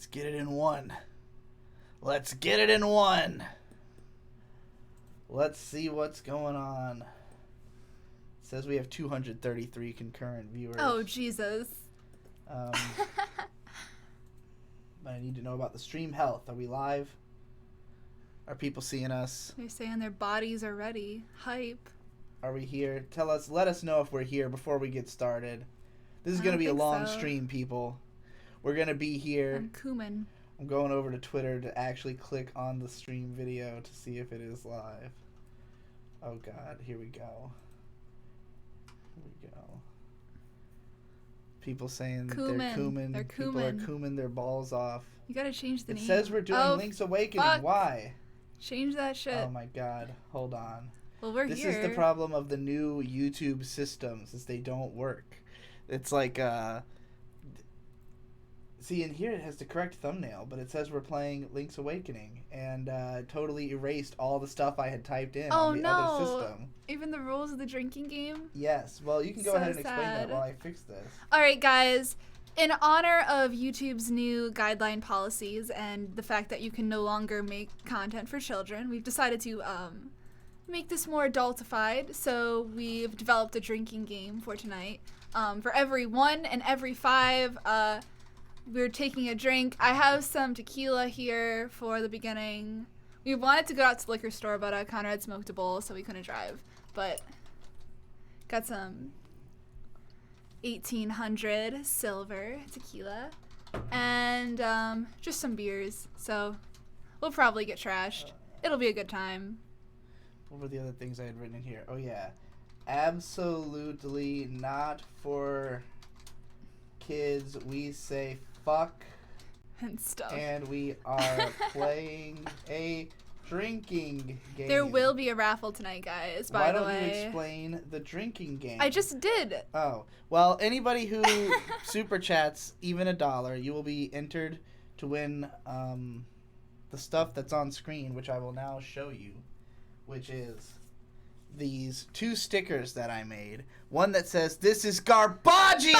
Let's get it in one. Let's get it in one. Let's see what's going on. It says we have 233 concurrent viewers. Oh, Jesus. But I need to know about the stream health. Are we live? Are people seeing us? They're saying their bodies are ready. Hype. Are we here? Let us know if we're here before we get started. This is going to be a long stream, people. We're going to be here. I'm Kuman. I'm going over to Twitter to actually click on the stream video to see if it is live. Oh, God. Here we go. Here we go. People saying that they're Kuman. People are Kuman their balls off. You got to change the name. It says we're doing Link's Awakening. Fuck. Why? Change that shit. Oh, my God. Hold on. Well, we're here. This is the problem of the new YouTube systems, is they don't work. It's like, see, in here it has the correct thumbnail, but it says we're playing Link's Awakening, and totally erased all the stuff I had typed in on the other system. Even the rules of the drinking game? Yes. Well, you can go ahead and explain that while I fix this. All right, guys. In honor of YouTube's new guideline policies and the fact that you can no longer make content for children, we've decided to make this more adultified. So we've developed a drinking game for tonight. For every 1 and every 5, we're taking a drink. I have some tequila here for the beginning. We wanted to go out to the liquor store, but Conrad smoked a bowl, so we couldn't drive. But got some 1800 silver tequila and just some beers. So we'll probably get trashed. It'll be a good time. What were the other things I had written in here? Oh, yeah. Absolutely not for kids. We say fuck and stuff. And we are playing a drinking game. There will be a raffle tonight, guys, by the way. Why don't you explain the drinking game? I just did. Oh. Well, anybody who super chats even $1, you will be entered to win the stuff that's on screen, which I will now show you, which is these 2 stickers that I made. One that says, "This is Garbaggio!"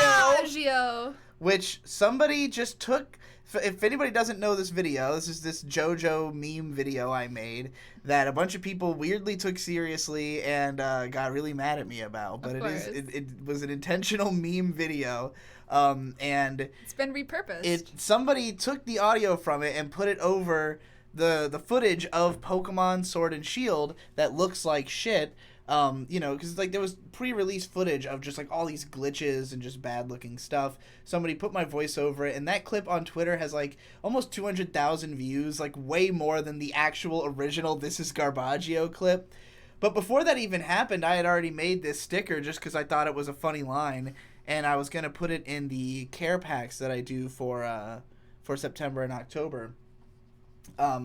Which somebody just took. If anybody doesn't know this video, this is this JoJo meme video I made that a bunch of people weirdly took seriously and got really mad at me about. But it was an intentional meme video. And it's been repurposed. Somebody took the audio from it and put it over the footage of Pokemon Sword and Shield that looks like shit. Because like there was pre-release footage of just like all these glitches and just bad-looking stuff. Somebody put my voice over it, and that clip on Twitter has like almost 200,000 views, like way more than the actual original "This is Garbaggio" clip. But before that even happened, I had already made this sticker just because I thought it was a funny line, and I was gonna put it in the care packs that I do for September and October.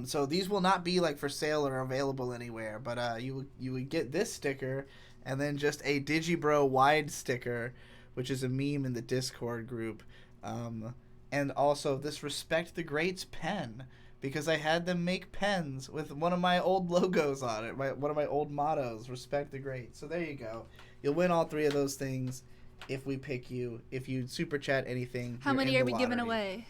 So these will not be like for sale or available anywhere, but you would get this sticker and then just a Digibro wide sticker, which is a meme in the Discord group, and also this Respect the Greats pen, because I had them make pens with one of my old logos on it, one of my old mottos, Respect the Greats. So there you go. You'll win all 3 of those things if we pick you. If you super chat anything. How many are we giving away?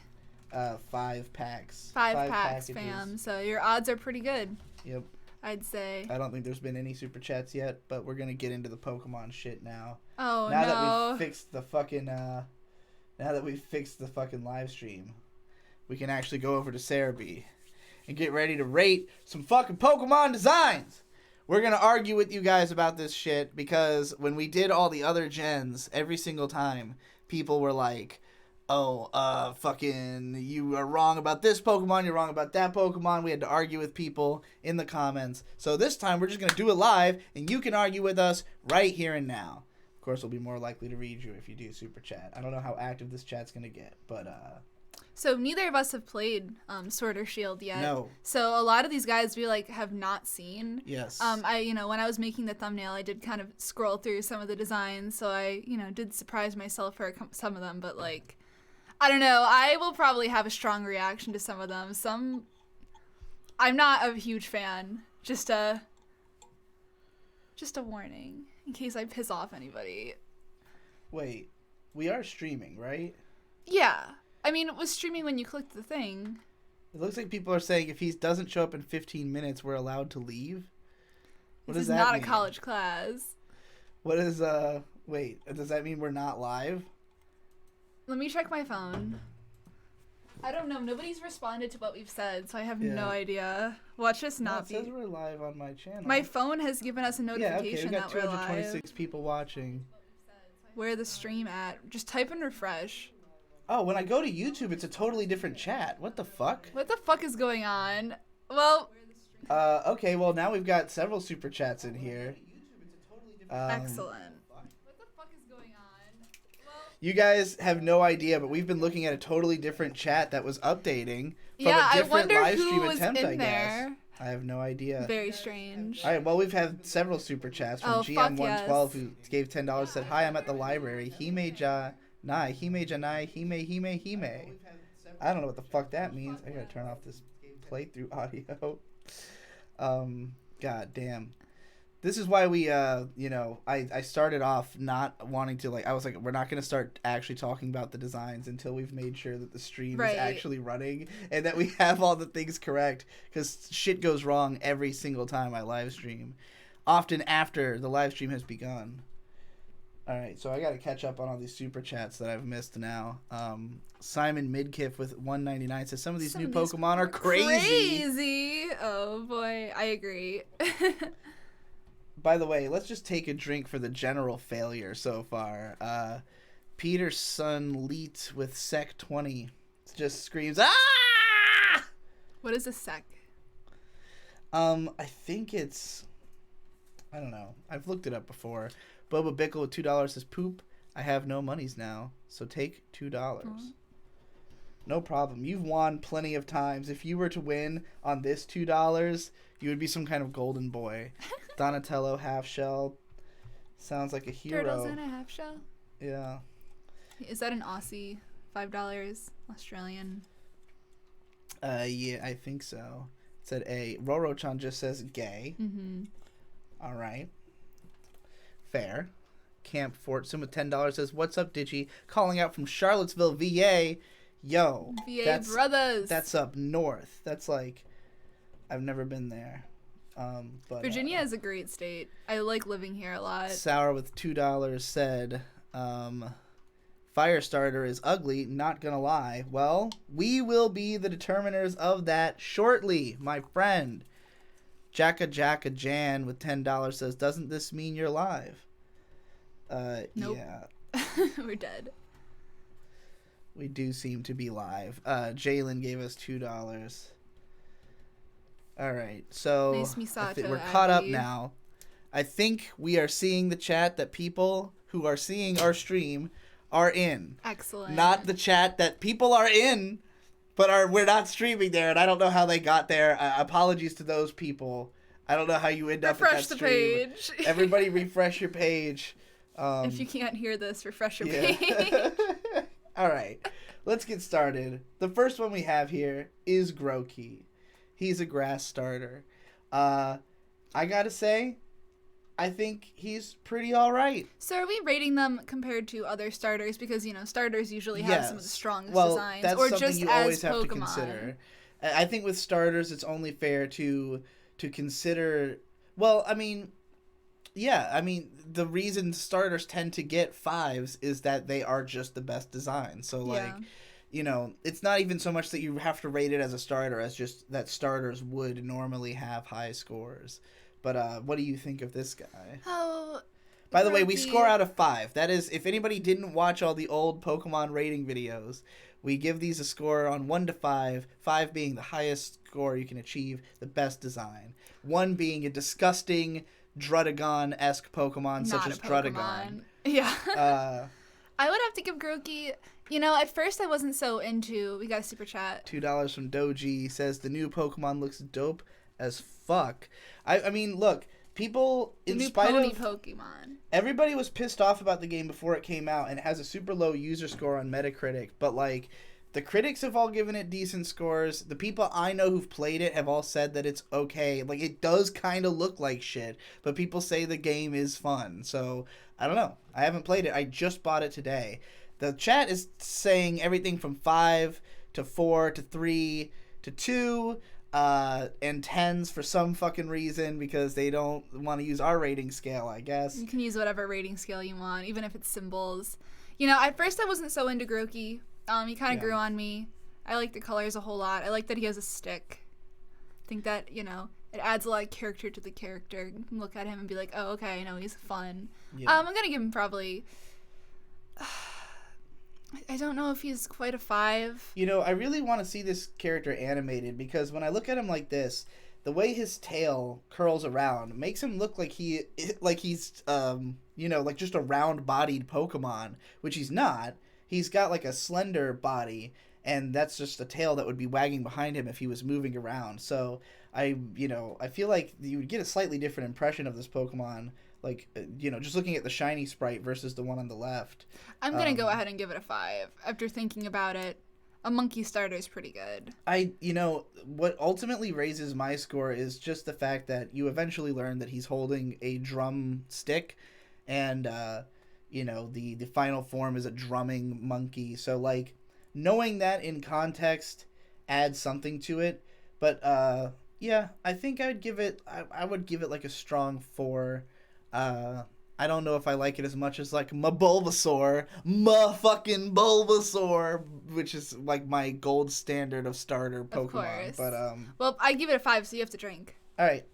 5 packs. 5 packs, fam. So your odds are pretty good. Yep. I'd say. I don't think there's been any super chats yet, but we're gonna get into the Pokemon shit now. Oh, now that we've fixed the fucking live stream, we can actually go over to Cerebi and get ready to rate some fucking Pokemon designs. We're gonna argue with you guys about this shit because when we did all the other gens, every single time people were like, fucking, you are wrong about this Pokemon, you're wrong about that Pokemon. We had to argue with people in the comments. So this time we're just going to do it live, and you can argue with us right here and now. Of course, we'll be more likely to read you if you do super chat. I don't know how active this chat's going to get, but So neither of us have played Sword or Shield yet. No. So a lot of these guys we have not seen. Yes. When I was making the thumbnail, I did kind of scroll through some of the designs, so I, did surprise myself for some of them, but I don't know. I will probably have a strong reaction to some of them. I'm not a huge fan. Just a warning in case I piss off anybody. Wait, we are streaming, right? Yeah. I mean, it was streaming when you clicked the thing. It looks like people are saying if he doesn't show up in 15 minutes, we're allowed to leave. What This does is that not mean? a college class. What is, wait, does that mean we're not live? Let me check my phone. I don't know. Nobody's responded to what we've said, so I have no idea. Watch us not It says we're live on my channel. My phone has given us a notification yeah, okay, we got that we're live. 226 people watching. Where the stream at? Just type in refresh. Oh, when I go to YouTube, it's a totally different chat. What the fuck? What the fuck is going on? Well, okay, well, now we've got several super chats in here. excellent. What the fuck is going on? Well, You guys have no idea, but we've been looking at a totally different chat that was updating from yeah, a I different wonder live who stream was attempt, in I guess. there. I have no idea. Very strange. All right, well, we've had several super chats from Oh, fuck GM112 yes. who gave $10, said, "Hi, I'm at the library. Hime-ja nai, hime-ja nai, hime. I don't know what the fuck that means. I gotta turn off this playthrough audio. God damn. This is why we, I started off not wanting to, I was like, we're not going to start actually talking about the designs until we've made sure that the stream is actually running and that we have all the things correct, because shit goes wrong every single time I live stream, often after the live stream has begun. All right, so I got to catch up on all these super chats that I've missed now. Simon Midkiff with $1.99 says some of these new Pokemon are crazy. Oh boy, I agree. By the way, let's just take a drink for the general failure so far. Peter's son Leet with Sec 20 just screams, "Ah!" What is a sec? I think it's, I don't know. I've looked it up before. Boba Bickle with $2 says, "Poop, I have no monies now, so take $2. No problem. You've won plenty of times. If you were to win on this $2, you would be some kind of golden boy. Donatello half shell sounds like a hero. Turtles in a half shell. Yeah. Is that an Aussie? $5 Australian. Yeah, I think so. It said A. Roro-chan just says gay. Mm-hmm. All right. Fair. Camp Fortson with $10 says, "What's up, Digi? Calling out from Charlottesville, VA. Yo, VA brothers. That's up north. That's like, I've never been there. But Virginia is a great state. I like living here a lot. Sour with $2 said, Firestarter is ugly, not gonna lie. Well, we will be the determiners of that shortly, my friend. Jacka Jan with $10 says, "Doesn't this mean you're live?" Nope. Yeah. We're dead. We do seem to be live. Jalen gave us $2. All right, so Nice Misato, we're caught up Abby. now. I think we are seeing the chat that people who are seeing our stream are in. Excellent. Not the chat that people are in, but we're not streaming there, and I don't know how they got there. Apologies to those people. I don't know how you end up refresh at that the stream. page. Everybody refresh your page. If you can't hear this, refresh your page. All right, let's get started. The first one we have here is Groki. He's a grass starter. I gotta say, I think he's pretty all right. So are we rating them compared to other starters? Because, starters usually have some of the strongest designs. That's or something just you as always have Pokemon. to consider. I think with starters, it's only fair to consider... Well, I mean... Yeah, I mean, the reason starters tend to get 5s is that they are just the best design. So, it's not even so much that you have to rate it as a starter as just that starters would normally have high scores. But what do you think of this guy? Oh, By the way, we score out of 5. That is, if anybody didn't watch all the old Pokemon rating videos, we give these a score on 1 to 5, 5 being the highest score you can achieve, the best design. 1 being a disgusting... Druddigon-esque Pokemon such as Druddigon. Yeah. I would have to give Groki... at first I wasn't so into... We got a super chat. $2 from Doji says, "The new Pokemon looks dope as fuck." I mean, look, people... in spite of Pokemon. Everybody was pissed off about the game before it came out, and it has a super low user score on Metacritic, but, the critics have all given it decent scores. The people I know who've played it have all said that it's okay. It does kind of look like shit, but people say the game is fun. So, I don't know. I haven't played it. I just bought it today. The chat is saying everything from 5 to 4 to 3 to 2 and 10s for some fucking reason because they don't want to use our rating scale, I guess. You can use whatever rating scale you want, even if it's symbols. You know, at first I wasn't so into Groki. He kind of grew on me. I like the colors a whole lot. I like that he has a stick. I think that, you know, it adds a lot of character to the character. You can look at him and be like, oh, okay, I know he's fun. Yeah. I'm going to give him probably... I don't know if he's quite a 5. You know, I really want to see this character animated because when I look at him like this, the way his tail curls around makes him look like he's you know, like just a round-bodied Pokemon, which he's not. He's got like a slender body, and that's just a tail that would be wagging behind him if he was moving around. So I feel like you would get a slightly different impression of this Pokemon. Like, you know, just looking at the shiny sprite versus the one on the left. I'm going to go ahead and give it a 5. After thinking about it, a monkey starter is pretty good. You know, what ultimately raises my score is just the fact that you eventually learn that he's holding a drum stick. And, you know, the final form is a drumming monkey. So, like, knowing that in context adds something to it. But, yeah, I think I would give it like a strong 4. I don't know if I like it as much as like my Bulbasaur, which is like my gold standard of starter Pokemon. Of course. But well, I give it a 5, so you have to drink. All right.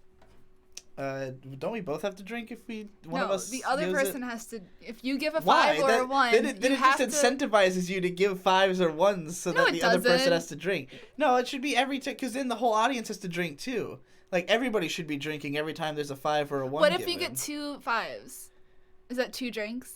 Don't we both have to drink if one of us? No, the other person it? has to. If you give a 5 or a 1, then it just incentivizes you to give 5s or 1s so that the other person has to drink. No, it should be every time, because then the whole audience has to drink too. Like, everybody should be drinking every time there's a 5 or a 1. What if you get 2 5s? Is that 2 drinks?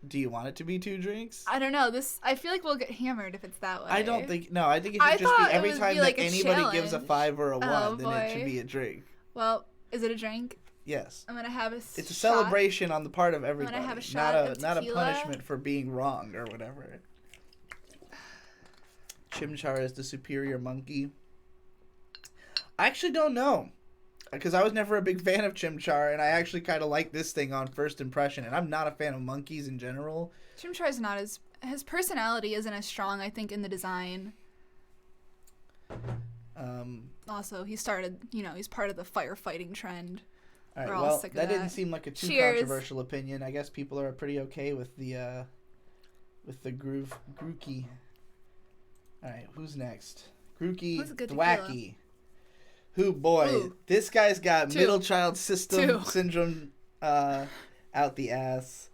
Do you want it to be 2 drinks? I don't know. I feel like we'll get hammered if it's that way. I don't think. No, I think it should just be every time that anybody gives a 5 or a 1, then it should be a drink. Well, is it a drink? Yes. I'm gonna have It's a celebration on the part of everybody. I'm gonna have a shot not a punishment for being wrong or whatever. Chimchar is the superior monkey. I actually don't know. Because I was never a big fan of Chimchar, and I actually kind of like this thing on first impression, and I'm not a fan of monkeys in general. Chimchar is not his personality isn't as strong, I think, in the design. Also, he's part of the firefighting trend. All right, well, that didn't seem like a too controversial opinion. I guess people are pretty okay with the Grookey. All right, who's next? Grookey Thwacky. Who, boy, this guy's got middle child syndrome out the ass.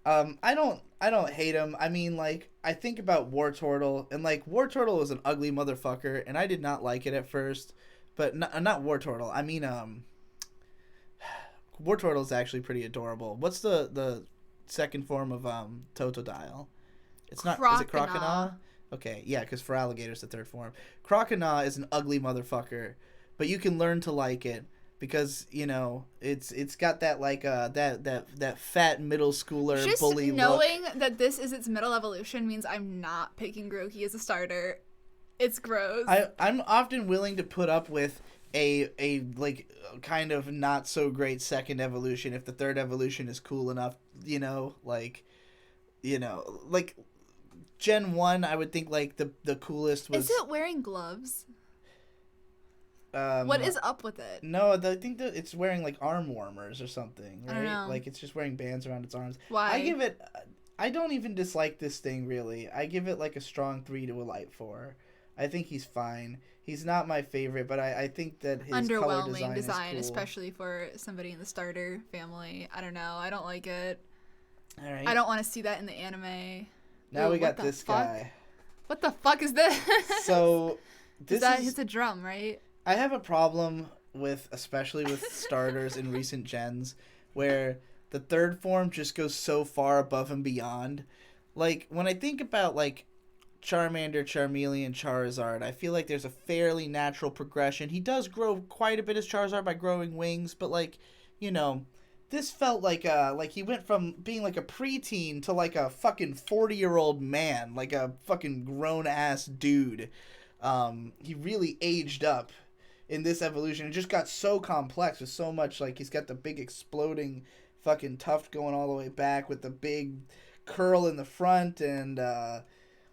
I don't hate him. I mean, like, I think about Wartortle, and like Wartortle was an ugly motherfucker, and I did not like it at first. But not Wartortle. I mean, Wartortle's actually pretty adorable. What's the second form of Totodile? It's not. Is it Croconaw? Okay, yeah, because for alligators, the third form. Croconaw is an ugly motherfucker. But you can learn to like it because, you know, it's got that like that fat middle schooler just bully look. Knowing that this is its middle evolution means I'm not picking Grookey as a starter. It's gross. I'm often willing to put up with a like kind of not so great second evolution if the third evolution is cool enough, you know, like Gen 1 I would think like the coolest was. Is it wearing gloves? What is up with it? No, I think that it's wearing like arm warmers or something, right? I don't know. Like it's just wearing bands around its arms. Why? I don't even dislike this thing really. I give it like a strong 3 to a light 4. I think he's fine. He's not my favorite, but I think that his color design is cool. Especially for somebody in the starter family. I don't know. I don't like it. All right. I don't want to see that in the anime. Now we got this guy. What the fuck is this? So it's a drum, right? I have a problem especially with starters in recent gens, where the third form just goes so far above and beyond. Like, when I think about, like, Charmander, Charmeleon, Charizard, I feel like there's a fairly natural progression. He does grow quite a bit as Charizard by growing wings, but, like, you know, this felt like he went from being, like, a preteen to, like, a fucking 40-year-old man, like a fucking grown-ass dude. He really aged up in this evolution. It just got so complex with so much, like, he's got the big exploding fucking tuft going all the way back with the big curl in the front and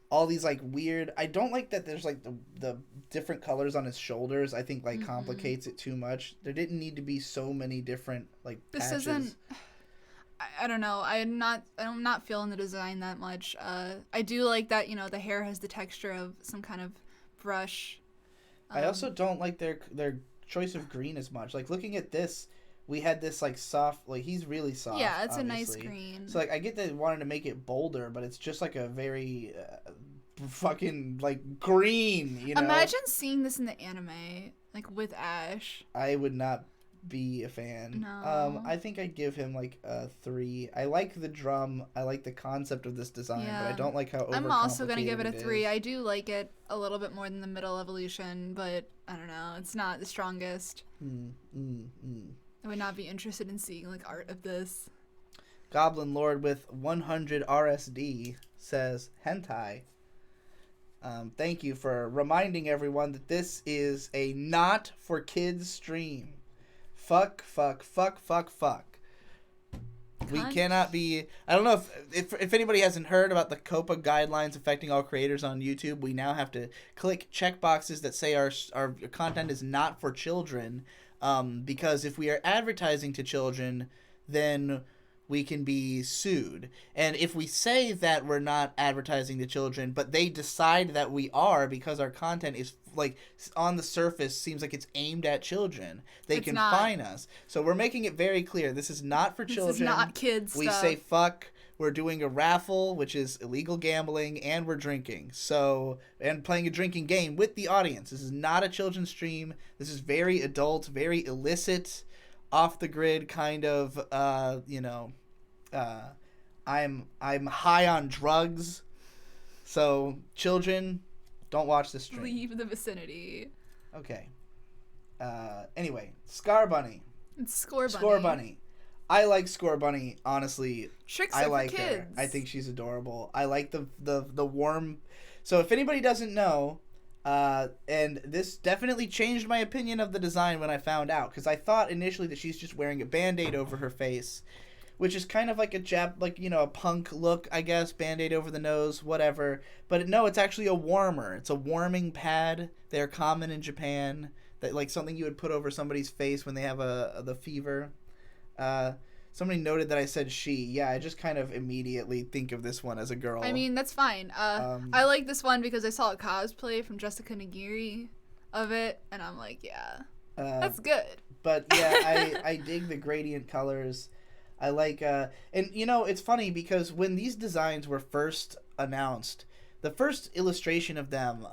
all these like weird. I don't like that there's like the different colors on his shoulders. I think like complicates it too much. There didn't need to be so many different like patches. This isn't. I don't know. I'm not feeling the design that much. I do like that, the hair has the texture of some kind of brush. I also don't like their choice of green as much. Like looking at this, we had this like soft, like he's really soft. Yeah, it's obviously. a nice green. So like I get that they wanted to make it bolder, but it's just like a very fucking like green, Imagine seeing this in the anime, like with Ash. I would not be a fan. No. I think I'd give him like a 3. I like the drum. I like the concept of this design, but I don't like how I'm also gonna give it a 3. is. I do like it a little bit more than the middle evolution, but I don't know. It's not the strongest. I would not be interested in seeing like art of this. Goblin Lord with 100 RSD says hentai. Thank you for reminding everyone that this is a not for kids stream. Fuck. We cannot be. I don't know if anybody hasn't heard about the COPA guidelines affecting all creators on YouTube. We now have to click check boxes that say our content is not for children, because if we are advertising to children, then we can be sued. And if we say that we're not advertising to children, but they decide that we are because our content is like on the surface seems like it's aimed at children, they can fine us. So we're making it very clear this is not for children. This is not kids We stuff. say fuck. We're doing a raffle, which is illegal gambling, and we're drinking. And playing a drinking game with the audience. This is not a children's stream. This is very adult, very illicit, off the grid kind of, I'm high on drugs. So children, don't watch this stream. Leave the vicinity. Okay. Anyway, Scar Bunny. It's Score Bunny. Score Bunny. I like Score Bunny, honestly. Tricks I are like for kids. her. I think she's adorable. I like the warm. So if anybody doesn't know, and this definitely changed my opinion of the design when I found out, because I thought initially that she's just wearing a Band-Aid over her face, which is kind of like a punk look, I guess, Band-Aid over the nose, whatever. But no, it's actually a warmer. It's a warming pad. They're common in Japan. That like something you would put over somebody's face when they have the fever. Somebody noted that I said she. Yeah, I just kind of immediately think of this one as a girl. I mean, that's fine. I like this one because I saw a cosplay from Jessica Nagiri of it, and I'm like, yeah, that's good. But yeah, I dig the gradient colors. I like, and it's funny because when these designs were first announced, the first illustration of them,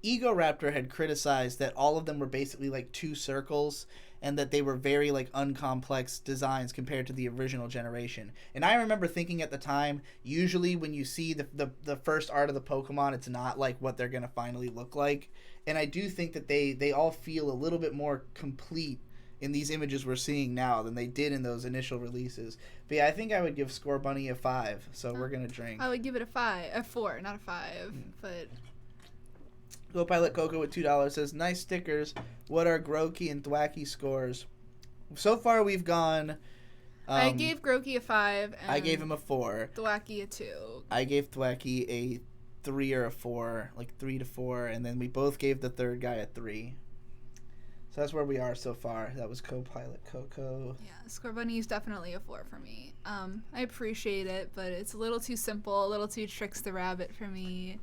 Ego Raptor had criticized that all of them were basically like 2 circles, and that they were very like uncomplex designs compared to the original generation. And I remember thinking at the time, usually when you see the first art of the Pokemon, it's not like what they're gonna finally look like. And I do think that they all feel a little bit more complete in these images we're seeing now than they did in those initial releases. But yeah, I think I would give Score Bunny a 5. So we're gonna drink. I would give it a 4, not a 5. But Go Pilot Coco with $2 says, nice stickers. What are Groki and Thwacky scores? So far we've gone. I gave Groki a 5. And I gave him a 4. Thwacky a 2. I gave Thwacky a 3 or a 4, like 3 to 4, and then we both gave the third guy a 3. So that's where we are so far. That was Co-Pilot Coco. Yeah, Score Bunny is definitely a 4 for me. I appreciate it, but it's a little too simple, a little too Tricks the Rabbit for me.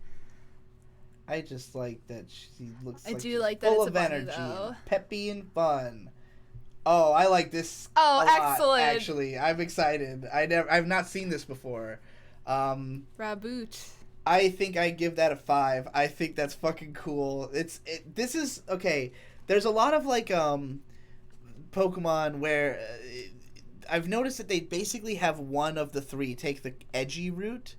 I just like that she looks I like do she's like that full it's of a bunny, energy, though. and peppy and fun. Oh, I like this. Oh, a lot, excellent! actually, I'm excited. I've not seen this before. Raboot. I think I give that a 5. I think that's fucking cool. This is okay. There's a lot of like Pokemon where I've noticed that they basically have one of the 3 take the edgy route.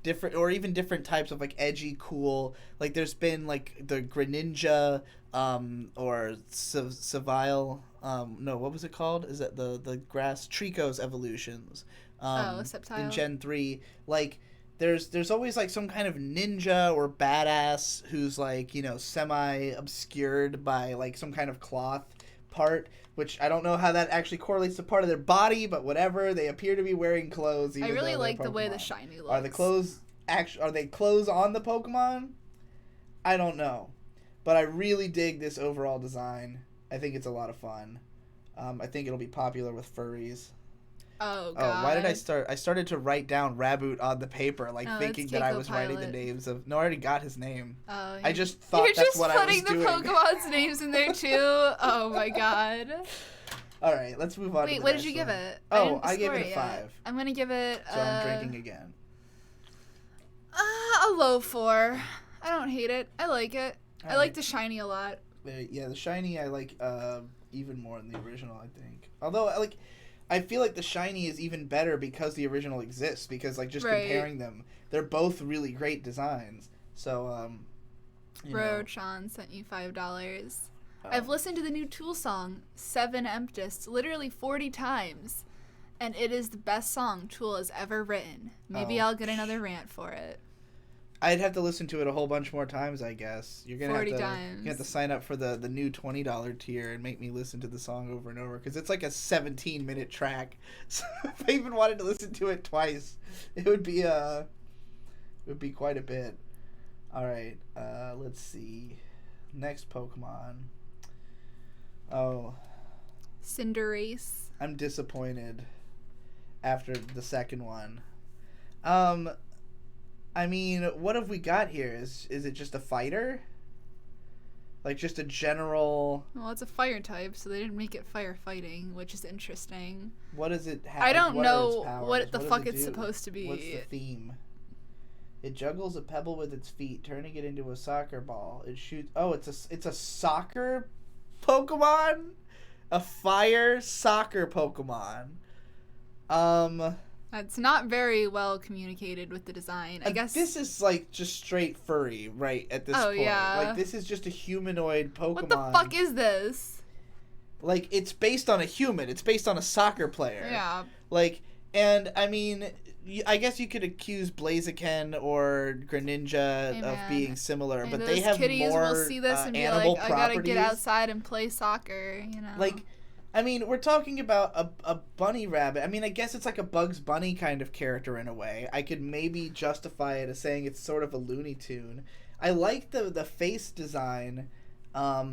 Different or even different types of like edgy cool, like there's been like the Greninja or Savile, no, what was it called, is that the grass Trico's evolutions Sceptile in Gen 3. Like there's always like some kind of ninja or badass who's like semi obscured by like some kind of cloth part, which I don't know how that actually correlates to part of their body, but whatever. They appear to be wearing clothes. I really like the way the shiny looks. Are the clothes are they clothes on the Pokemon? I don't know, but I really dig this overall design. I think it's a lot of fun. I think it'll be popular with furries. Oh, God. Oh, why did I start? I started to write down Raboot on the paper, thinking that I was writing the names of... No, I already got his name. Oh, I just thought that's what I was doing. You're just putting the Pokemon's names in there, too? Oh, my God. All right, let's move on to the what did next you give one. it? I gave it a 5. I'm going to give it... So I'm drinking again. A low 4. I don't hate it. I like it. I like the shiny a lot. Yeah, the shiny I like even more than the original, I think. Although, I feel like the shiny is even better because the original exists. Because, comparing them, they're both really great designs. So, Rochan sent you $5. I've listened to the new Tool song, 7 Emptist, literally 40 times. And it is the best song Tool has ever written. Maybe I'll get another rant for it. I'd have to listen to it a whole bunch more times, I guess. You're gonna 40 have to, times. You have to sign up for the new $20 tier and make me listen to the song over and over, because it's like a 17-minute track. So if I even wanted to listen to it twice, it would be quite a bit. All right, let's see. Next Pokemon. Oh, Cinderace. I'm disappointed after the second one. I mean, what have we got here? Is it just a fighter? Like, just a general... Well, it's a fire type, so they didn't make it firefighting, which is interesting. What does it have? I don't know what the fuck it's supposed to be. What's the theme? It juggles a pebble with its feet, turning it into a soccer ball. It shoots... Oh, it's a soccer Pokemon? A fire soccer Pokemon. It's not very well communicated with the design. I guess this is just straight furry, right? At this point, yeah. This is just a humanoid Pokemon. What the fuck is this? It's based on a human. It's based on a soccer player. Yeah. And I mean, I guess you could accuse Blaziken or Greninja of being similar, but they have kitties more will see this and be animal like, I properties. gotta get outside and play soccer. I mean, we're talking about a bunny rabbit. I mean, I guess it's like a Bugs Bunny kind of character in a way. I could maybe justify it as saying it's sort of a Looney Tune. I like the face design. I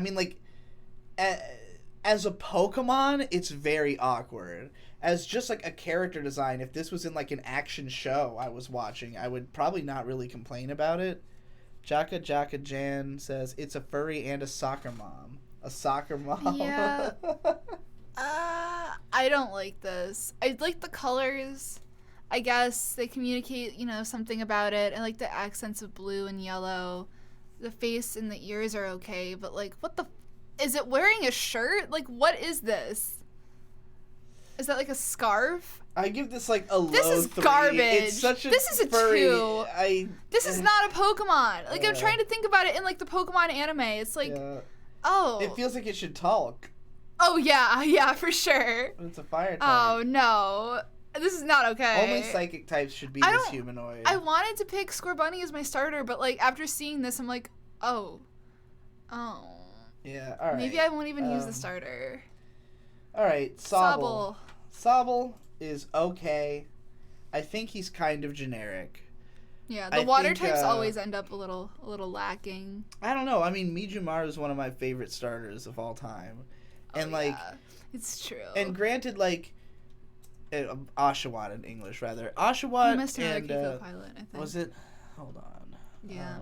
mean, as a Pokemon, it's very awkward. As just a character design, if this was in an action show I was watching, I would probably not really complain about it. Jaka Jan says, it's a furry and a soccer mom. A soccer mom. Yeah. I don't like this. I like the colors. I guess they communicate, something about it. I like the accents of blue and yellow. The face and the ears are okay, but what the... Is it wearing a shirt? What is this? Is that a scarf? I give this a low 3. This is garbage. It's such a This is a furry, 2. This is not a Pokemon. I'm trying to think about it in the Pokemon anime. It's oh. It feels like it should talk. Oh yeah, for sure. But it's a fire type. Oh no. This is not okay. Only psychic types should be this humanoid. I wanted to pick Scorbunny as my starter, but after seeing this I'm oh. Yeah, alright. Maybe I won't even use the starter. Alright, Sobble. Sobble is okay. I think he's kind of generic. Yeah, the water types always end up a little lacking. I don't know. I mean, Mijumaru is one of my favorite starters of all time. And yeah, it's true. And granted, Oshawott in English, rather. Oshawott must have had a co-pilot, I think. Was it? Hold on. Yeah.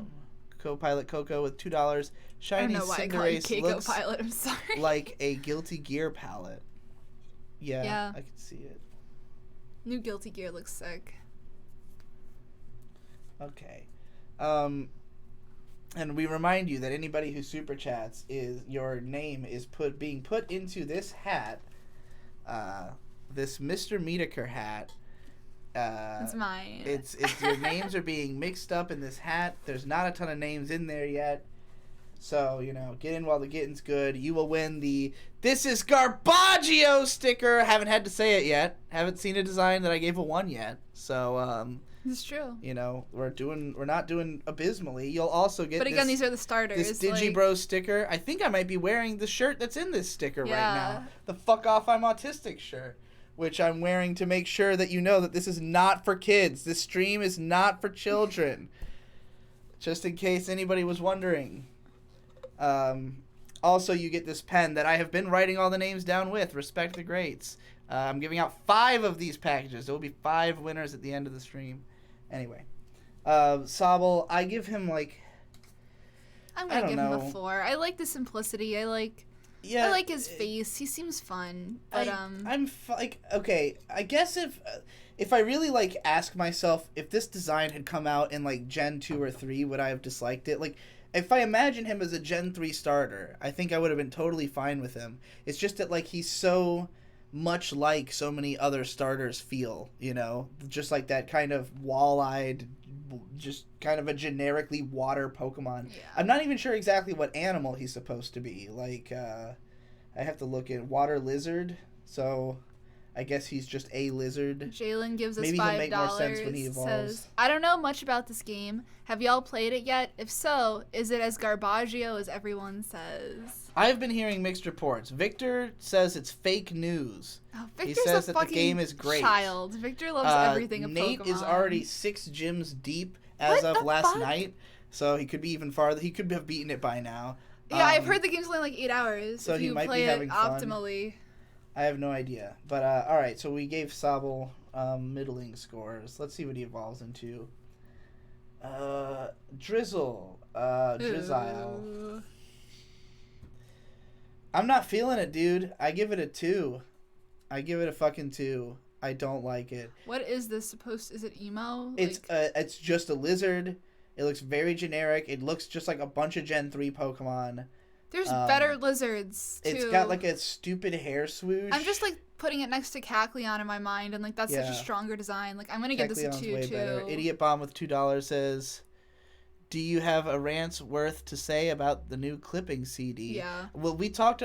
Co-pilot Coco with $2. Shiny Cinderace looks co-pilot, I'm sorry. like a Guilty Gear palette. Yeah, I can see it. New Guilty Gear looks sick. Okay. And we remind you that anybody who super chats your name is being put into this hat, this Mr. Medeker hat. It's mine. It's your names are being mixed up in this hat. There's not a ton of names in there yet. So, get in while the getting's good. You will win the This is Garbaggio sticker. Haven't had to say it yet. Haven't seen a design that I gave a 1 yet. So, It's true. You know, we're not doing abysmally. You'll also get. But again, these are the starters. This Digibro sticker. I think I might be wearing the shirt that's in this sticker right now. The "Fuck Off, I'm Autistic" shirt, which I'm wearing to make sure that you know that this is not for kids. This stream is not for children. Just in case anybody was wondering. Also, you get this pen that I have been writing all the names down with. Respect the greats. I'm giving out 5 of these packages. There will be 5 winners at the end of the stream. Anyway, Sobble, I give him like. I'm gonna give him a 4. I like the simplicity. I like his face. He seems fun. But okay. I guess if I really like ask myself if this design had come out in like Gen 2 or 3, would I have disliked it? Like, if I imagine him as a Gen 3 starter, I think I would have been totally fine with him. It's just that like he's so much like so many other starters feel, you know, just like that kind of wall-eyed, just kind of a generically water Pokemon. Yeah. I'm not even sure exactly what animal he's supposed to be. Like, I have to look at water lizard, so I guess he's just a lizard. Jalen gives us $5. Maybe he'll make more sense when he evolves. Says, I don't know much about this game. Have y'all played it yet? If so, is it as garbaggio as everyone says? I've been hearing mixed reports. Victor says it's fake news. Oh, Victor's he says a that the game is great. Child. Victor loves everything of Nate Pokemon. is already 6 gyms deep as of last night, so he could be even farther. He could have beaten it by now. Yeah, I've heard the game's only like 8 hours. So if he you might play be having it fun. optimally. I have no idea. But, alright, so we gave Sobble middling scores. Let's see what he evolves into. Drizzle. Drizzile. Ooh. I'm not feeling it, dude. I give it a 2. I give it a fucking 2. I don't like it. What is this supposed to... Is it emo? It's just a lizard. It looks very generic. It looks just like a bunch of Gen 3 Pokemon. There's better lizards, too. It's got, like, a stupid hair swoosh. I'm just, like, putting it next to Cacleon in my mind, and, like, that's such a stronger design. Like, I'm gonna give this a 2, too. Better. Idiot Bomb with $2 says, do you have a rant worth to say about the new clipping CD? Yeah. Well,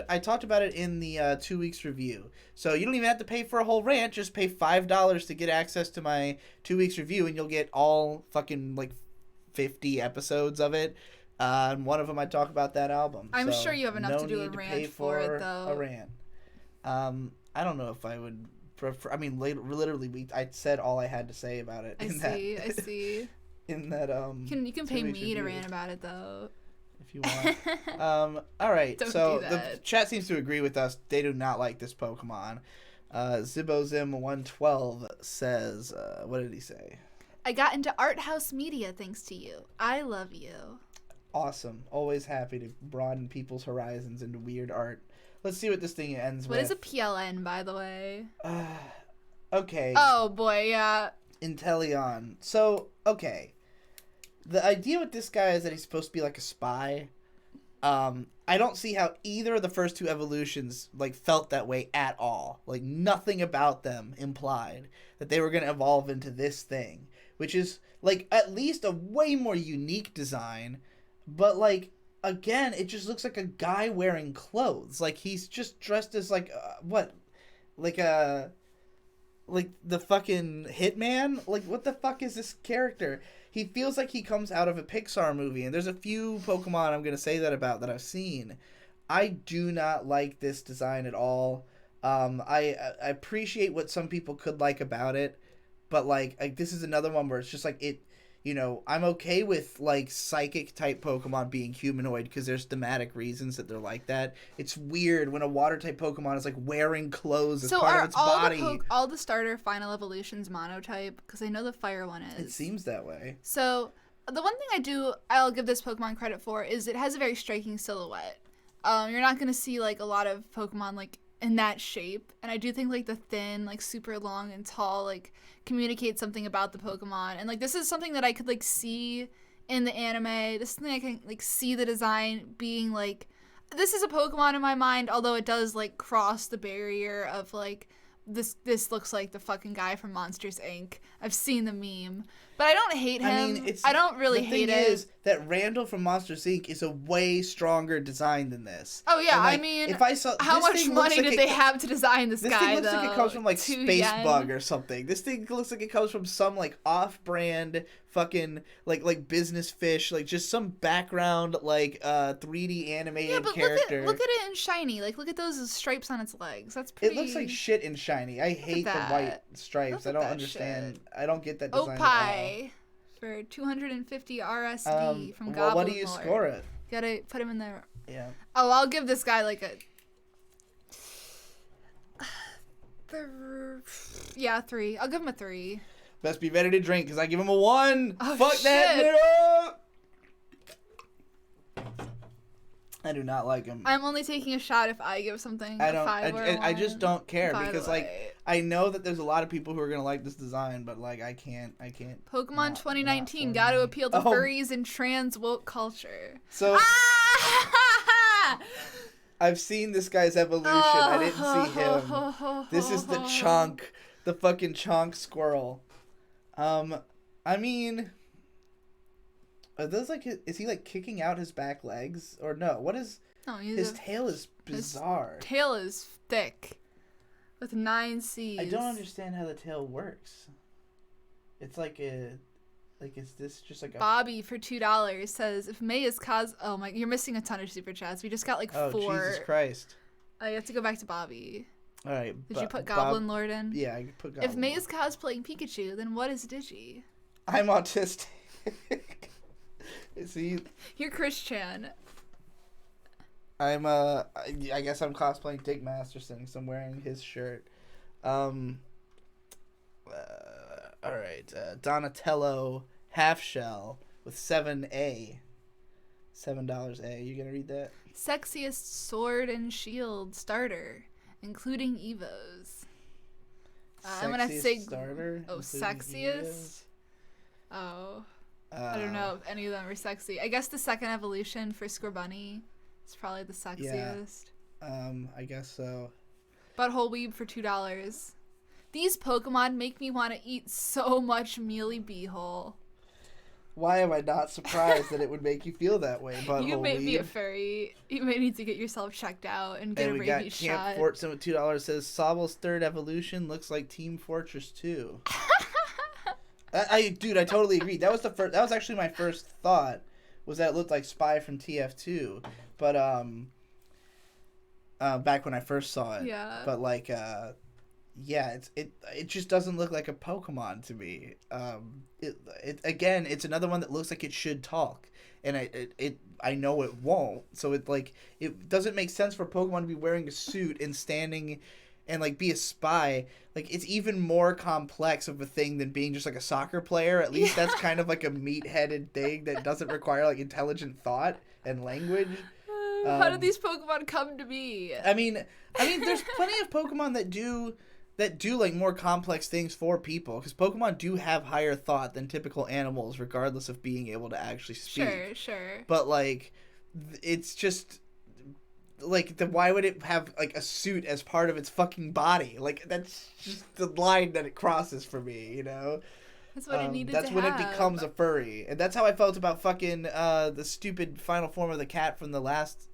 I talked about it in the 2 weeks review. So you don't even have to pay for a whole rant. Just pay $5 to get access to my 2 weeks review, and you'll get all fucking, like, 50 episodes of it. And one of them I talk about that album. I'm sure you have enough to do a rant for it, though. A rant. I don't know if I would prefer. I mean, literally, I said all I had to say about it. I see. In that You can pay me to rant about it, though. If you want. All right. Don't so do the that. chat seems to agree with us. They do not like this Pokemon. Zibozim112 says, what did he say? I got into art house media thanks to you. I love you. Awesome. Always happy to broaden people's horizons into weird art. Let's see what this thing ends with. What is a PLN, by the way? Okay. Oh, boy, yeah. Inteleon. So, okay. The idea with this guy is that he's supposed to be like a spy. I don't see how either of the first 2 evolutions, like, felt that way at all. Like, nothing about them implied that they were going to evolve into this thing. Which is, like, at least a way more unique design. But, like, again, it just looks like a guy wearing clothes. Like, he's just dressed as, like, what? Like the fucking hitman? Like, what the fuck is this character? He feels like he comes out of a Pixar movie. And there's a few Pokemon I'm going to say that about that I've seen. I do not like this design at all. I appreciate what some people could like about it. But, like, this is another one where it's just, like, it... You know, I'm okay with, like, psychic-type Pokemon being humanoid because there's thematic reasons that they're like that. It's weird when a Water-type Pokemon is, like, wearing clothes as part of its body. All the starter final evolutions monotype? Because I know the fire one is. It seems that way. So, the one thing I'll give this Pokemon credit for is it has a very striking silhouette. You're not going to see, like, a lot of Pokemon, like, in that shape. And I do think, like, the thin, like, super long and tall, like, communicate something about the Pokemon. And, like, this is something that I could, like, see in the anime. This is something I can, like, see the design being, like, this is a Pokemon in my mind, although it does, like, cross the barrier of, like, this looks like the fucking guy from Monsters, Inc. I've seen the meme. But I don't hate him. I don't really hate it. that Randall from Monsters Inc. is a way stronger design than this. Oh yeah, And, like, I mean, if I saw how much money did they have to design this guy? This thing looks though? like it comes from like 2 Space yen? Bug or something. This thing looks like it comes from some like off-brand fucking like business fish, like just some background like 3D animated character. Look at it in shiny. Like look at those stripes on its legs. That's pretty. It looks like shit in shiny. I hate the white stripes. I don't understand. Shit. I don't get that design Opie for 250 RSD from Goblin well, what do you Lord. score it? Gotta put him in there. Yeah. Oh, I'll give this guy like a. Yeah, 3. I'll give him a 3. Best be ready to drink because I give him a 1. Oh, Fuck shit. that nigga. I do not like him. I'm only taking a shot if I give something I don't. a 5 or a 1. I just don't care By because the like way. I know that there's a lot of people who are gonna like this design, but like I can't. Pokemon 2019 not got to for me. appeal to Oh. furries and trans woke culture. So Ah! I've seen this guy's evolution. I didn't see him. This is the chunk, the fucking chonk squirrel. I mean, are those like? Is he like kicking out his back legs or no? What is? No, His tail is bizarre. His tail is thick, with 9 C's. I don't understand how the tail works. It's like a, like is this just like a? Bobby for $2 says if May is oh my, you're missing a ton of super chats. We just got like 4. Oh Jesus Christ! I have to go back to Bobby. All right. Did you put Goblin Lord in? Yeah, I put Goblin. If May is cosplaying Pikachu, then what is Digi? I'm autistic. Is he? You're Chris Chan. I'm I guess I'm cosplaying Dick Masterson because I'm wearing his shirt. All right. Donatello half shell with $7 A. You gonna read that? Sexiest sword and shield starter, including Evos. I'm gonna say starter. Oh, including sexiest. Evos? Oh, I don't know if any of them are sexy. I guess the second evolution for Scorbunny is probably the sexiest. I guess so. Butthole Weeb for $2. These Pokemon make me want to eat so much mealy beehole. Why am I not surprised that it would make you feel that way, Butthole You may be a Weeb? furry. You may need to get yourself checked out and get And a we got rabies Camp shot. Fortson with $2 says Sobble's third evolution looks like Team Fortress 2. I totally agree. That was actually my first thought, was that it looked like Spy from TF2, but back when I first saw it. Yeah. But like yeah, it just doesn't look like a Pokemon to me. Again, it's another one that looks like it should talk, and I know it won't. So it doesn't make sense for Pokemon to be wearing a suit and standing and like be a spy. Like it's even more complex of a thing than being just like a soccer player. At least that's kind of like a meat-headed thing that doesn't require like intelligent thought and language. How did these Pokemon come to be? I mean, there's plenty of Pokemon that do like more complex things for people, because Pokemon do have higher thought than typical animals, regardless of being able to actually speak. Sure. But like, it's just like why would it have like a suit as part of its fucking body? Like that's just the line that it crosses for me, you know. That's what it needed That's to when have. it becomes a furry, and that's how I felt about fucking the stupid final form of the cat from the last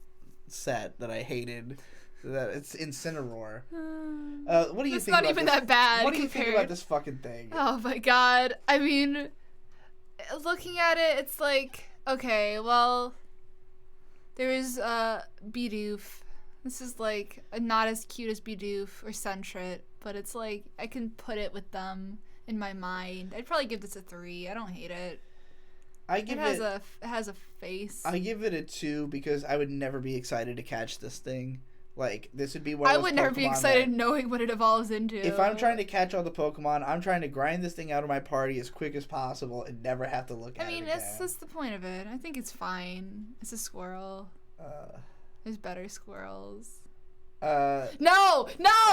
set that I hated. That it's Incineroar. What do you It's think? not about even this? that bad. What do you compared... think about this fucking thing? Oh my god. I mean, looking at it, it's like, okay, well, there is Bidoof. This is like not as cute as Bidoof or Sentret, but it's like I can put it with them in my mind. I'd probably give this a 3. I don't hate it. It has a face. I give it a 2 because I would never be excited to catch this thing. Like, this would be one I of those would never be Pokemon excited knowing what it evolves into. If I'm trying to catch all the Pokemon, I'm trying to grind this thing out of my party as quick as possible and never have to look at it again. That's the point of it. I think it's fine. It's a squirrel. There's better squirrels. No! One!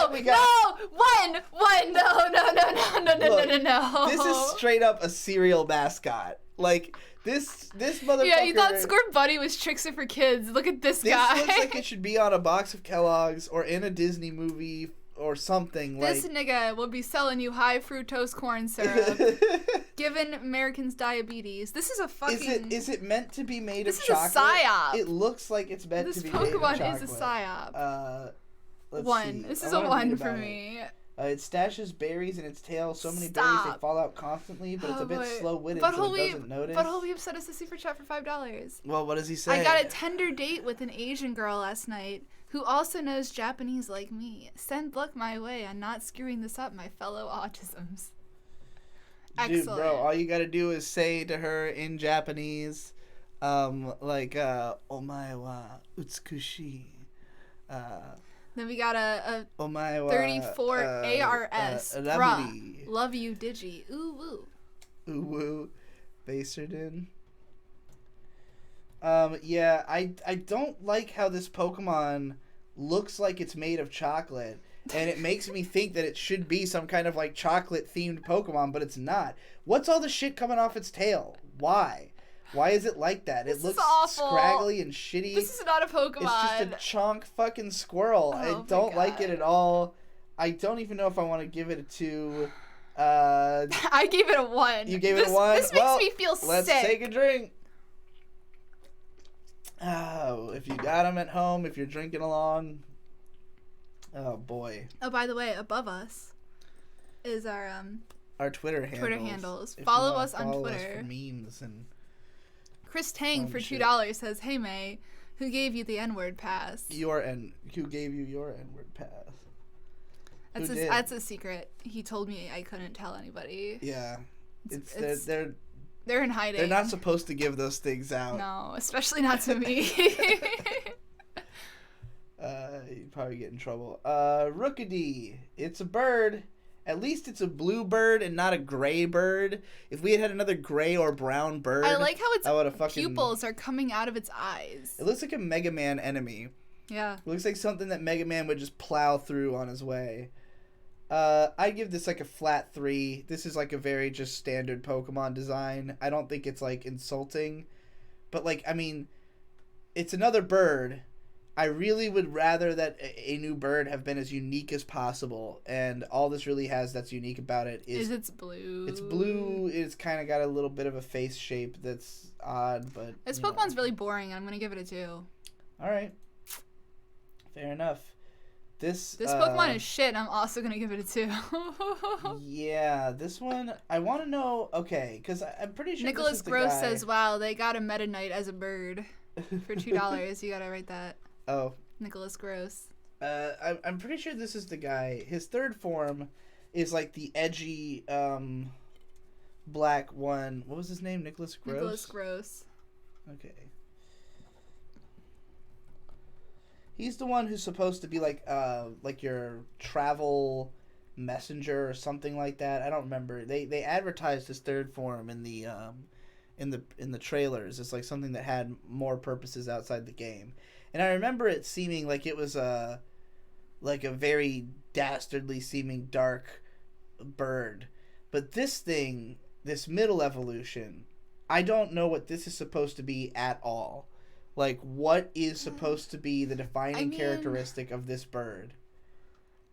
No! This is straight up a cereal mascot. Like, this motherfucker... Yeah, you thought Scorbunny was Trickster for kids. Look at this guy. This looks like it should be on a box of Kellogg's or in a Disney movie or something. This like nigga will be selling you high fructose corn syrup, giving Americans diabetes. This is a fucking... Is it meant to be made of chocolate? This is a psyop. It looks like it's meant to be made of chocolate. This Pokemon is a psyop. Let's one. See. This is a 1 for me. It stashes berries in its tail. So many berries they fall out constantly, but it's a bit slow-witted, so it doesn't notice. But Holby sent us a super chat for $5. Well, what does he say? I got a tender date with an Asian girl last night who also knows Japanese like me. Send luck my way on not screwing this up, my fellow autisms. Excellent. Dude, bro, all you gotta do is say to her in Japanese, omae wa utsukushi. Then we got a omae wa 34 ARS. lovely. Love you, Digi. Ooh woo. Ooh woo. Baserden. Yeah, I don't like how this Pokemon looks like it's made of chocolate. And it makes me think that it should be some kind of like chocolate themed Pokemon, but it's not. What's all the shit coming off its tail? Why? Why is it like that? It looks scraggly and shitty. This is not a Pokemon. It's just a chonk fucking squirrel. I don't like it at all. I don't even know if I want to give it a 2. I gave it a 1. You gave it a 1? This makes me feel sick. Let's take a drink. Oh, if you got them at home, if you're drinking along. Oh, boy. Oh, by the way, above us is our Twitter handles. Follow us on Twitter. Us for memes and Chris Tang for $2 says, "Hey May, who gave you the N-word pass?" Who gave you your N-word pass? That's a secret. He told me I couldn't tell anybody. Yeah. They're in hiding. They're not supposed to give those things out. No, especially not to me. You'd probably get in trouble. Rookidee. It's a bird. At least it's a blue bird and not a gray bird. If we had another gray or brown bird, I like how its pupils are coming out of its eyes. It looks like a Mega Man enemy. Yeah. It looks like something that Mega Man would just plow through on his way. I'd give this like a flat 3. This is like a very just standard Pokemon design. I don't think it's like insulting. But like, I mean, it's another bird. I really would rather that a new bird have been as unique as possible, and all this really has that's unique about it is it's blue. It's blue. It's kind of got a little bit of a face shape that's odd, but this Pokemon's really boring. I'm gonna give it a 2. All right, fair enough. This Pokemon is shit. And I'm also gonna give it a 2. Yeah, this one I want to know. Okay, because I'm pretty sure Nicholas Gross says, "Wow, they got a Meta Knight as a bird for $2. You gotta write that." Oh. Nicholas Gross. I'm pretty sure this is the guy. His third form is like the edgy, black one. What was his name? Nicholas Gross? Nicholas Gross. Okay. He's the one who's supposed to be like your travel messenger or something like that. I don't remember. They advertised his third form in the trailers. It's like something that had more purposes outside the game. And I remember it seeming like it was a very dastardly seeming dark bird. But this thing, this middle evolution, I don't know what this is supposed to be at all. Like, what is supposed to be the defining characteristic of this bird?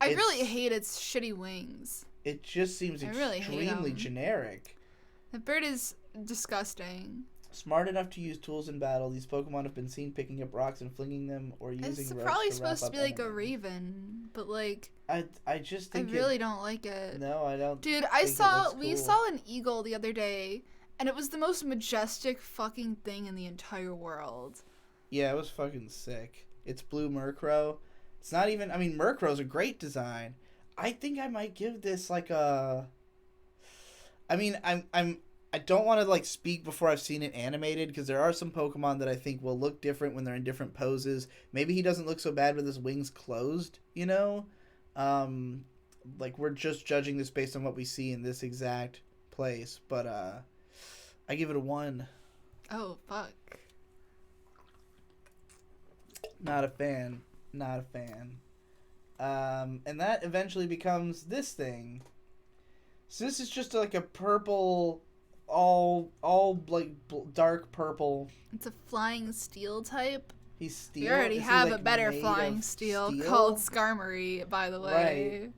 I really hate its shitty wings. It just seems extremely generic. The bird is disgusting. Smart enough to use tools in battle, these Pokemon have been seen picking up rocks and flinging them or using ropes to wrap up probably supposed to be like a raven, but like I just think I really don't like it. No, I don't. Dude, we saw an eagle the other day, and it was the most majestic fucking thing in the entire world. Yeah, it was fucking sick. It's blue Murkrow. It's not even. I mean, Murkrow's a great design. I think I might give this like a. I mean, I don't want to like speak before I've seen it animated because there are some Pokemon that I think will look different when they're in different poses. Maybe he doesn't look so bad with his wings closed, you know? Like we're just judging this based on what we see in this exact place, but I give it a 1. Oh, fuck. Not a fan. And that eventually becomes this thing. So this is just like a purple, all like dark purple. It's a flying steel type. He's steel. We already Is he, have like, a better made flying of steel steel? called Skarmory, by the way.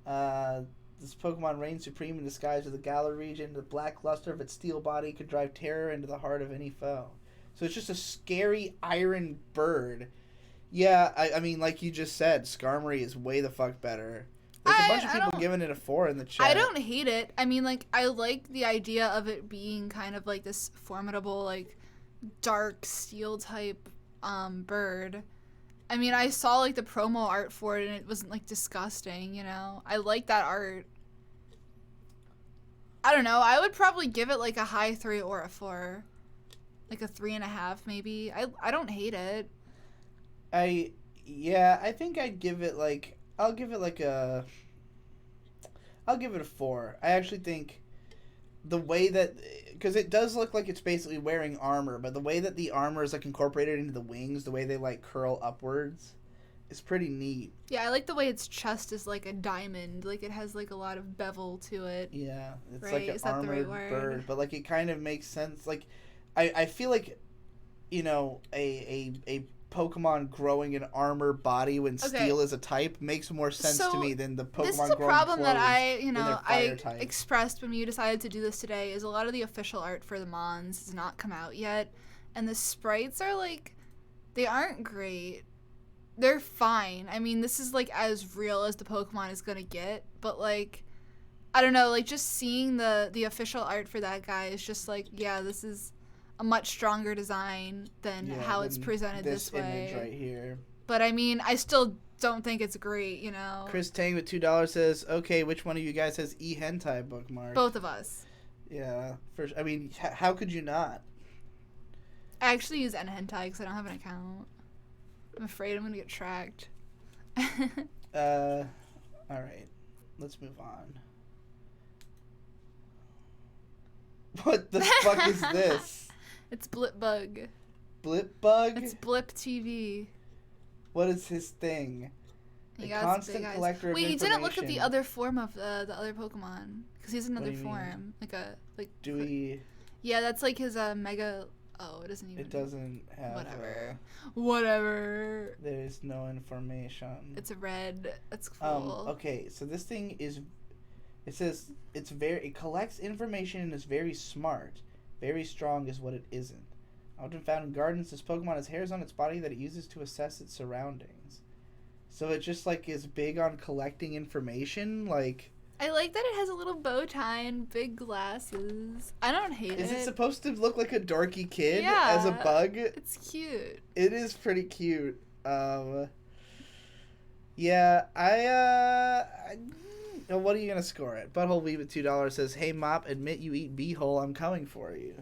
Right. This Pokemon reigns supreme in the skies of the Galar region. The black luster of its steel body could drive terror into the heart of any foe. So it's just a scary iron bird. Yeah, I mean, like you just said, Skarmory is way the fuck better. There's a bunch of people giving it a 4 in the chat. I don't hate it. I mean, like, I like the idea of it being kind of like this formidable, like, dark steel type bird. I mean, I saw, like, the promo art for it, and it wasn't, like, disgusting, you know? I like that art. I don't know. I would probably give it, like, a high 3 or a 4. Like, a 3.5, maybe. I don't hate it. I think I'd give it, like... I'll give it a 4. I actually think the way that... Because it does look like it's basically wearing armor, but the way that the armor is, like, incorporated into the wings, the way they, like, curl upwards, is pretty neat. Yeah, I like the way its chest is, like, a diamond. Like, it has, like, a lot of bevel to it. Yeah, it's right? like an armored bird, but, like, it kind of makes sense. Like, I feel like, you know, a Pokemon growing an armor body when steel is a type makes more sense to me than the Pokemon growing this is a problem that I type. expressed when we decided to do this today, is a lot of the official art for the Mons has not come out yet, and the sprites are, like, they aren't great. They're fine. I mean, this is, like, as real as the Pokemon is gonna get, but, like, I don't know, like, just seeing the official art for that guy is just like, yeah, this is a much stronger design than how it's presented this way. Image right here. But I mean, I still don't think it's great, you know. Chris Tang with $2 says, "Okay, which one of you guys has hentai bookmarked?" Both of us. Yeah, I mean, how could you not? I actually use hentai because I don't have an account. I'm afraid I'm gonna get tracked. All right, let's move on. What the fuck is this? It's Blipbug. Blipbug? It's Blip TV. What is his thing? He a constant collector of information. Wait, you didn't look at the other form of the other Pokemon. Because he's another Mean? form. Do we... Yeah, that's like his mega... Oh, it doesn't even... It doesn't have... Whatever. There's no information. It's a red. That's cool. Okay, so this thing is... It says it collects information and is very smart. Very strong is what it isn't. Often found in gardens, this Pokemon has hairs on its body that it uses to assess its surroundings. So it just, like, is big on collecting information, like... I like that it has a little bow tie and big glasses. I don't hate it. Is it supposed to look like a dorky kid yeah, as a bug? It's cute. It is pretty cute. Yeah, what are you going to score it? Butthole Weave at $2 says, "Hey, Mop, admit you eat beehole. I'm coming for you."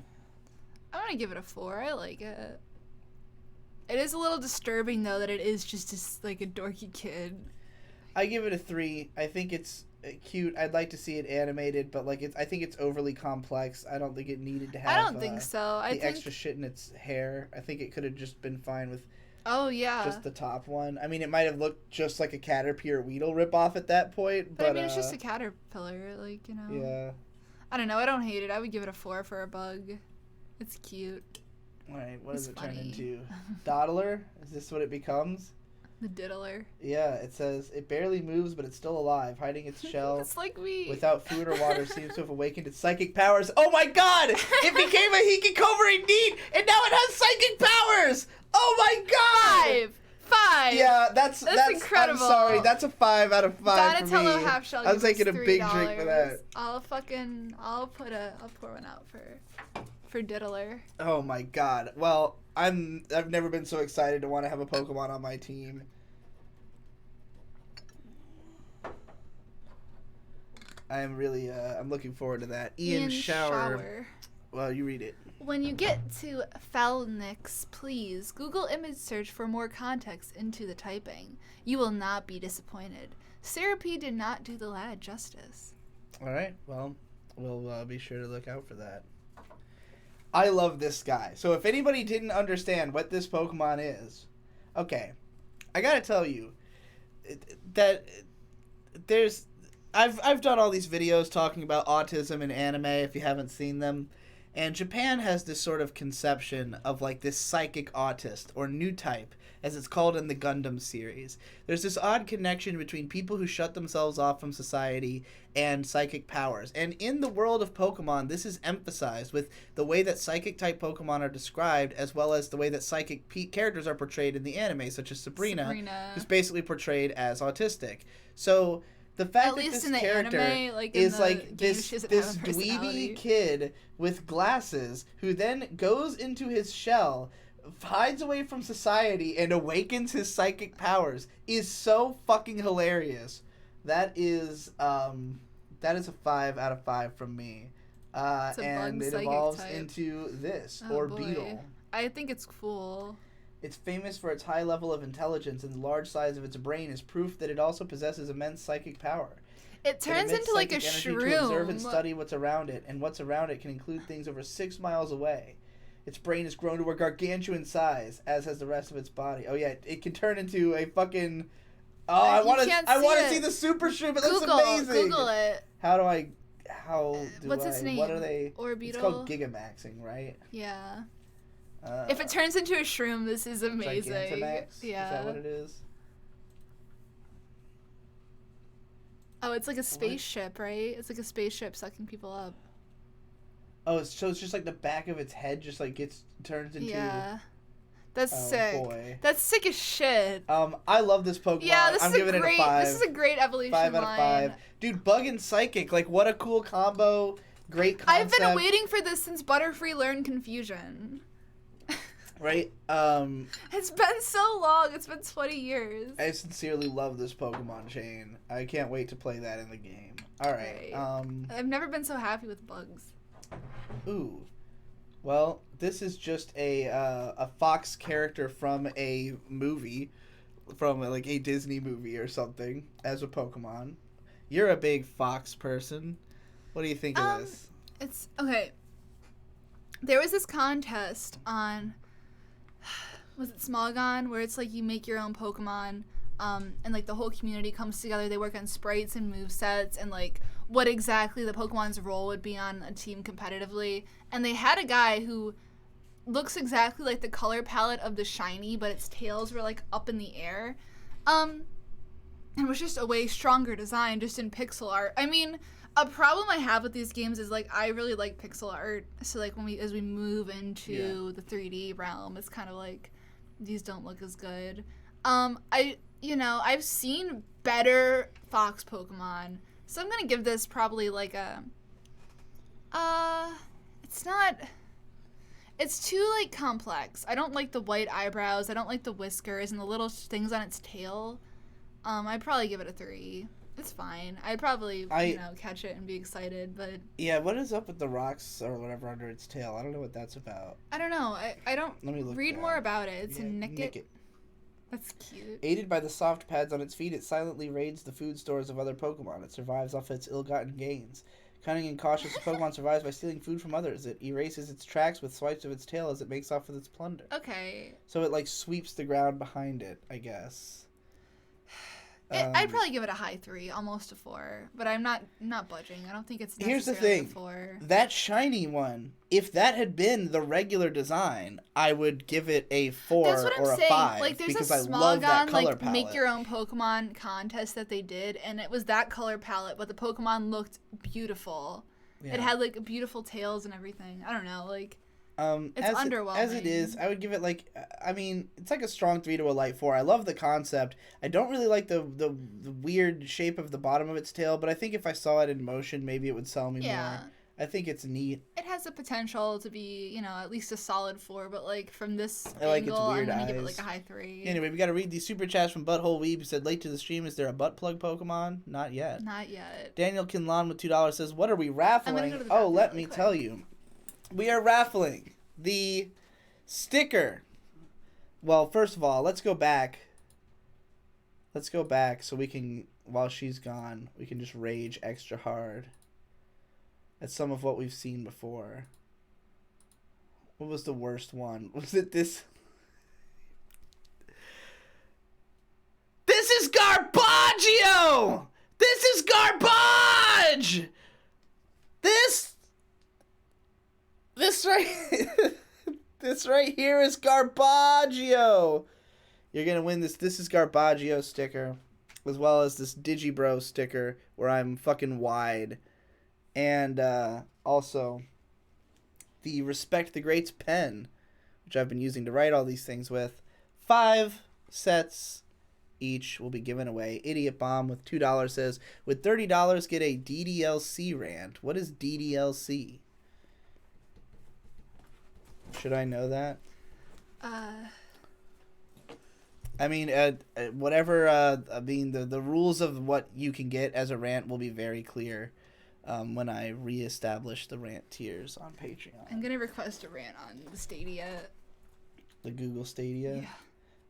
I'm going to give it a 4. I like it. It is a little disturbing, though, that it is just like a dorky kid. I give it a 3. I think it's cute. I'd like to see it animated, but like I think it's overly complex. I don't think it needed to have I don't think so. I think extra shit in its hair. I think it could have just been fine with just the top one. I mean, it might have looked just like a Caterpie Weedle ripoff at that point. But I mean, it's just a caterpillar, like, you know. Yeah. I don't know. I don't hate it. I would give it a 4 for a bug. It's cute. All right, what does it turn into? Dawdler? Is this what it becomes? The diddler. Yeah, it says, "It barely moves, but it's still alive, hiding its shell. It's like me. Without food or water, seems to have awakened its psychic powers." Oh my god! It became a Hikikomori Neat, and now it has psychic powers! Oh my god! 5. Yeah, that's incredible. I'm sorry, that's a 5 out of 5 Donatello for me. half shell. I'm taking a big drink for that. I'll pour one out for Diddler. Oh my god. Well, I've never been so excited to want to have a Pokemon on my team. I'm really I'm looking forward to that. Ian Shower. Well, you read it. When you get to Falnix, please Google image search for more context into the typing. You will not be disappointed. Syrupy did not do the lad justice. All right. Well, we'll be sure to look out for that. I love this guy. So if anybody didn't understand what this Pokemon is, okay, I gotta tell you that I've done all these videos talking about autism in anime. If you haven't seen them, And Japan has this sort of conception of like this psychic autist or new type, as it's called in the Gundam series. There's this odd connection between people who shut themselves off from society and psychic powers. And in the world of Pokemon, this is emphasized with the way that psychic type Pokemon are described, as well as the way that psychic characters are portrayed in the anime, such as Sabrina. Who's basically portrayed as autistic. So the fact that this character is like this dweeby kid with glasses who then goes into his shell, hides away from society, and awakens his psychic powers is so fucking hilarious. That is a 5 out of 5 from me. And it evolves into this, Beetle. I think it's cool. It's famous for its high level of intelligence, and the large size of its brain is proof that it also possesses immense psychic power. It turns into like a shroom. To observe and study what's around it, and what's around it can include things over 6 miles away. Its brain has grown to a gargantuan size, as has the rest of its body. Oh yeah, it can turn into a fucking... Oh, I want to see the super shroom. It looks amazing. Google it. What's its name? What are they? Orbeetle? It's called Gigamaxing, right? Yeah. If it turns into a shroom, this is amazing. Gigantamax? Yeah. Is that what it is? Oh, it's like a spaceship, right? It's like a spaceship sucking people up. Oh, so it's just like the back of its head just like turns into... Yeah. That's sick. Boy. That's sick as shit. I love this Pokemon. Yeah, I'm giving it a 5. This is a great evolution 5 out of 5. Dude, Bug and Psychic, like what a cool combo. Great concept. I've been waiting for this since Butterfree learned Confusion. Right? It's been so long. It's been 20 years. I sincerely love this Pokemon chain. I can't wait to play that in the game. All right. I've never been so happy with bugs. Ooh. Well, this is just a Fox character from a movie, from like a Disney movie or something, as a Pokemon. You're a big Fox person. What do you think of this? It's okay. There was this contest on, was it Smogon, where it's like you make your own Pokemon, and like the whole community comes together. They work on sprites and movesets and like what exactly the Pokemon's role would be on a team competitively. And they had a guy who looks exactly like the color palette of the shiny, but its tails were like up in the air. It was just a way stronger design just in pixel art. I mean, a problem I have with these games is like I really like pixel art. So like as we move into the 3D realm, it's kind of like these don't look as good. I've seen better Fox Pokemon. So I'm going to give this probably like a it's too like complex. I don't like the white eyebrows. I don't like the whiskers and the little things on its tail. I'd probably give it a 3. It's fine. I'd probably, catch it and be excited, but... Yeah, what is up with the rocks or whatever under its tail? I don't know what that's about. I don't know. I don't... Let me look read more about it. It's a Nickit. That's cute. Aided by the soft pads on its feet, it silently raids the food stores of other Pokemon. It survives off its ill-gotten gains. Cunning and cautious, the Pokemon survives by stealing food from others. It erases its tracks with swipes of its tail as it makes off with its plunder. Okay. So it, like, sweeps the ground behind it, I guess. I'd probably give it a high 3, almost a 4, but I'm not budging. I don't think it's necessarily Here's the thing. A 4. That shiny one, if that had been the regular design, I would give it a 4 That's what I'm or a saying. 5 like, there's because a I love that color palette. Make your own Pokemon contest that they did, and it was that color palette, but the Pokemon looked beautiful. Yeah. It had like beautiful tails and everything. I don't know, like. It's underwhelming. As it is, I would give it like, it's like a strong 3 to a light 4. I love the concept. I don't really like the weird shape of the bottom of its tail, but I think if I saw it in motion, maybe it would sell me more. I think it's neat. It has the potential to be, at least a solid 4, but like from this angle, I'm gonna give it like a high 3. Anyway, we got to read these super chats from Butthole Weeb, who said, late to the stream, is there a butt plug Pokemon? Not yet. Not yet. Daniel Kinlan with $2 says, what are we raffling? Let me tell you. We are raffling the sticker. Well, first of all, let's go back so we can, while she's gone, we can just rage extra hard at some of what we've seen before. What was the worst one? Was it this? This is Garbaggio! This is garbage! This... This right, this right here is Garbaggio. You're gonna win this. This is Garbaggio sticker, as well as this Digibro sticker where I'm fucking wide, and also the Respect the Greats pen, which I've been using to write all these things with. 5 sets each will be given away. Idiot Bomb with $2 says, with $30 get a DDLC rant. What is DDLC? Should I know that? I mean, whatever. I mean, the rules of what you can get as a rant will be very clear when I reestablish the rant tiers on Patreon. I'm gonna request a rant on the Stadia. The Google Stadia? Yeah.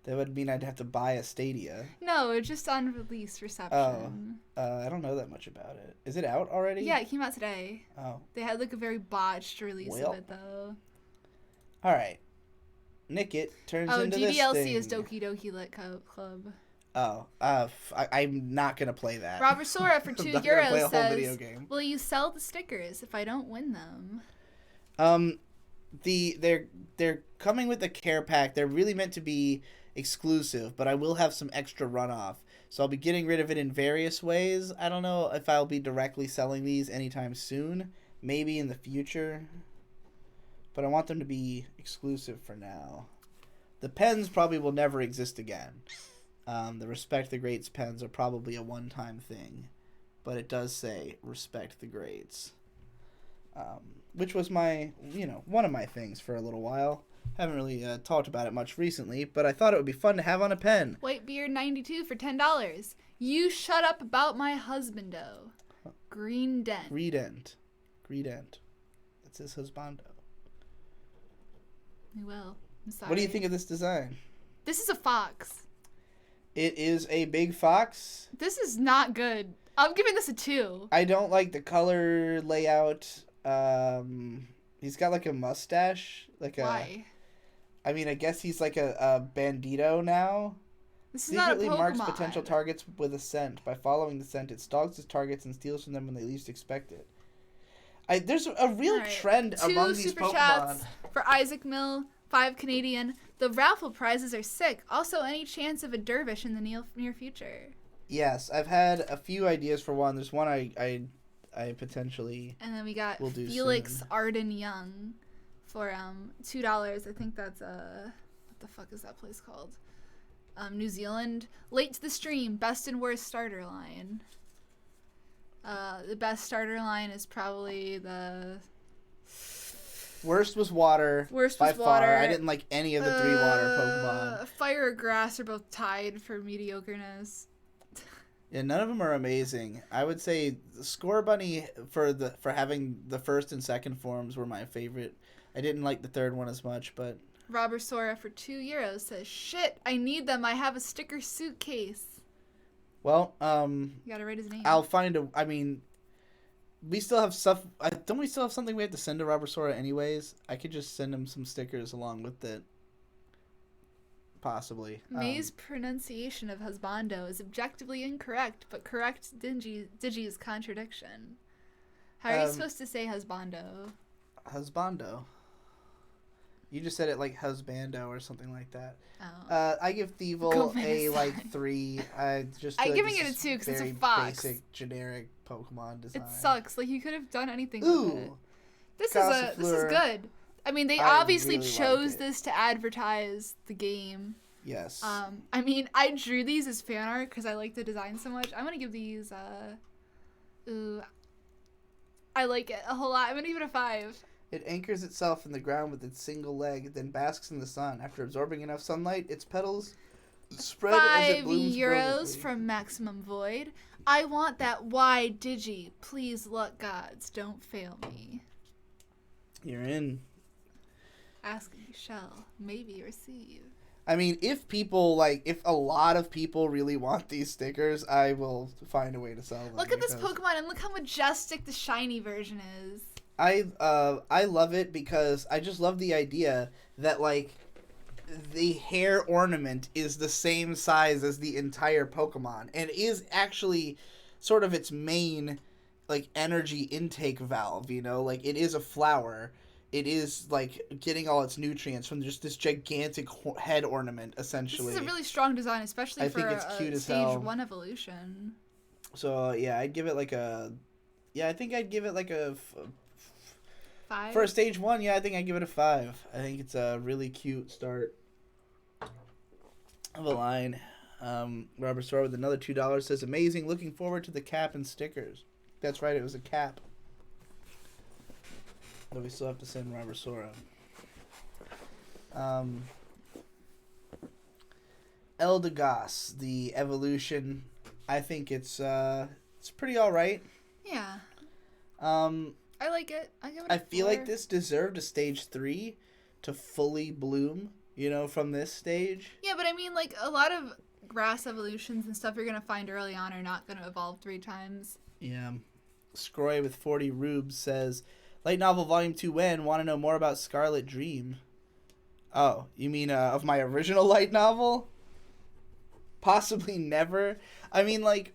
That would mean I'd have to buy a Stadia. No, just on release reception. I don't know that much about it. Is it out already? Yeah, it came out today. Oh. They had like a very botched release of it though. All right. Nick it turns into this thing. DDLC is Doki Doki Lit Club. Oh, I'm not gonna play that. Robert Sora for €2 says, says, "Will you sell the stickers if I don't win them?" They're coming with a care pack. They're really meant to be exclusive, but I will have some extra runoff. So I'll be getting rid of it in various ways. I don't know if I'll be directly selling these anytime soon. Maybe in the future. But I want them to be exclusive for now. The pens probably will never exist again. The Respect the Greats pens are probably a one-time thing. But it does say Respect the Greats. Which was my, one of my things for a little while. Haven't really talked about it much recently, but I thought it would be fun to have on a pen. Whitebeard92 for $10. You shut up about my husbando. Green Dent. Greedent. That's his husbando. Well, I'm sorry. What do you think of this design? This is a fox. It is a big fox. This is not good. I'm giving this a 2. I don't like the color layout. He's got like a mustache. Why? I mean, I guess he's like a bandito now. This is not a Pokemon. Secretly marks potential targets with a scent. By following the scent, it stalks its targets and steals from them when they least expect it. There's a real trend among these Pokemon. 2 super chats for Isaac Mill, 5 Canadian. The raffle prizes are sick. Also, any chance of a dervish in the near future? Yes, I've had a few ideas for one. There's one I potentially. And then we got Felix Arden Young for $2. I think that's what the fuck is that place called? New Zealand. Late to the stream. Best and worst starter line. The best starter line is probably the... Worst was water. By far. I didn't like any of the 3 water Pokemon. Fire or grass are both tied for mediocreness. Yeah, none of them are amazing. I would say Score Bunny for having the first and second forms were my favorite. I didn't like the third one as much, but... Robert Sora for €2 says, "Shit, I need them. I have a sticker suitcase." Well, you gotta write his name. I'll find a. I mean, we still have stuff. Don't we still have something we have to send to Robert Sora anyways? I could just send him some stickers along with it. Possibly. May's pronunciation of husbando is objectively incorrect, but correct Digi's contradiction. How are you supposed to say husbando? Husbando. You just said it like husbando or something like that. Oh. I give Thievul a 3. I'm giving it a 2 because it's a fox. Basic generic Pokemon design. It sucks. Like you could have done anything with it. This is good. I mean, they obviously really chose this to advertise the game. Yes. I mean, I drew these as fan art because I like the design so much. I'm gonna give these I like it a whole lot. I'm gonna give it a 5. It anchors itself in the ground with its single leg, then basks in the sun. After absorbing enough sunlight, its petals spread as it blooms €5 from Maximum Void. I want that Y Digi. Please, luck gods, don't fail me. You're in. Ask and you shall, maybe receive. I mean, if a lot of people really want these stickers, I will find a way to sell them. Look at this Pokemon and look how majestic the shiny version is. I love it because I just love the idea that the hair ornament is the same size as the entire Pokemon and is actually sort of its main energy intake valve, it is a flower it is like getting all its nutrients from just this gigantic head ornament, essentially. This is a really strong design, especially I for think it's cute a as stage hell. 1 evolution. So yeah, I'd give it like a. Yeah, I think I'd give it like a. 5? For a stage 1, yeah, I think I'd give it a 5. I think it's a really cute start of a line. Robert Sora with another $2 says, amazing, looking forward to the cap and stickers. That's right, it was a cap. But we still have to send Robert Sora. El Degas, the evolution. I think it's pretty alright. Yeah. I like it. I give it a I feel 4. like this deserved a stage 3 to fully bloom, from this stage. Yeah, but I mean, like, a lot of grass evolutions and stuff you're going to find early on are not going to evolve 3 times. Yeah. Scroy with 40 rubes says, Light Novel Volume 2 when? Want to know more about Scarlet Dream? Oh, you mean of my original light novel? Possibly never. I mean, like,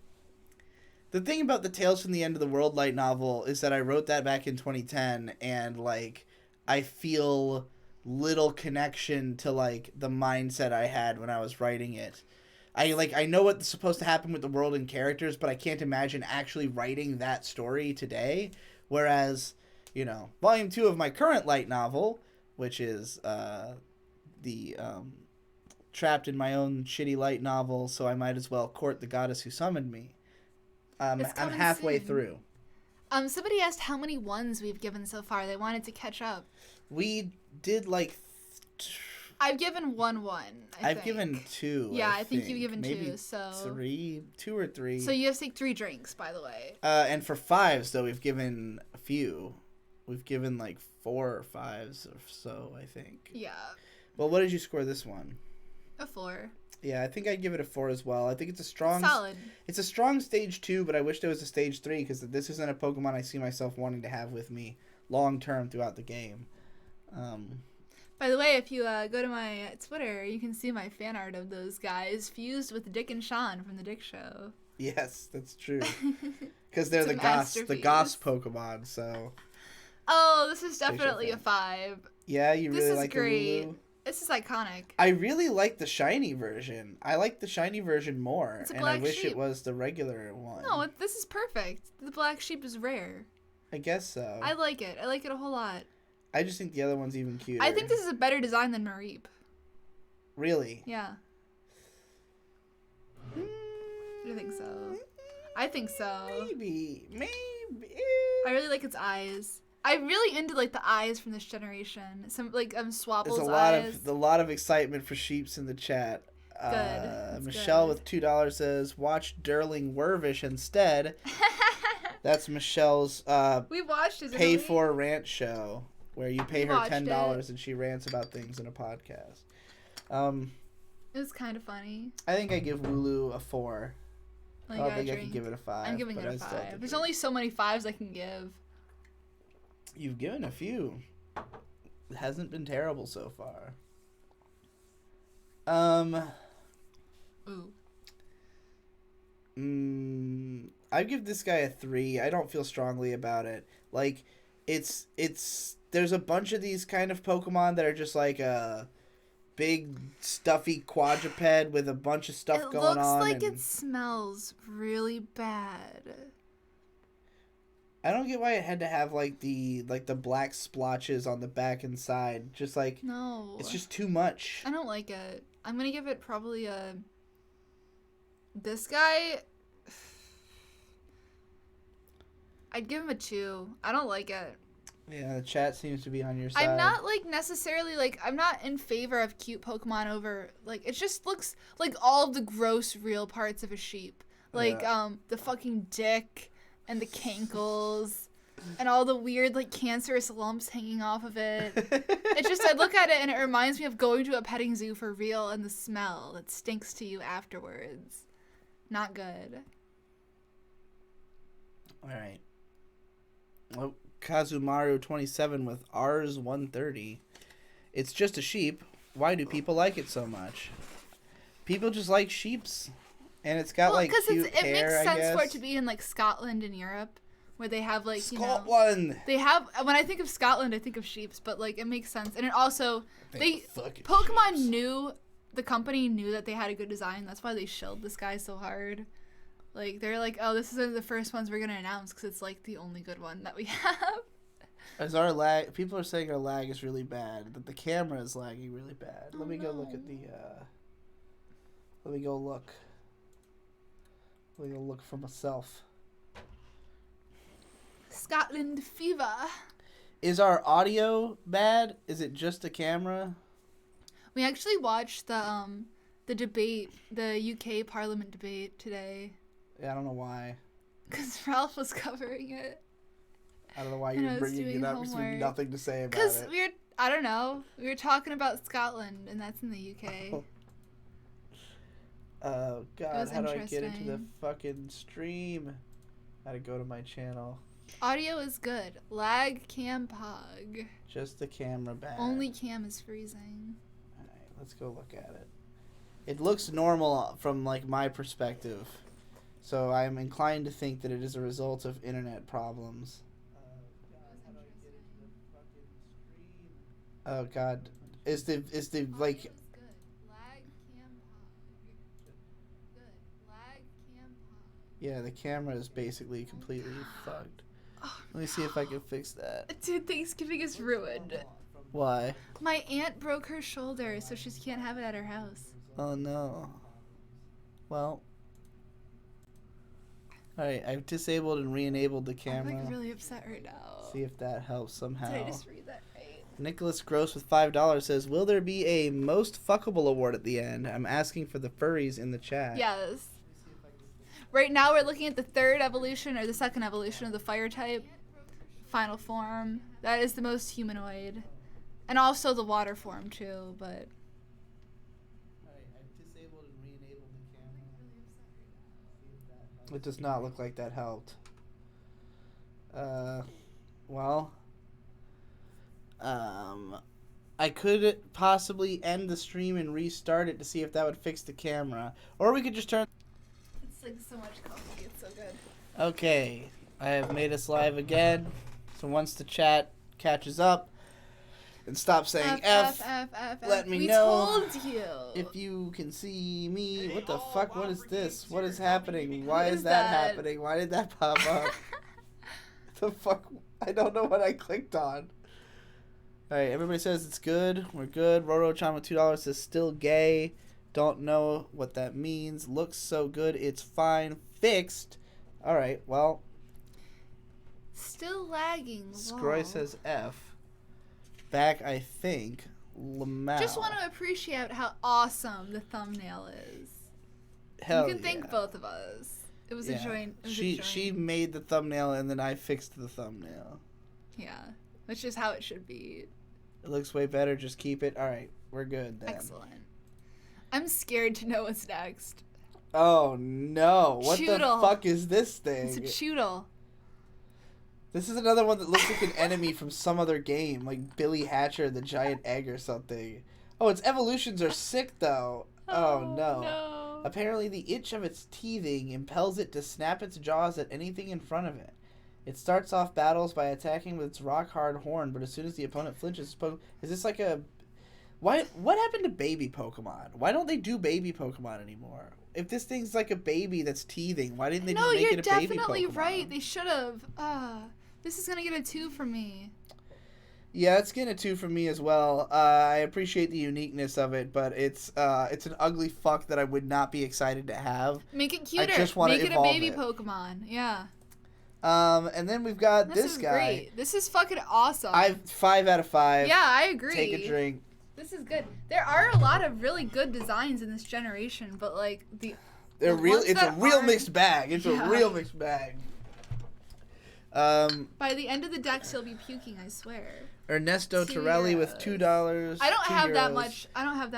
the thing about the Tales from the End of the World light novel is that I wrote that back in 2010, and, like, I feel little connection to, like, the mindset I had when I was writing it. I know what's supposed to happen with the world and characters, but I can't imagine actually writing that story today. Whereas, Volume 2 of my current light novel, which is the trapped in my own shitty light novel, so I might as well court the goddess who summoned me. I'm halfway through. Somebody asked how many 1s we've given so far. They wanted to catch up. We did like... I've given 1. I've given 2. Yeah, I think you've given maybe 2. So 2 or 3. So you have to take 3 drinks, by the way. And for 5s, though, we've given a few. We've given like 4 or 5s or so, I think. Yeah. Well, what did you score this one? A 4. Yeah, I think I'd give it a 4 as well. I think it's a strong... Solid. It's a strong stage 2, but I wish there was a stage 3, because this isn't a Pokemon I see myself wanting to have with me long-term throughout the game. By the way, if you go to my Twitter, you can see my fan art of those guys fused with Dick and Sean from the Dick Show. Yes, that's true. Because they're the Goss Pokemon, so... Oh, this is definitely a 5. Yeah, you really like great. the Lulu? This is iconic. I really like the shiny version. I like the shiny version more, It's a and black I wish sheep. it was the regular one. No, this is perfect. The black sheep is rare. I guess so. I like it. I like it a whole lot. I just think the other one's even cuter. I think this is a better design than Mareep. Really? Yeah. I think so. I think so. Maybe. I really like its eyes. I'm really into like the eyes from this generation. Some like Swabble's There's eyes. a lot of excitement for sheeps in the chat. Good. Michelle good. with $2 says, "Watch Derling Wervish instead." That's Michelle's We watched his pay for rant show where you pay her $10 it. and she rants about things in a podcast. It was kind of funny. I think I give Wooloo a 4. I don't think I can give it a 5. I'm giving it a I still have 5. to There's drink. only so many 5s I can give. You've given a few. It hasn't been terrible so far. Ooh. I give this guy a 3. I don't feel strongly about it. Like, it's there's a bunch of these kind of Pokemon that are just like a big stuffy quadruped with a bunch of stuff going on. It looks like it smells really bad. I don't get why it had to have like the black splotches on the back and side. Just like, no, it's just too much. I don't like it. I'm gonna give it probably a. This guy. I'd give him a 2. I don't like it. Yeah, the chat seems to be on your side. I'm not like necessarily like I'm not in favor of cute Pokemon over like it just looks like all of the gross real parts of a sheep. Like the fucking dick and the cankles and all the weird like cancerous lumps hanging off of it. It's just I look at it and it reminds me of going to a petting zoo for real and the smell that stinks to you afterwards. Not good. All right. Oh, Kazumaru27 with Rs 130. It's just a sheep. Why do people like it so much? People just like sheeps, and it's got like cute it hair. makes sense I guess. for it to be in like Scotland and Europe. where they have like Scotland. They have when I think of Scotland, I think of sheeps, but like it makes sense. And it also Pokemon sheeps. the company knew that they had a good design. That's why they shelled this guy so hard. Like they're like, oh, this is the first ones we're gonna announce because it's like the only good one that we have. As our lag, people are saying our lag is really bad, that the camera is lagging really bad. Let me go look at the. Let me go look. Let me go look for myself. Scotland fever. Is our audio bad? Is it just the camera? We actually watched the debate, the UK Parliament debate today. Yeah, I don't know why. Because Ralph was covering it. I don't know why you're bringing it up because we have nothing to say about it. Because I don't know, we were talking about Scotland, and that's in the UK. Oh, God, how do I get into the fucking stream? How to go to my channel. Audio is good. Lag, cam, pog. Just the camera bad. Only cam is freezing. Alright, let's go look at it. It looks normal from, like, my perspective. So I'm inclined to think that it is a result of internet problems. Oh God, is the like? Yeah, the camera is basically completely fucked. Let me see if I can fix that. Dude, Thanksgiving is ruined. Why? My aunt broke her shoulder, so she can't have it at her house. Oh no. Well. Alright, I've disabled and re-enabled the camera. I'm like really upset right now. See if that helps somehow. Did I just read that right? Nicholas Gross with $5 says, will there be a most fuckable award at the end? I'm asking for the furries in the chat. Yes. Right now we're looking at the third evolution or the second evolution of the fire type. Final form. That is the most humanoid. And also the water form too, but... I've disabled and re-enabled the camera. It does not look like that helped. Well... I could possibly end the stream and restart it to see if that would fix the camera. Or we could just turn... It's like so much coffee, it's so good. Okay, I have made us live again. So once the chat catches up and stops saying F, let me know told you. if you can see me. What the fuck? What is this? What is happening? Why is that happening? Why did that pop up? The fuck? I don't know what I clicked on. Alright, everybody says it's good. We're good. Roro-chan with $2 says still gay. Don't know what that means. Looks so good. It's fine. Fixed. Alright, well. Still lagging. Scroy says F. Back, I think. Lamau. Just want to appreciate how awesome the thumbnail is. Hell you can thank both of us. It was a joint. She made the thumbnail and then I fixed the thumbnail. Yeah, which is how it should be. It looks way better. Just keep it. All right, we're good then. Excellent. I'm scared to know what's next. Oh no! What the fuck is this thing? It's a choodle. This is another one that looks like an enemy from some other game, like Billy Hatcher, the giant egg or something. Oh, its evolutions are sick though. Oh no. Apparently the itch of its teething impels it to snap its jaws at anything in front of it. It starts off battles by attacking with its rock-hard horn, but as soon as the opponent flinches... Is this like a... What happened to baby Pokemon? Why don't they do baby Pokemon anymore? If this thing's like a baby that's teething, why didn't they just make it a baby Pokemon? No, you're definitely right. They should have. This is going to get a 2 from me. Yeah, it's getting a 2 from me as well. I appreciate the uniqueness of it, but it's an ugly fuck that I would not be excited to have. Make it cuter. I just want to evolve Make it a baby Pokemon. Yeah. And then we've got this guy. Great. This is fucking awesome. 5 out of 5. Yeah, I agree. Take a drink. This is good. There are a lot of really good designs in this generation, but like it's a real mixed bag. It's a real mixed bag. By the end of the decks, you'll be puking, I swear. Ernesto Torelli with $2. I don't have that much.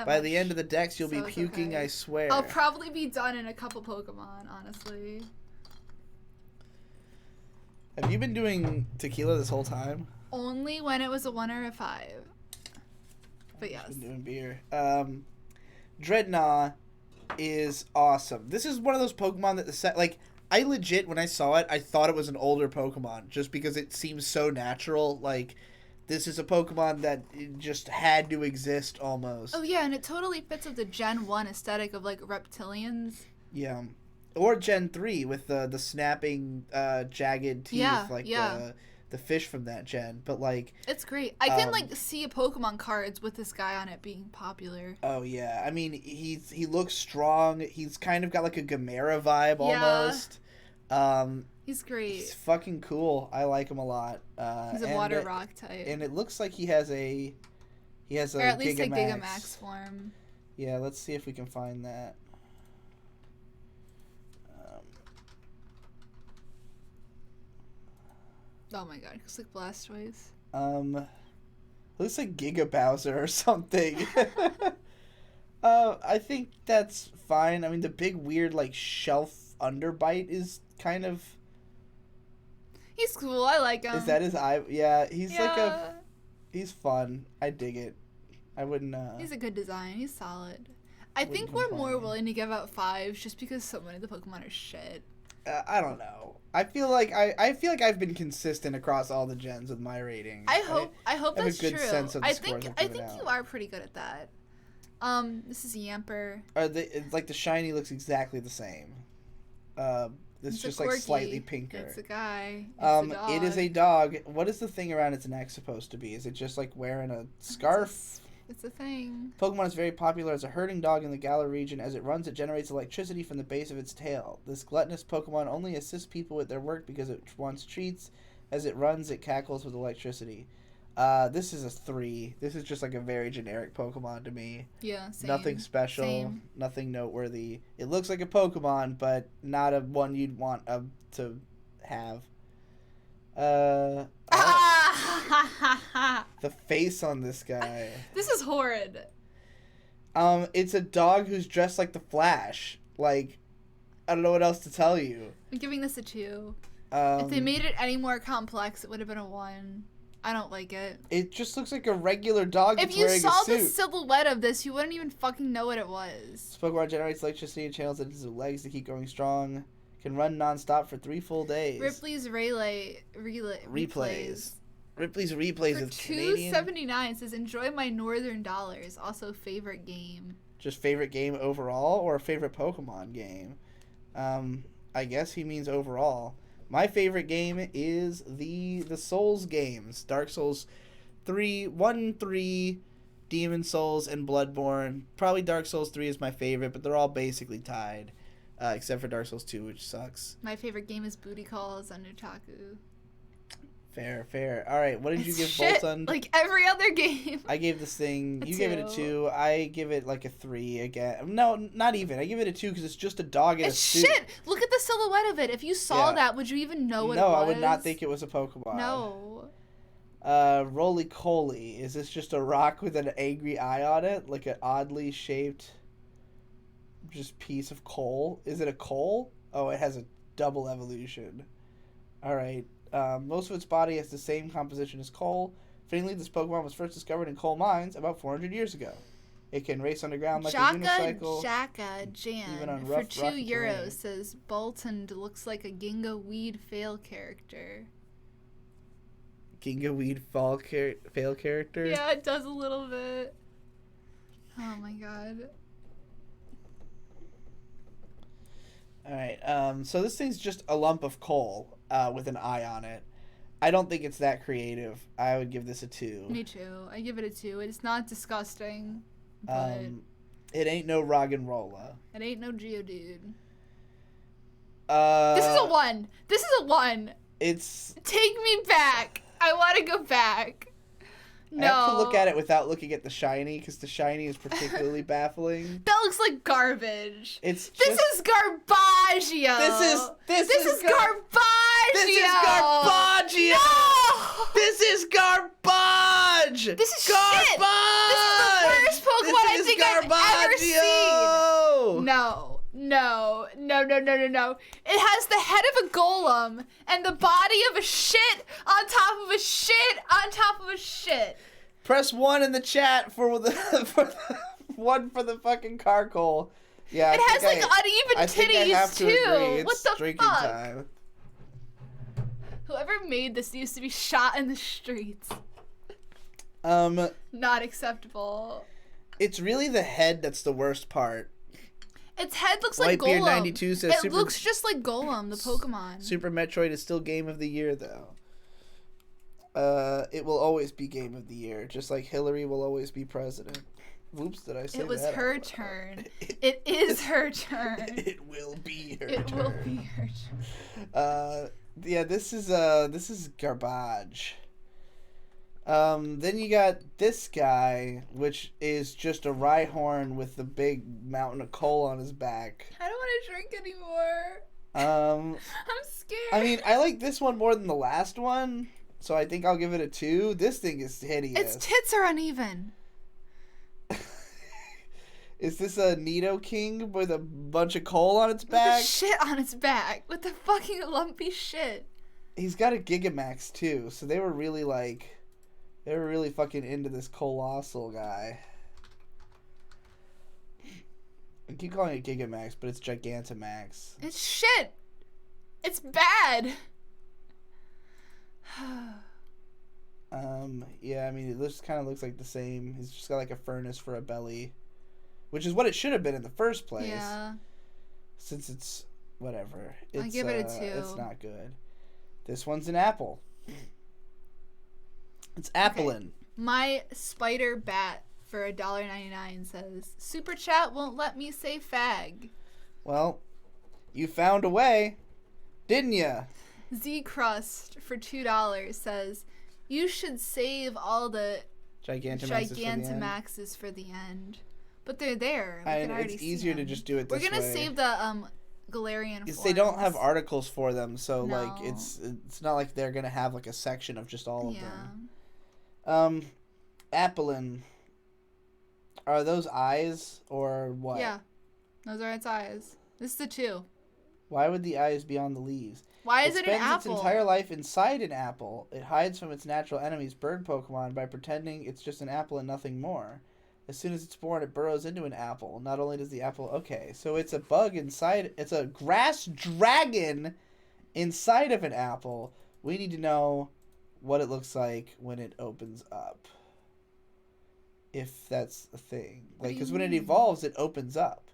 By the end of the decks, you'll be puking, I swear. I'll probably be done in a couple Pokemon, honestly. Have you been doing tequila this whole time? Only when it was a 1 or a 5. But yes. Been doing beer. Dreadnought is awesome. This is one of those Pokemon that I legit, when I saw it, I thought it was an older Pokemon, just because it seems so natural. Like, this is a Pokemon that just had to exist almost. Oh yeah, and it totally fits with the Gen 1 aesthetic of like reptilians. Yeah. Or Gen 3 with the snapping, jagged teeth, the fish from that gen. But, like... It's great. I can, like, see a Pokemon cards with this guy on it being popular. Oh, yeah. I mean, he looks strong. He's kind of got, like, a Gamera vibe, almost. He's great. He's fucking cool. I like him a lot. He's a water rock type. And it looks like he has a or at least a Gigamax form. Yeah, let's see if we can find that. Oh my god, looks like Blastoise. Looks like Giga Bowser or something. I think that's fine. I mean, the big weird, like, shelf underbite is kind of... He's cool, I like him. Is that his eye? Yeah, he's fun. I dig it. I wouldn't, He's a good design, he's solid. I think we're more willing to give out 5s just because so many of the Pokemon are shit. I don't know. I feel like I've been consistent across all the gens with my ratings. I hope that's true. I have a good sense of the scores I think you are pretty good at that. This is Yamper. Like the shiny looks exactly the same. It's just like slightly pinker. It's a guy. It's a dog. It is a dog. What is the thing around its neck supposed to be? Is it just like wearing a scarf? It's a thing. Pokemon is very popular as a herding dog in the Galar region. As it runs, it generates electricity from the base of its tail. This gluttonous Pokemon only assists people with their work because it wants treats. As it runs, it cackles with electricity. This is a 3. This is just like a very generic Pokemon to me. Yeah, same. Nothing special. Same. Nothing noteworthy. It looks like a Pokemon, but not a one you'd want to have. The face on this guy. This is horrid. It's a dog who's dressed like the Flash. Like, I don't know what else to tell you. I'm giving this a 2. If they made it any more complex, it would have been a 1. I don't like it. It just looks like a regular dog that's wearing a suit. If you saw the silhouette of this, you wouldn't even fucking know what it was. This Pokemon generates electricity and channels it into legs to keep going strong. Can run non-stop for 3 full days. Ripley's replays. Ripley's replays For is Canadian. $2.79 says enjoy my northern dollars. Also favorite game. Just favorite game overall or favorite Pokemon game? I guess he means overall. My favorite game is the Souls games. Dark Souls 1, 3, Demon Souls, and Bloodborne. Probably Dark Souls 3 is my favorite, but they're all basically tied. Except for Dark Souls 2, which sucks. My favorite game is Booty Calls on Otaku. Fair. All right, what did you give shit, Boltund? Like every other game. I gave this thing... You gave it a 2. I give it like a 3 again. No, not even. I give it a 2 because it's just a dog in a suit. It's shit! Look at the silhouette of it. If you saw that, would you even know what it was? No, I would not think it was a Pokemon. No. Roly-Coly. Is this just a rock with an angry eye on it? Like an oddly shaped... just piece of coal. Is it a coal? Oh, it has a double evolution. Alright. Most of its body has the same composition as coal. Fittingly, this Pokemon was first discovered in coal mines about 400 years ago. It can race underground like a unicycle. Jacka Jan even on for rough, €2 terrain. says Boltund looks like a Ginga Weed fail character. Ginga Weed fail character? Yeah, it does a little bit. Oh my god. Alright, so this thing's just a lump of coal with an eye on it. I don't think it's that creative. I would give this a 2. Me too. I give it a 2. It's not disgusting, but... it ain't no Roggenrola. It ain't no Geodude. This is a 1. This is a 1. It's... Take me back. I want to go back. No. I have to look at it without looking at the shiny, because the shiny is particularly baffling. That looks like garbage. This is Garbaggio. This is Garbaggio. This is Garbaggio. No. This is garbage. This is garbage. Shit. This is the worst Pokemon I think I've ever seen. No. It has the head of a golem and the body of a shit on top of a shit on top of a shit. Press 1 in the chat for the 1 for the fucking Carkol. Yeah, It has like uneven titties too. What the drinking fuck? time. Whoever made this needs to be shot in the streets. Not acceptable. It's really the head that's the worst part. Its head looks like Whitebeard Golem. 92 says it looks just like Golem, the Pokemon. Super Metroid is still Game of the Year, though. It will always be Game of the Year, just like Hillary will always be president. Whoops, did I say that? It was her turn. It is her turn. It will be her turn. It will be her turn. Yeah, this is garbage. Then you got this guy, which is just a Rhyhorn with the big mountain of coal on his back. I don't want to drink anymore. I'm scared. I mean, I like this one more than the last one, so I think I'll give it a 2. This thing is hideous. Its tits are uneven. Is this a Nidoking with a bunch of coal on its back? With the shit on its back. With the fucking lumpy shit. He's got a Gigamax, too, so they were really fucking into this colossal guy. I keep calling it Gigamax, but it's Gigantamax. It's shit. It's bad. Yeah, I mean, it kind of looks like the same. He's just got like a furnace for a belly, which is what it should have been in the first place. Yeah. Since it's whatever. I give it a 2. It's not good. This one's an apple. It's Applin. Okay. My spider bat for $1.99 says, Super Chat won't let me say fag. Well, you found a way, didn't ya? Z Crust for $2 says, you should save all the Gigantamaxes for the end. But they're there. It's easier to just do it this way. We're going to save the Galarian forms. They don't have articles for them, so No. like it's not like they're going to have like a section of just all of them. Applin. Are those eyes or what? Yeah. Those are its eyes. This is a 2. Why would the eyes be on the leaves? Why is it an apple? It spends its entire life inside an apple. It hides from its natural enemies, bird Pokemon, by pretending it's just an apple and nothing more. As soon as it's born, it burrows into an apple. Not only does the apple... Okay, so it's a bug inside... It's a grass dragon inside of an apple. We need to know what it looks like when it opens up. If that's a thing. Like, because when it evolves, it opens up.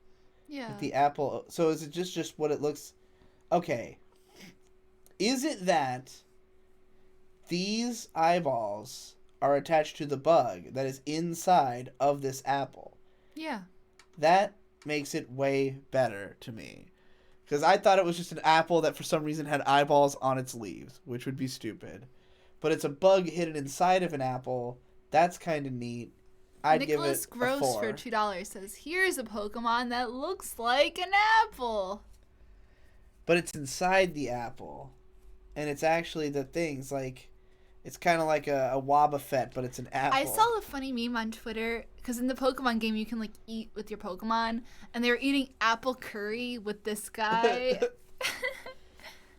Yeah. Like the apple... So is it just what it looks... Okay. Is it that these eyeballs are attached to the bug that is inside of this apple? Yeah. That makes it way better to me. Because I thought it was just an apple that for some reason had eyeballs on its leaves, which would be stupid. But it's a bug hidden inside of an apple. That's kind of neat. I'd Nicholas give it a 4. Gross for $2 says, here's a Pokemon that looks like an apple. But it's inside the apple. And it's actually the things, like, it's kind of like a Wobbuffet, but it's an apple. I saw a funny meme on Twitter, because in the Pokemon game you can, like, eat with your Pokemon, and they were eating apple curry with this guy.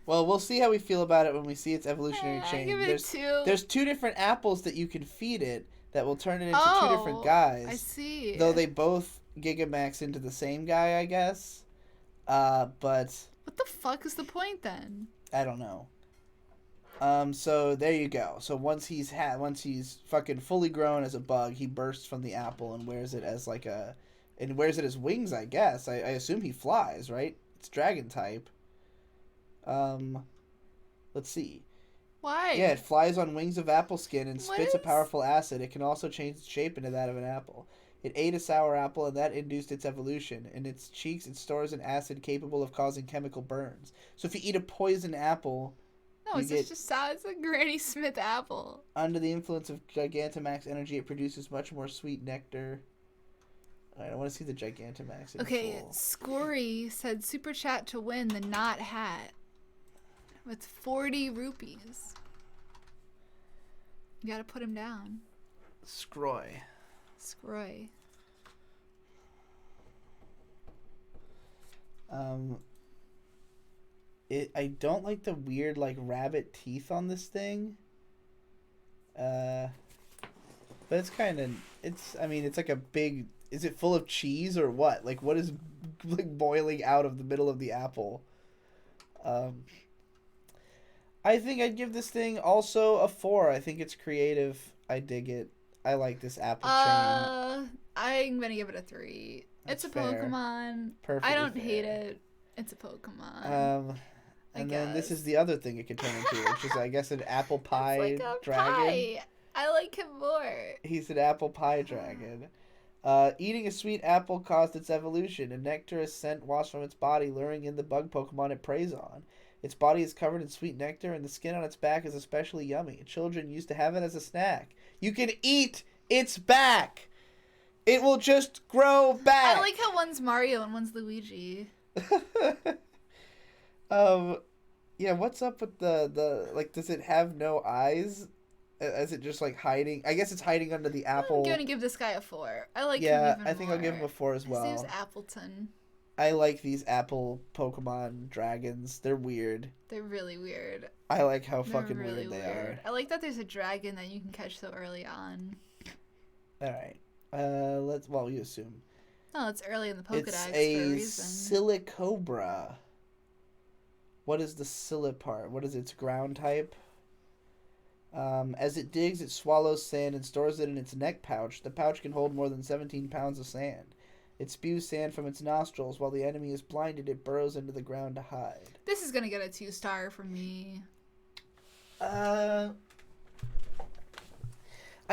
Well, we'll see how we feel about it when we see its evolutionary I chain. give it a 2. There's 2 different apples that you can feed it that will turn it into 2 different guys. I see. Though they both Gigamax into the same guy, I guess. But... What the fuck is the point, then? I don't know. So there you go. So once he's fucking fully grown as a bug, he bursts from the apple and wears it as wings, I guess. I assume he flies, right? It's dragon type. Let's see. Why? Yeah, it flies on wings of apple skin and spits a powerful acid. It can also change its shape into that of an apple. It ate a sour apple, and that induced its evolution. In its cheeks, it stores an acid capable of causing chemical burns. So if you eat a poison apple... No, it's just sour. It's a Granny Smith apple. Under the influence of Gigantamax energy, it produces much more sweet nectar. Alright, I want to see the Gigantamax in full. Scory said Super Chat to win the Knot Hat with 40 rupees. You gotta put him down. Scroy. I don't like the weird, like, rabbit teeth on this thing. But it's kind of, it's like a big, is it full of cheese or what? Like, what is like boiling out of the middle of the apple. I think I'd give this thing also a 4. I think it's creative. I dig it. I like this apple chain. I'm gonna give it a 3. That's it's a fair. Pokemon. Perfectly I don't fair. hate it. It's a Pokemon. And then this is the other thing it could turn into, which is, I guess, an apple It's pie like a dragon. pie. I like him more. He's an apple pie dragon. Eating a sweet apple caused its evolution. A nectarous scent wafts from its body, luring in the bug Pokemon it preys on. Its body is covered in sweet nectar, and the skin on its back is especially yummy. Children used to have it as a snack. You can eat its back! It will just grow back! I like how one's Mario and one's Luigi. Yeah, what's up with the like, does it have no eyes? Is it just, like, hiding? I guess it's hiding under the apple. I'm gonna give this guy a 4. I like him Yeah, even I think more. I'll give him a 4 as well. His name's Appleton. I like these apple Pokemon dragons. They're weird. They're really weird. I like how They're fucking really weird they are. I like that there's a dragon that you can catch so early on. Alright. We assume. No, it's early in the Pokedex It's for a a reason. Silicobra. What is the Sili part? What is its ground type? As it digs, it swallows sand and stores it in its neck pouch. The pouch can hold more than 17 pounds of sand. It spews sand from its nostrils. While the enemy is blinded, it burrows into the ground to hide. This is gonna get a 2-star from me. I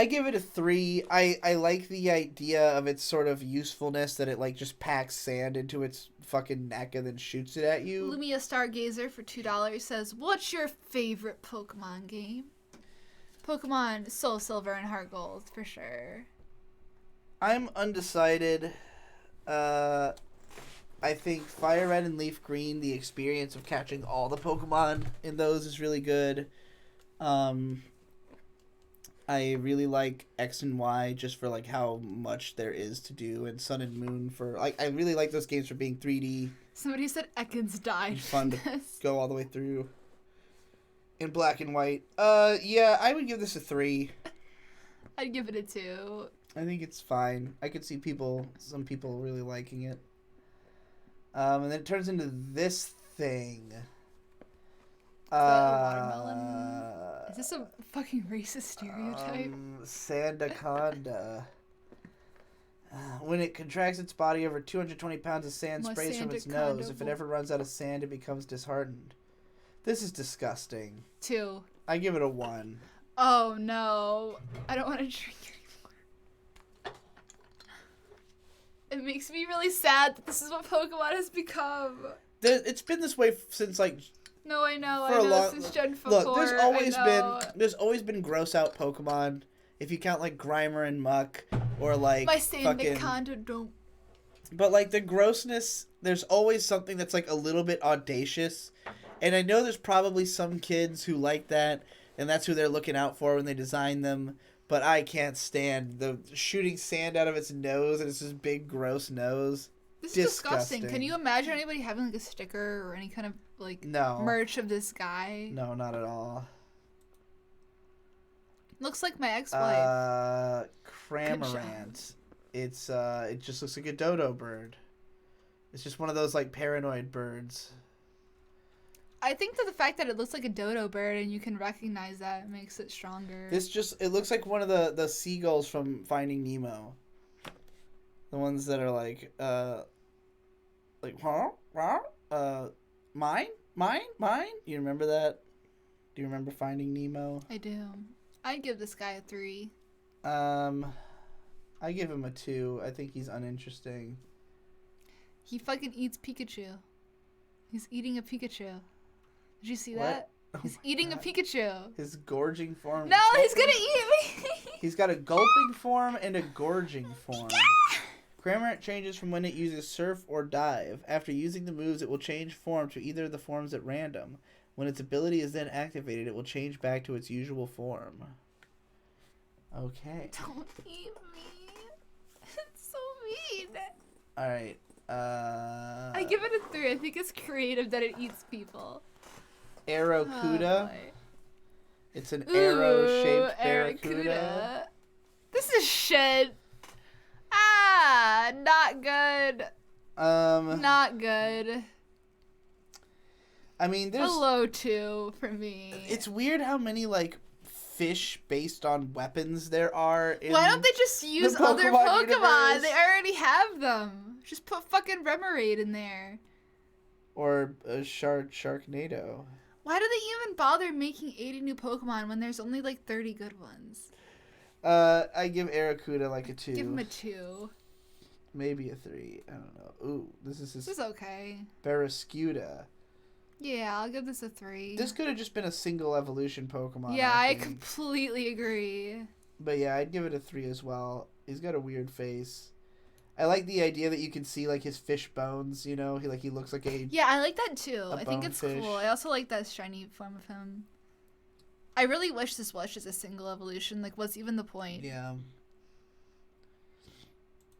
give it a 3. I like the idea of its sort of usefulness, that it, like, just packs sand into its fucking neck and then shoots it at you. Lumia Stargazer for $2 says, "What's your favorite Pokemon game?" Pokemon Soul Silver and Heart Gold, for sure. I'm undecided. I think Fire Red and Leaf Green, the experience of catching all the Pokemon in those is really good. I really like X and Y just for, like, how much there is to do, and Sun and Moon for, like, I really like those games for being 3D. Somebody said Ekans died. It's fun to go all the way through. In black and white. Yeah, I would give this a 3. I'd give it a 2. I think it's fine. I could see some people really liking it. And then it turns into this thing. Is that a watermelon? Is this a fucking racist stereotype? Sandaconda. When it contracts its body, over 220 pounds of sand My sprays from its Sandaconda nose. If it ever runs out of sand, it becomes disheartened. This is disgusting. 2. I give it a 1. Oh no. I don't want to drink anymore. It makes me really sad that this is what Pokemon has become. It's been this way since, like... No, I know, since Gen 4. Look, there's always been gross out Pokemon. If you count, like, Grimer and Muck, or, like, My fucking... Sandaconda don't. But, like, the grossness, there's always something that's, like, a little bit audacious. And I know there's probably some kids who like that, and that's who they're looking out for when they design them. But I can't stand the shooting sand out of its nose, and it's this big, gross nose. This is disgusting. Can you imagine anybody having, like, a sticker or any kind of, like, merch of this guy? No, not at all. Looks like my ex-wife. Cramorant. It just looks like a dodo bird. It's just one of those, like, paranoid birds. I think that the fact that it looks like a dodo bird and you can recognize that makes it stronger. It looks like one of the seagulls from Finding Nemo. The ones that are like, mine? You remember that? Do you remember Finding Nemo? I do. I'd give this guy a 3. I give him a 2. I think he's uninteresting. He fucking eats Pikachu. He's eating a Pikachu. Did you see What? that? Oh He's my eating God. a Pikachu. His gorging form. No, he's gonna eat me! He's got a gulping form and a gorging form. Cramorant changes from when it uses Surf or Dive. After using the moves, it will change form to either of the forms at random. When its ability is then activated, it will change back to its usual form. Okay. Don't eat me. It's so mean. Alright. I give it a 3. I think it's creative that it eats people. Barracuda. Oh, boy. It's an arrow-shaped Barracuda. This is shit. Not good. Not good. I mean, there's a low 2 for me. It's weird how many like fish based on weapons there are. Why don't they just use other Pokemon? They already have them. Just put fucking Remoraid in there. Or a Sharknado. Why do they even bother making 80 new Pokemon when there's only like 30 good ones? I give Barracuda like a 2. Give him a 2. Maybe a 3. I don't know. Ooh, this is okay. Barracuda. Yeah, I'll give this a 3. This could have just been a single evolution Pokemon. Yeah, I completely agree. But yeah, I'd give it a 3 as well. He's got a weird face. I like the idea that you can see like his fish bones, you know? He looks like a Yeah, I like that too. I think it's bonefish. cool. I also like that shiny form of him. I really wish this was just a single evolution. Like, what's even the point? Yeah.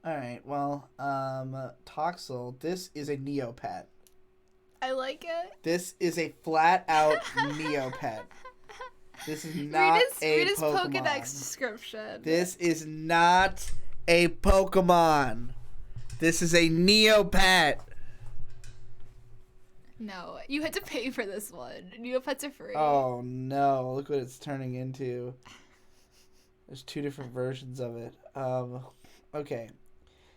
Alright, well, Toxel, this is a Neopet. I like it. This is a flat-out Neopet. This is not read his Pokemon. Pokedex description. This is not a Pokemon. This is a Neopet. No, you had to pay for this one. Neopets are free. Oh no, look what it's turning into. There's 2 different versions of it. Okay.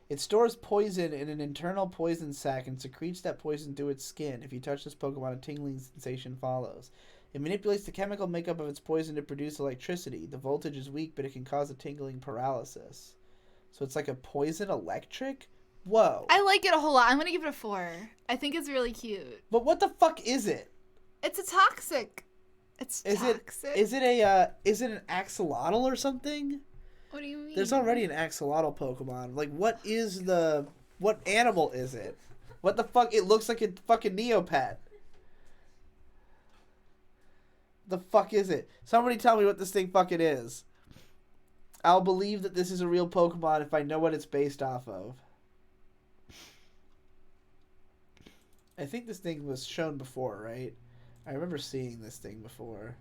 It stores poison in an internal poison sac and secretes that poison through its skin. If you touch this Pokemon, a tingling sensation follows. It manipulates the chemical makeup of its poison to produce electricity. The voltage is weak, but it can cause a tingling paralysis. So it's like a poison electric? Whoa. I like it a whole lot. I'm going to give it a 4. I think it's really cute. But what the fuck is it? It's a toxic. It's toxic. Is it an axolotl or something? What do you mean? There's already an axolotl Pokemon. Like, what animal is it? What the fuck? It looks like a fucking Neopet. The fuck is it? Somebody tell me what this thing fucking is. I'll believe that this is a real Pokemon if I know what it's based off of. I think this thing was shown before, right? I remember seeing this thing before.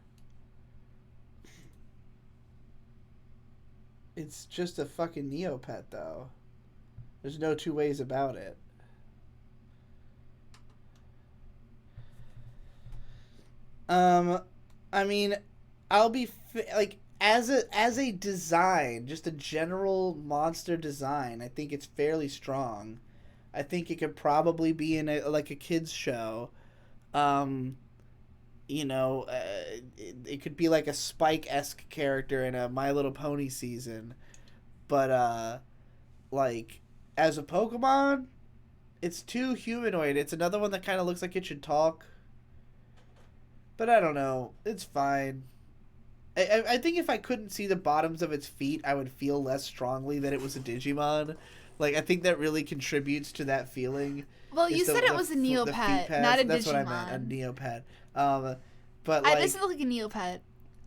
It's just a fucking Neopet, though. There's no 2 ways about it. I mean, I'll be like as a design, just a general monster design. I think it's fairly strong. I think it could probably be in a kids show. You know, it could be like a Spike-esque character in a My Little Pony season. But, like, as a Pokemon, it's too humanoid. It's another one that kind of looks like it should talk. But I don't know. It's fine. I think if I couldn't see the bottoms of its feet, I would feel less strongly that it was a Digimon. Like, I think that really contributes to that feeling. Well, you said it was a Neopet, not a Digimon. That's what I meant, a Neopet. But it doesn't look like a Neopet.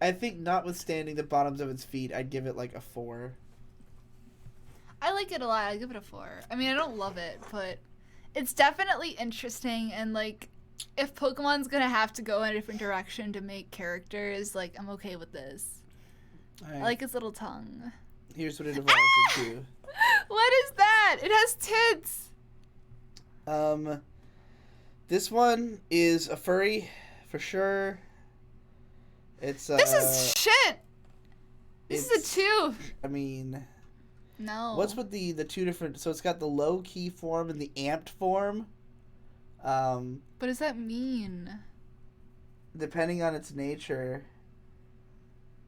I think notwithstanding the bottoms of its feet, I'd give it like a 4. I like it a lot. I'd give it a 4. I mean, I don't love it, but it's definitely interesting. And like, if Pokemon's gonna have to go in a different direction to make characters, like, I'm okay with this. Right. I like its little tongue. Here's what it evolves into. What is that? It has tits. This one is a furry, for sure. It's This is shit. This is a 2. I mean, no. What's with the 2 different? So it's got the low key form and the amped form. What does that mean? Depending on its nature,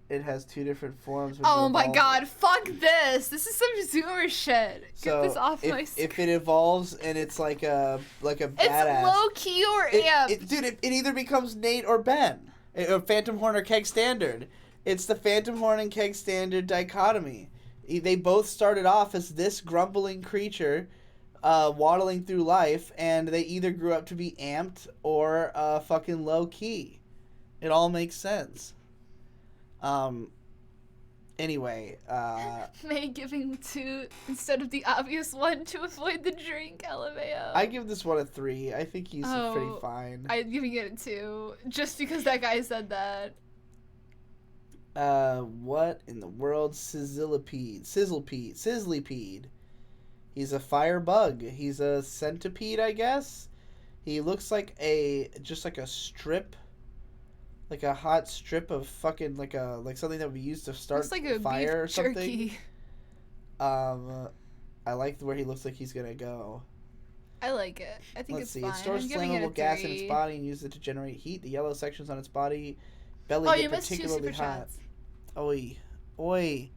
it has 2 different forms. Oh my god, fuck this! This is some Zoomer shit. So Get this off my screen. If it evolves and it's like a badass. It's low key or amped. Dude, it either becomes Nate or Ben. Or Phantom Horn or Keg Standard. It's the Phantom Horn and Keg Standard dichotomy. They both started off as this grumbling creature waddling through life, and they either grew up to be amped or fucking low key. It all makes sense. Anyway, May giving 2 instead of the obvious 1 to avoid the drink, LMAO. I give this one a 3. I think he's pretty fine. I'm giving it a 2 just because that guy said that. What in the world? Sizzlipede. He's a fire bug. He's a centipede, I guess. He looks like just like a strip, like a hot strip of fucking like something that would be used to start looks like a fire or beef something. jerky. I like where he looks like he's gonna go. I like it. I think Let's it's fine. It stores I'm giving it a flammable gas in 3. its body and uses it to generate heat. The yellow sections on its belly get you missed 2 particularly super hot. chats. Oi. All One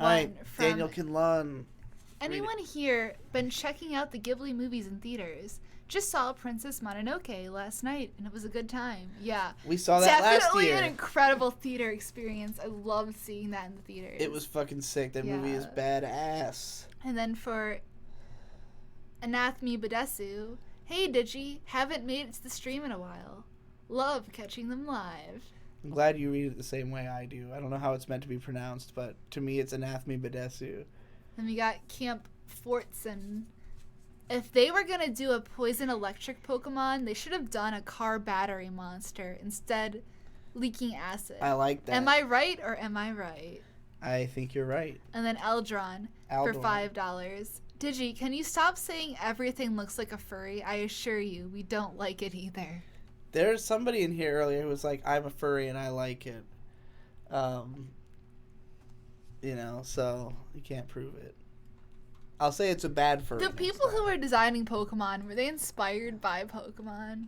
right, from Daniel Kinlan. anyone here been checking out the Ghibli movies in theaters? Just saw Princess Mononoke last night, and it was a good time. Yeah. We saw that last Definitely year. an incredible theater experience. I loved seeing that in the theaters. It was fucking sick. That movie is badass. And then for Anatheme Badesu, hey Digi, haven't made it to the stream in a while. Love catching them live. I'm glad you read it the same way I do. I don't know how it's meant to be pronounced, but to me it's Anatheme Badesu. Then we got Camp Fortson. If they were going to do a poison electric Pokemon, they should have done a car battery monster, instead leaking acid. I like that. Am I right or am I right? I think you're right. And then Eldron for $5. Digi, can you stop saying everything looks like a furry? I assure you, we don't like it either. There's somebody in here earlier who was like, I'm a furry and I like it. So you can't prove it. I'll say it's a bad furry. The people who were designing Pokemon, were they inspired by Pokemon?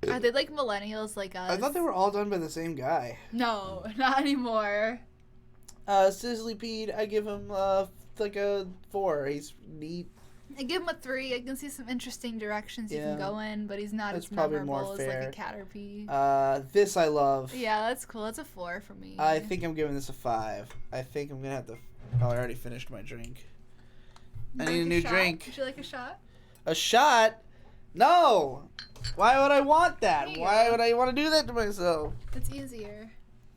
Are they like millennials like us? I thought they were all done by the same guy. No, not anymore. Sizzlypede, I give him like a 4. He's neat. I give him a 3. I can see some interesting directions you can go in, but he's not as probably memorable more as fair. like a Caterpie. This I love. Yeah, that's cool. That's a 4 for me. I think I'm giving this a 5. I think I'm gonna have to. Oh, I already finished my drink. I need a new drink. Would you like a shot? A shot? No. Why would I want that? There you Why go. would I want to do that to myself? It's easier.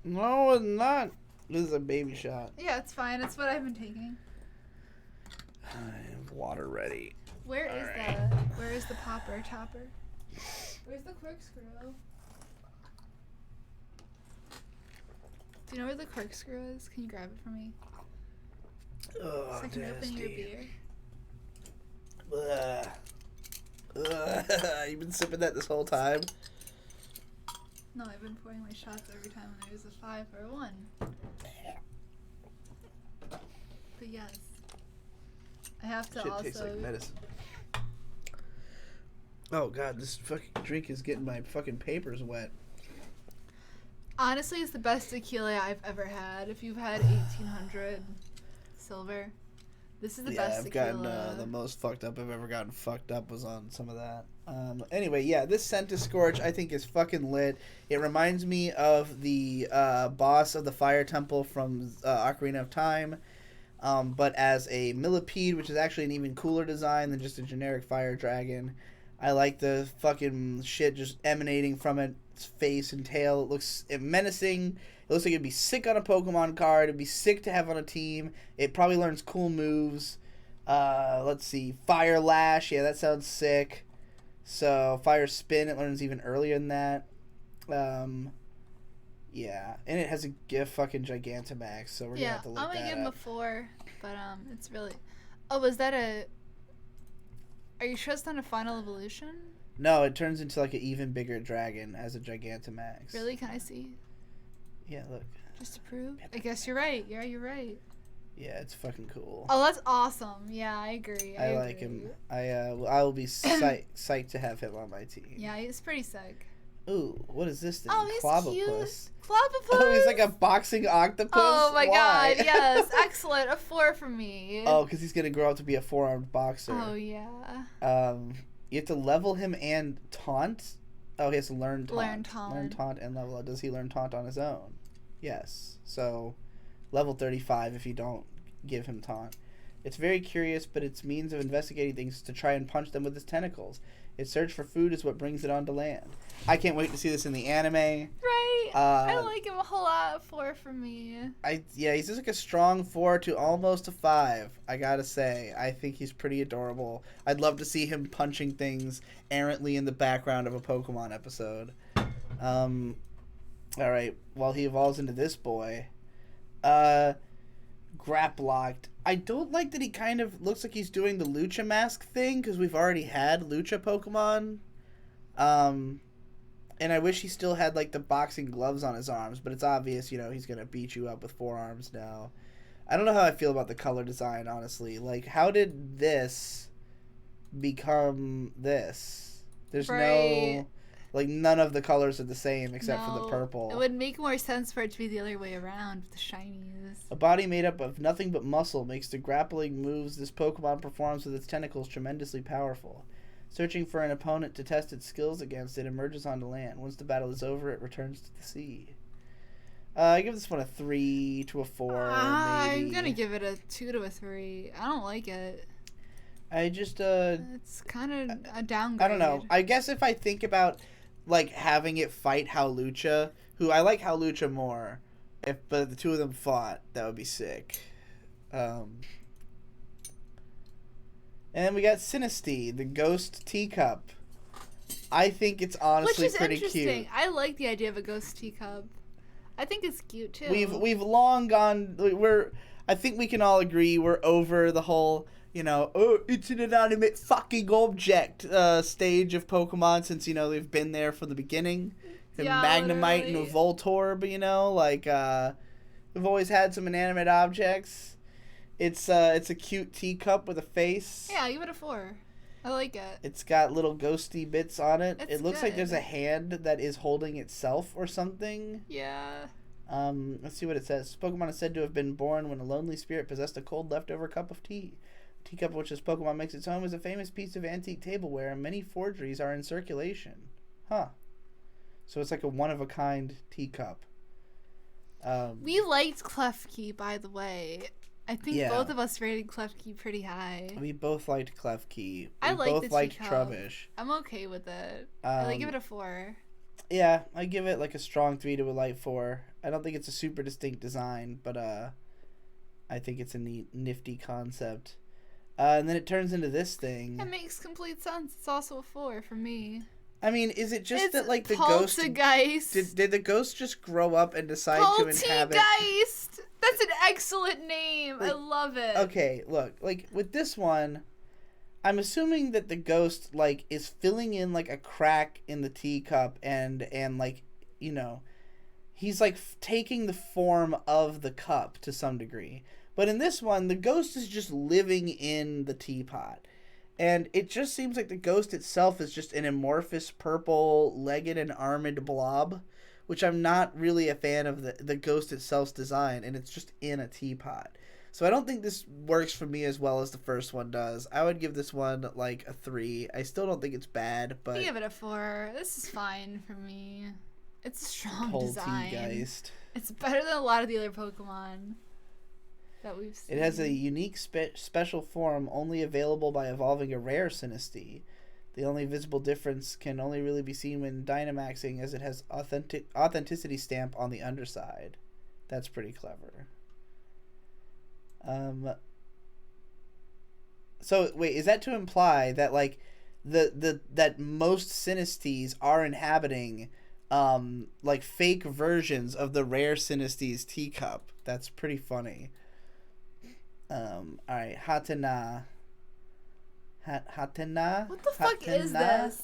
No, it's not. This is a baby shot. Yeah, it's fine. It's what I've been taking. I have water ready. Where is the popper topper? Where's the corkscrew? Do you know where the corkscrew is? Can you grab it for me? Oh, So I can open your beer. Ugh. You've been sipping that this whole time? No, I've been pouring my shots every time there's a 5 or a 1. But yes. I have to Shit also... tastes like medicine. Oh god, this fucking drink is getting my fucking papers wet. Honestly, it's the best tequila I've ever had. If you've had 1800 silver, this is the best tequila. I've gotten the most fucked up I've ever gotten fucked up was on some of that. Anyway, yeah, this Centiscorch I think is fucking lit. It reminds me of the boss of the Fire Temple from Ocarina of Time, but as a millipede, which is actually an even cooler design than just a generic fire dragon. I like the fucking shit just emanating from its face and tail. It looks menacing. It looks like it'd be sick on a Pokemon card. It'd be sick to have on a team. It probably learns cool moves. Let's see. Fire Lash. Yeah, that sounds sick. So, Fire Spin. It learns even earlier than that. Yeah. And it has a fucking Gigantamax. So, we're going to have to look that up. I'm going to give him a 4. But, it's really... Oh, was that a... Are you sure it's not a final evolution? No, it turns into like an even bigger dragon as a Gigantamax. Really? Can I see? Yeah, look. Just to prove? I guess you're right. Yeah, you're right. Yeah, it's fucking cool. Oh, that's awesome. Yeah, I agree. I like him. I will be psyched to have him on my team. Yeah, he's pretty sick. Ooh, what is this thing? Oh, he's Clobopus. cute. Clobopus! Oh, he's like a boxing octopus? Oh my Why? god, yes. Excellent. A 4 from me. Oh, because he's going to grow up to be a 4-armed boxer. Oh, yeah. You have to level him and taunt? Oh, he has to learn taunt. Learn taunt and level it. Does he learn taunt on his own? Yes. So, level 35 if you don't give him taunt. It's very curious, but its means of investigating things is to try and punch them with its tentacles. Its search for food is what brings it onto land. I can't wait to see this in the anime. Right. I like him a whole lot. 4 from me. Yeah, he's just like a strong 4 to almost a 5. I gotta say, I think he's pretty adorable. I'd love to see him punching things errantly in the background of a Pokemon episode. All right. While he evolves into this boy, Graplocked. I don't like that he kind of looks like he's doing the Lucha mask thing, because we've already had Lucha Pokemon. And I wish he still had, like, the boxing gloves on his arms, but it's obvious, he's going to beat you up with 4 arms now. I don't know how I feel about the color design, honestly. Like, how did this become this? There's no... Like, none of the colors are the same except for the purple. It would make more sense for it to be the other way around with the shinies. A body made up of nothing but muscle makes the grappling moves this Pokemon performs with its tentacles tremendously powerful. Searching for an opponent to test its skills against, it emerges onto land. Once the battle is over, it returns to the sea. I give this one a 3 to a 4, maybe. I'm going to give it a 2 to a 3. I don't like it. I just, It's kind of a downgrade. I don't know. I guess if I think about... like having it fight Howlucha, who I like Howlucha more. But the two of them fought, that would be sick. And then we got Synesthesia, the ghost teacup. I think it's honestly pretty cute. Which is interesting. I like the idea of a ghost teacup. I think it's cute too. We've long gone. I think we can all agree we're over the whole. It's an inanimate fucking object stage of Pokemon since, they've been there from the beginning. Yeah, Magnemite literally. and Voltorb, we've always had some inanimate objects. It's a cute teacup with a face. Yeah, give it a 4. I like it. It's got little ghosty bits on it. It's it looks like good. there's a hand that is holding itself or something. Yeah. Let's see what it says. Pokemon is said to have been born when a lonely spirit possessed a cold leftover cup of tea. Teacup, which this Pokemon makes its home, is a famous piece of antique tableware, and many forgeries are in circulation. Huh. So it's like a one-of-a-kind teacup. We liked Klefki, by the way. I think both of us rated Klefki pretty high. We both liked Klefki. I like both the liked teacup. Trubbish. I'm okay with it. I give it a 4. Yeah, I give it like a strong 3 to a light 4. I don't think it's a super distinct design, but I think it's a neat, nifty concept. And then it turns into this thing. It makes complete sense. It's also a 4 for me. I mean, is it just that, like, the ghost... Did the ghost just grow up and decide to inhabit... Poltergeist! That's an excellent name. I love it. Okay, look. Like, with this one, I'm assuming that the ghost, like, is filling in, like, a crack in the teacup and like, he's, like, taking the form of the cup to some degree. But in this one, the ghost is just living in the teapot. And it just seems like the ghost itself is just an amorphous purple legged and armored blob, which I'm not really a fan of the ghost itself's design, and it's just in a teapot. So I don't think this works for me as well as the first one does. I would give this one like a 3. I still don't think it's bad, but... I give it a 4. This is fine for me. It's a strong design. Poltergeist. It's better than a lot of the other Pokemon that we've seen. It has a unique special form only available by evolving a rare Synesthesia. The only visible difference can only really be seen when Dynamaxing, as it has authenticity stamp on the underside. That's pretty clever. So wait, is that to imply that like that most Synestheses are inhabiting like fake versions of the rare Synesthesia teacup? That's pretty funny. Alright, Hatena. Hatena? What the fuck is this?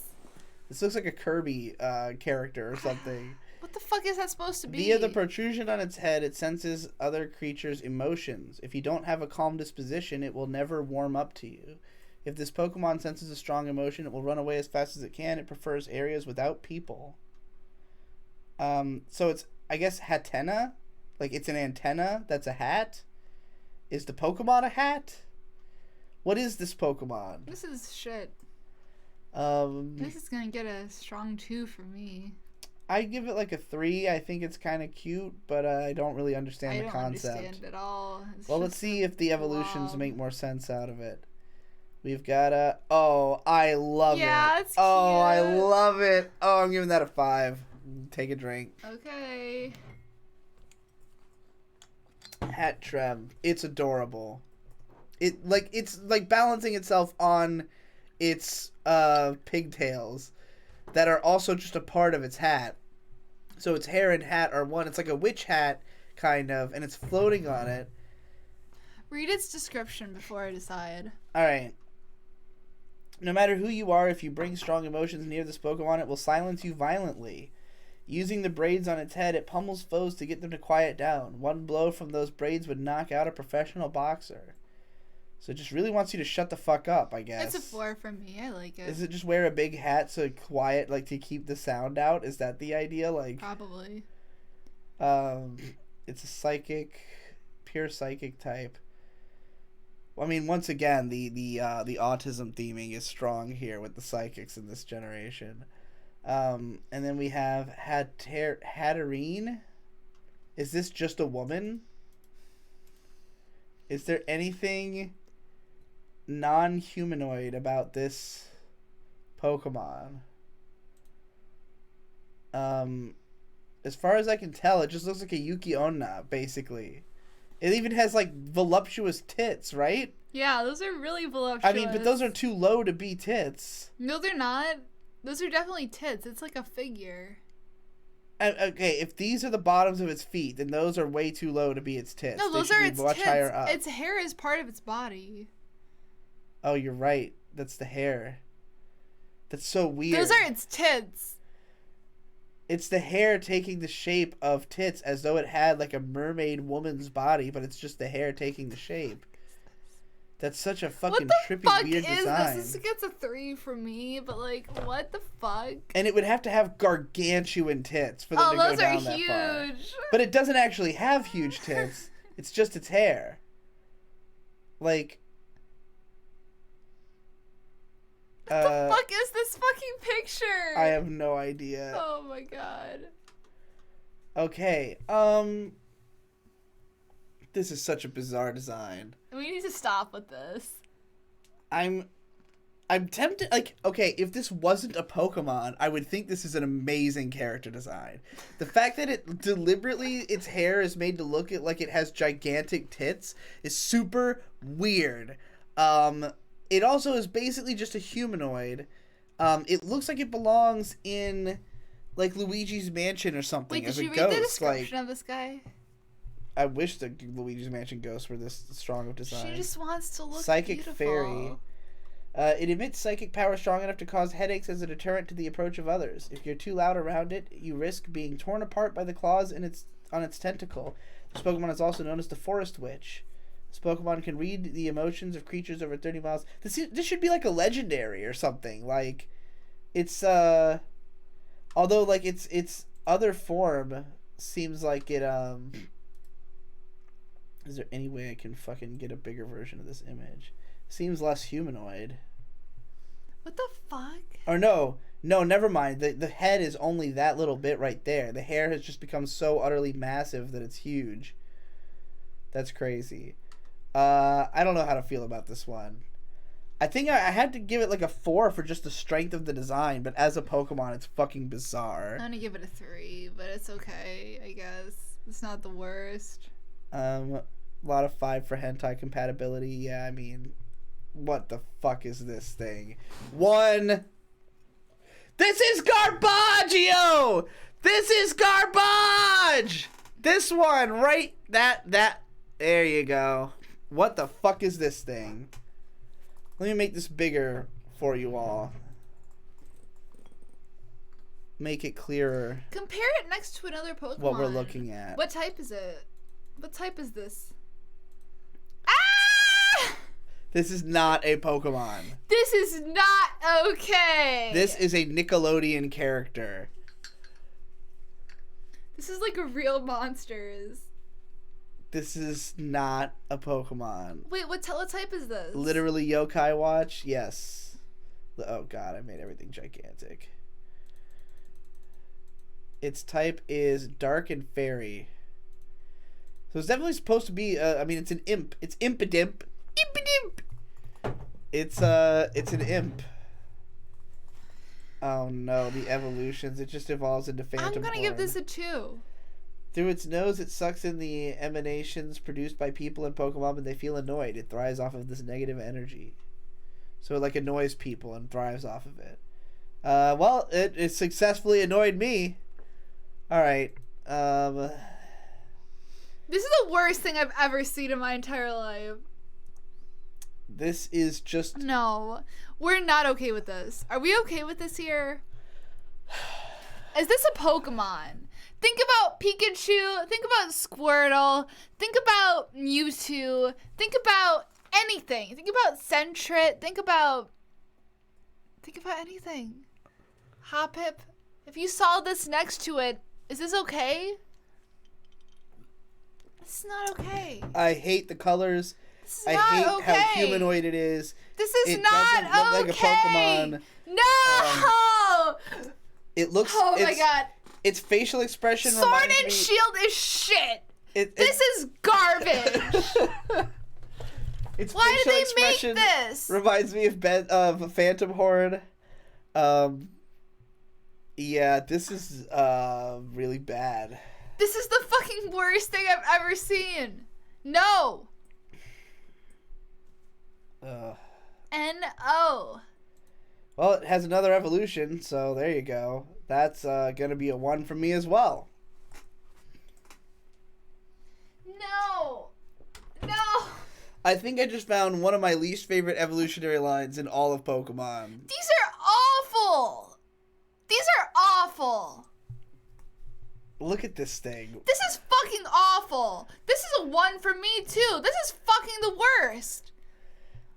This looks like a Kirby character or something. What the fuck is that supposed to be? Via the protrusion on its head, it senses other creatures' emotions. If you don't have a calm disposition, it will never warm up to you. If this Pokemon senses a strong emotion, it will run away as fast as it can. It prefers areas without people. So it's, I guess, Hatena? Like, it's an antenna that's a hat? Is the Pokemon a hat? What is this Pokemon? This is shit. This is gonna get a strong 2 for me. I give it like a 3. I think it's kind of cute, but I don't really understand the concept. I don't understand at all. Well, let's see if the evolutions make more sense out of it. We've got a... Oh, I love it. Yeah, it's cute. Oh, I love it. Oh, I'm giving that a 5. Take a drink. Okay. Hattrem. It's adorable. It's like balancing itself on its pigtails that are also just a part of its hat. So its hair and hat are one. It's like a witch hat, kind of, and it's floating on it. Read its description before I decide. Alright. No matter who you are, if you bring strong emotions near this Pokemon, it will silence you violently. Using the braids on its head, it pummels foes to get them to quiet down. One blow from those braids would knock out a professional boxer. So it just really wants you to shut the fuck up, I guess. It's a 4 from me. I like it. Is it just wear a big hat so quiet, like, to keep the sound out? Is that the idea? Like, probably. It's a psychic, pure psychic type. I mean, once again, the autism theming is strong here with the psychics in this generation. And then we have Hatterene. Is this just a woman? Is there anything non-humanoid about this Pokemon? As far as I can tell, it just looks like a Yuki Onna, basically. It even has, like, voluptuous tits, right? Yeah, those are really voluptuous. I mean, but those are too low to be tits. No, they're not. Those are definitely tits. It's like a figure. Okay, if these are the bottoms of its feet, then those are way too low to be its tits. No, those they should are be its much tits. higher up. Its hair is part of its body. Oh, you're right. That's the hair. That's so weird. Those are its tits. It's the hair taking the shape of tits as though it had like a mermaid woman's body, but it's just the hair taking the shape. That's such a fucking trippy, weird design. This gets a 3 from me, but like, what the fuck? And it would have to have gargantuan tits for them to go down that far. Oh, those are huge. But it doesn't actually have huge tits. It's just its hair. Like... What the fuck is this fucking picture? I have no idea. Oh my god. Okay, this is such a bizarre design. We need to stop with this. I'm tempted, like, okay, if this wasn't a Pokemon, I would think this is an amazing character design. The fact that it deliberately, its hair is made to look like it has gigantic tits is super weird. It also is basically just a humanoid. It looks like it belongs in, like, Luigi's Mansion or something. Wait, as did you a read ghost. the description of this guy? I wish the Luigi's Mansion ghosts were this strong of design. She just wants to look Psychic beautiful. Fairy. It emits psychic power strong enough to cause headaches as a deterrent to the approach of others. If you're too loud around it, you risk being torn apart by the claws on its tentacle. This Pokemon is also known as the Forest Witch. This Pokemon can read the emotions of creatures over 30 miles. This should be like a legendary or something. Like, it's, although, like, its other form seems like it, is there any way I can fucking get a bigger version of this image? Seems less humanoid. What the fuck? Or no, never mind. The head is only that little bit right there. The hair has just become so utterly massive that it's huge. That's crazy. I don't know how to feel about this one. I think I had to give it like a 4 for just the strength of the design, but as a Pokemon, it's fucking bizarre. I'm gonna give it a 3, but it's okay, I guess. It's not the worst. A lot of 5 for hentai compatibility. Yeah, I mean, what the fuck is this thing? 1. This is Garbaggio! This is garbage! This one, right? That. There you go. What the fuck is this thing? Let me make this bigger for you all. Make it clearer. Compare it next to another Pokemon. What we're looking at. What type is it? What type is this? Ah! This is not a Pokemon. This is not okay. This is a Nickelodeon character. This is like a real monsters. This is not a Pokemon. Wait, what type is this? Literally Yokai Watch? Yes. Oh god, I made everything gigantic. Its type is Dark and Fairy. So it's definitely supposed to be, I mean, it's an imp. It's Impidimp. Impidimp! It's an imp. Oh no, the evolutions. It just evolves into phantom I'm gonna form. give this a 2. Through its nose, it sucks in the emanations produced by people and Pokemon when they feel annoyed. It thrives off of this negative energy. So it, like, annoys people and thrives off of it. Well, it successfully annoyed me. Alright. This is the worst thing I've ever seen in my entire life. This is just... No. We're not okay with this. Are we okay with this here? Is this a Pokemon? Think about Pikachu. Think about Squirtle. Think about Mewtwo. Think about anything. Think about Sentret. Think about anything. Hoppip. If you saw this next to it, is this okay? It's not okay. I hate the colors. This is I not hate okay. how humanoid it is. This is it not doesn't look like a Pokemon. No! It looks... Oh my god. Its facial expression Sword reminds and me... Shield is shit. This is garbage. Its Why facial did they expression make this? reminds me of a Phantom Horde. Yeah, this is really bad. This is the fucking worst thing I've ever seen. No. N-O. Well, it has another evolution, so there you go. That's gonna be a 1 from me as well. No. No. I think I just found one of my least favorite evolutionary lines in all of Pokemon. These are awful. These are awful. Look at this thing. This is fucking awful. This is a 1 for me, too. This is fucking the worst.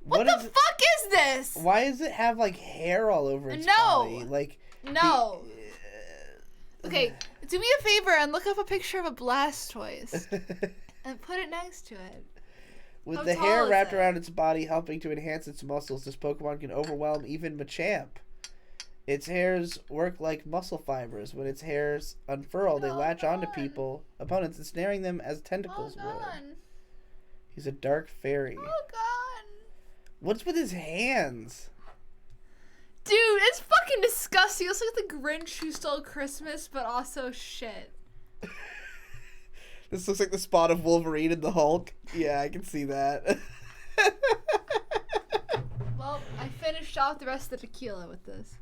What the fuck is this? Why does it have, like, hair all over its body? Like, no. Okay, do me a favor and look up a picture of a Blastoise and put it next to it. With the hair wrapped around its body helping to enhance its muscles, this Pokemon can overwhelm even Machamp. Its hairs work like muscle fibers. When its hairs unfurl, they latch onto opponents, ensnaring them as tentacles would. He's a dark fairy. Oh god. What's with his hands? Dude, it's fucking disgusting. It's like the Grinch who stole Christmas, but also shit. This looks like the spot of Wolverine and the Hulk. Yeah, I can see that. Well, I finished off the rest of the tequila with this.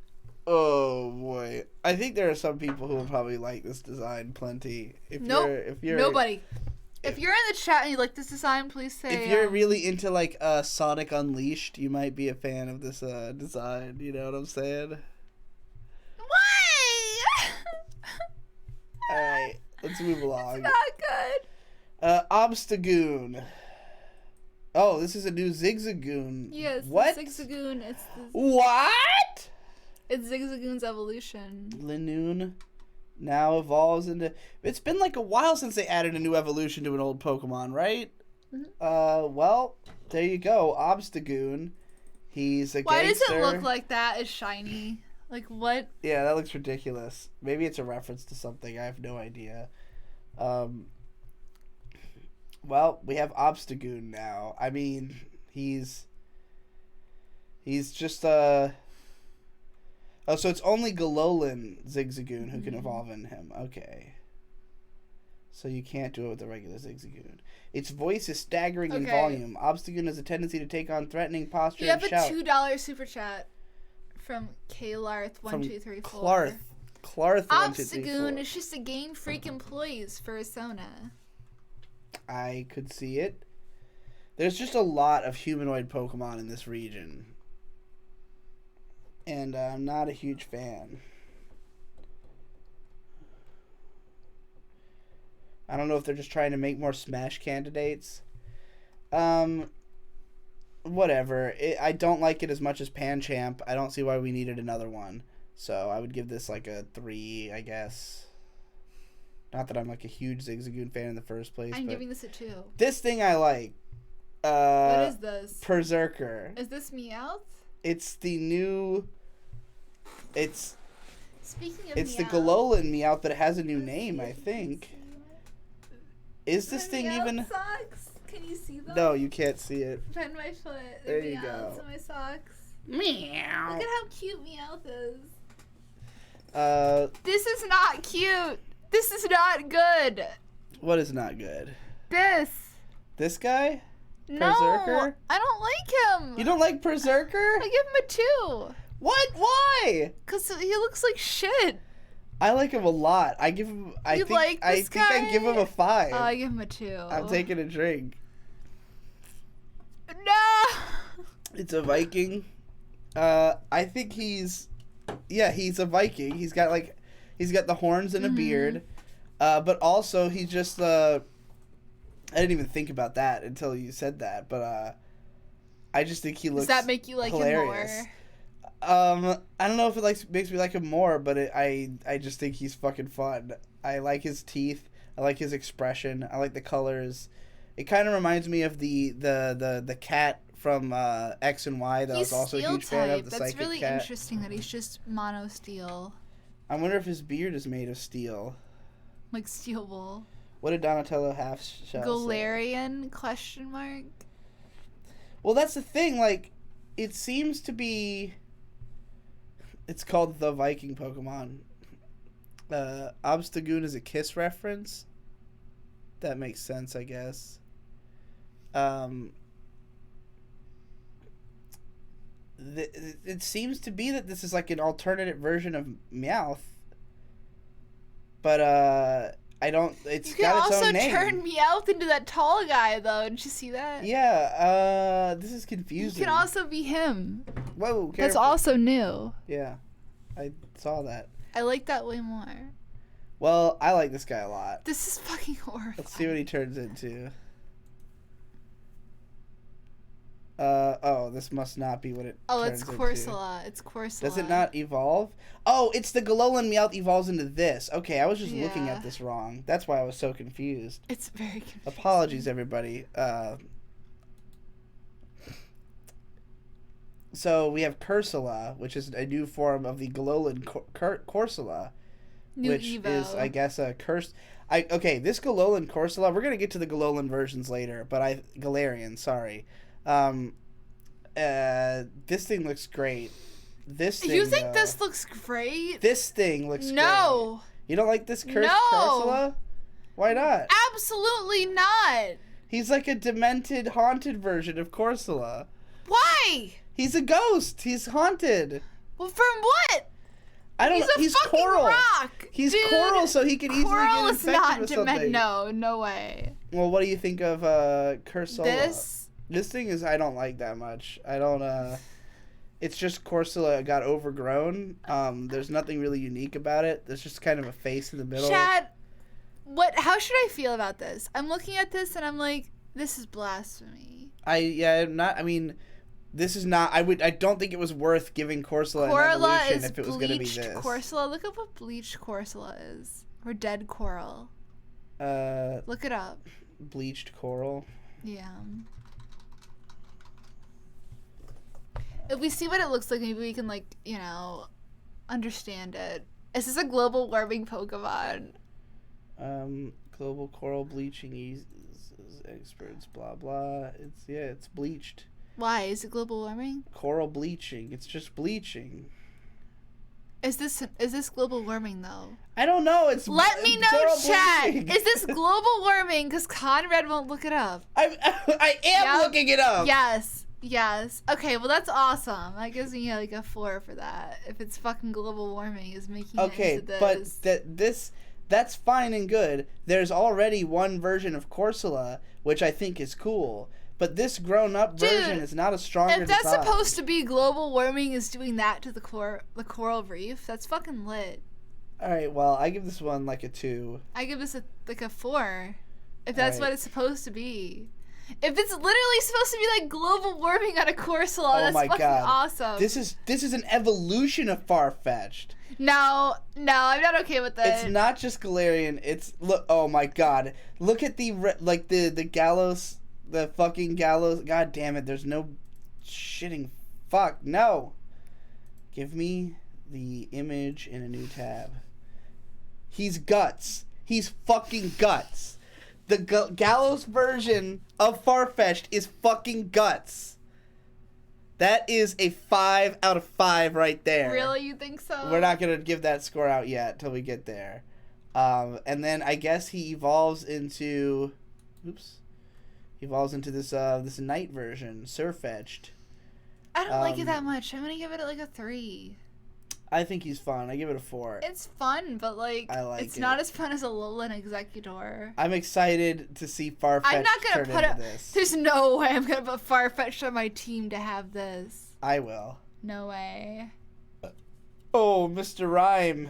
Oh boy, I think there are some people who will probably like this design plenty. Nobody. If you're in the chat and you like this design, please say. If you're really into like Sonic Unleashed, you might be a fan of this design. You know what I'm saying? Why? All right, let's move along. It's not good. Obstagoon. Oh, this is a new Zigzagoon. Yes. What? Zigzagoon. What? It's Zigzagoon's evolution. Linoon now evolves into... It's been like a while since they added a new evolution to an old Pokemon, right? Mm-hmm. Well, there you go. Obstagoon. He's a Why gangster. does it look like that? It's shiny. Like, what? Yeah, that looks ridiculous. Maybe it's a reference to something. I have no idea. Well, we have Obstagoon now. I mean, he's just Oh, so it's only Galolan Zigzagoon who can evolve in him. Okay. So you can't do it with the regular Zigzagoon. Its voice is staggering in volume. Obstagoon has a tendency to take on threatening posture and shout. We have a $2 super chat from Klarth1234. Klarth1234. Obstagoon is just a Game Freak employee's persona. I could see it. There's just a lot of humanoid Pokemon in this region. And I'm not a huge fan. I don't know if they're just trying to make more Smash candidates. Whatever. I don't like it as much as Pancham. I don't see why we needed another one. So I would give this like a 3, I guess. Not that I'm like a huge Zigzagoon fan in the first place. I'm giving this a 2. This thing I like. What is this? Berserker. Is this Meowth? It's the new... Speaking of It's Meowth, the Galolan Meowth, but it has a new name, I think. Is this thing even... socks. Can you see them? No, you can't see it. Bend my foot. There you go. To my socks. Meow. Look at how cute Meowth is. This is not cute. This is not good. What is not good? This guy? No, Berserker? I don't like him. You don't like Berserker? I give him a 2. What? Why? Because he looks like shit. I like him a lot. I give him. I think I give him a 5. Oh, I give him a 2. I'm taking a drink. No. It's a Viking. I think he's a Viking. He's got the horns and a beard. But also he's just I didn't even think about that until you said that. But I just think he looks. Does that make you like hilarious. him more? I don't know if it makes me like him more, but I just think he's fucking fun. I like his teeth. I like his expression. I like the colors. It kind of reminds me of the cat from X and Y that I was also a huge fan of. The That's psychic really cat. interesting that he's just mono steel. I wonder if his beard is made of steel. Like steel wool. What did Donatello half shell Galarian question mark? Well, that's the thing. Like, it seems to be. It's called the Viking Pokemon. Obstagoon is a Kiss reference. That makes sense, I guess. It seems to be that this is like an alternative version of Meowth. But, I don't... It's got its own name. You can also turn Meowth into that tall guy, though. Did you see that? Yeah, this is confusing. You can also be him. Whoa, careful. That's also new. Yeah, I saw that. I like that way more. Well, I like this guy a lot. This is fucking horrifying. Let's see what he turns into. This must not be what it turns it's into. Corsola. It's Corsola. Does it not evolve? Oh, it's the Galolan Meowth evolves into this. Okay, I was just looking Yeah. at this wrong. That's why I was so confused. It's very confusing. Apologies, everybody. So we have Corsola, which is a new form of the Galolan Corsola, New which Evo. is, I guess, a curse. This Galolan Corsola, we're gonna get to the Galolan versions later, but Galarian, sorry. This thing looks great. You think this looks great? This thing looks great. No. You don't like this cursed No. Corsola? Why not? Absolutely not. He's like a demented, haunted version of Corsola. Why? He's a ghost. He's haunted. Well, from what? I don't know. He's a fucking coral. rock. He's Dude, coral, so he can easily coral get is infected not with something. No way. Well, what do you think of Corsola? This thing is, I don't like that much. I don't. It's just Corsola got overgrown. There's nothing really unique about it. There's just kind of a face in the middle. Chad, how should I feel about this? I'm looking at this and I'm like, this is blasphemy. This is not. I don't think it was worth giving Corsola an evolution if it was going to be this. Corsola. Look up what bleached Corsola is, or dead coral. Look it up. Bleached coral. Yeah. If we see what it looks like, maybe we can understand it. Is this a global warming Pokemon? Global coral bleaching experts. Blah blah. It's bleached. Why? Is it global warming? Coral bleaching. It's just bleaching. Is this global warming though? I don't know. Let me know, chat. Bleaching. Is this global warming? Because Conrad won't look it up. I am looking it up. Yes. Okay. Well, that's awesome. That gives me a 4 for that. If it's fucking global warming is making it into this. But that's fine and good. There's already one version of Corsola, which I think is cool. But this grown-up version is not a stronger If that's design. supposed to be global warming is doing that to the coral reef, that's fucking lit. All right, well, I give this one a 2. I give this a 4. If that's what it's supposed to be. If it's literally supposed to be global warming on a Corsola, that's fucking awesome. This is an evolution of Farfetch'd. No, I'm not okay with that. It's not just Galarian. Oh my god. Look at the Gallows. The fucking Gallows. God damn it. There's no shitting. Fuck. No. Give me the image in a new tab. He's guts. He's fucking guts. The Gallows version of Farfetch'd is fucking guts. That is a 5 out of 5 right there. Really? You think so? We're not going to give that score out yet till we get there. And then I guess he evolves into... He evolves into this night version, Surfetch'd. I don't like it that much. I'm gonna give it a 3. I think he's fun. I give it a 4. It's fun, but like, I like it's it. not as fun as a Alolan Executor. I'm excited to see Farfetch'd I'm not gonna turn put into it. this. There's no way I'm gonna put Farfetch'd on my team to have this. I will. No way. Oh, Mr. Rhyme.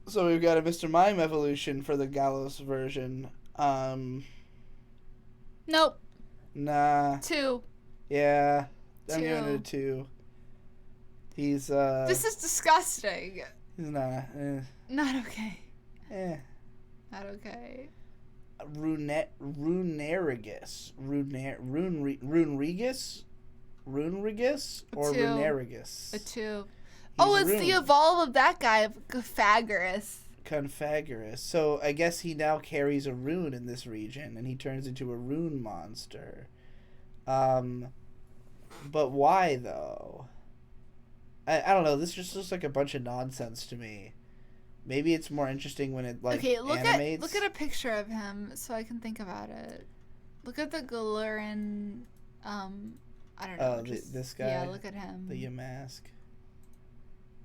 So we've got a Mr. Mime evolution for the Gallows version. Nope. Nah. 2. Yeah. I'm 2. giving it a 2. He's This is disgusting. he's not Not okay. Not okay. Runerigus. Runerigus or 2. Runerigus? A 2. He's Oh, it's Rune. the evolve of that guy, of Pythagoras. Confagerous. So I guess he now carries a rune in this region, and he turns into a rune monster. But why though? I don't know. This just looks like a bunch of nonsense to me. Maybe it's more interesting when it like animates. Look at a picture of him so I can think about it. Look at the Galurin. I don't know. This guy. Yeah, look at him. The Yamask.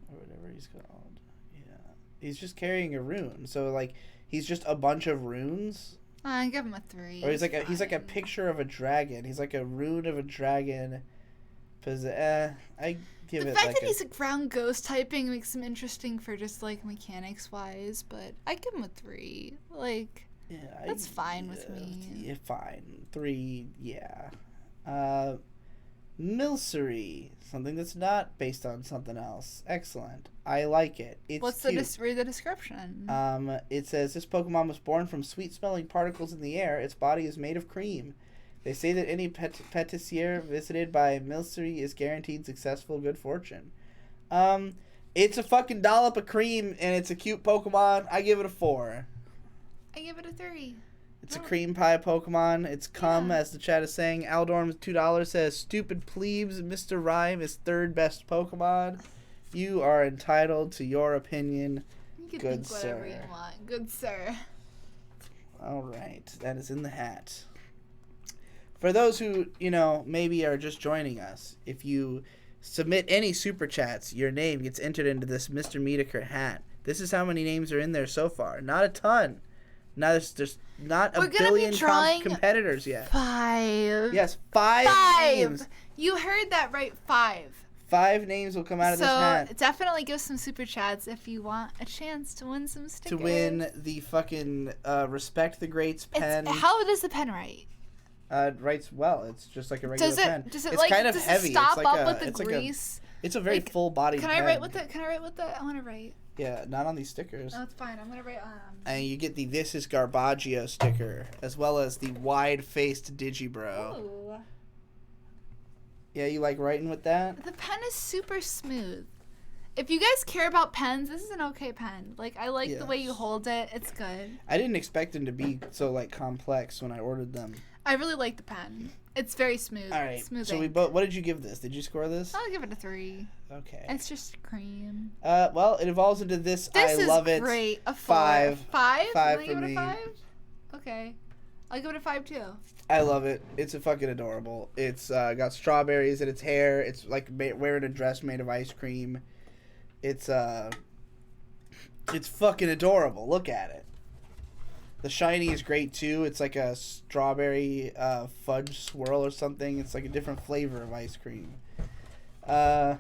Or whatever he's called. Yeah. He's just carrying a rune. So like he's just a bunch of runes. I give him a 3. Or he's like a picture of a dragon. He's like a rune of a dragon. I give the it fact like that he's a ground ghost typing makes him interesting for just like mechanics wise, but I give him a 3. Like that's fine with me. Yeah, fine. 3, yeah. Milcery, something that's not based on something else. Excellent. I like it. It's read the description. It says this Pokemon was born from sweet-smelling particles in the air. Its body is made of cream. They say that any patissier visited by Milcery is guaranteed successful good fortune. It's a fucking dollop of cream, and it's a cute Pokemon. I give it a 4. I give it a 3. It's a cream pie Pokemon. It's cum, as the chat is saying. Aldorm $2 says, stupid plebes, Mr. Rhyme is 3rd best Pokemon. You are entitled to your opinion. You can Good think whatever sir. you want. Good sir. All right. That is in the hat. For those who, maybe are just joining us, if you submit any super chats, your name gets entered into this Mr. Medeker hat. This is how many names are in there so far. Not a ton. There's not a billion competitors yet. 5. Yes, 5 names. You heard that right, 5. 5 names will come out of this hat. So definitely give some super chats if you want a chance to win some stickers. To win the fucking Respect the Greats pen. How does the pen write? It writes well. It's just like a regular pen. Does it it's kind of does heavy. It stop it's like up with the grease? It's a very full body pen. Can I write with the? I want to write. Yeah, not on these stickers. No, it's fine. I'm gonna write on. And you get the This is Garbaggio sticker, as well as the wide-faced Digibro. Ooh. Yeah, you like writing with that? The pen is super smooth. If you guys care about pens, this is an okay pen. Like, I like the way you hold it. It's good. I didn't expect them to be so, complex when I ordered them. I really like the pen. It's very smooth. All right. Smooth So ink. what did you give this? Did you score this? I'll give it a 3. Okay. It's just cream. Well, it evolves into this. I love it. This is great. A 4. 5. 5? 5 you for give it me. a 5? Okay. I'll give it a 5 too. I love it. It's a fucking adorable. It's got strawberries in its hair. It's like wearing a dress made of ice cream. It's fucking adorable. Look at it. The shiny is great too. It's like a strawberry fudge swirl or something. It's like a different flavor of ice cream. Whoa,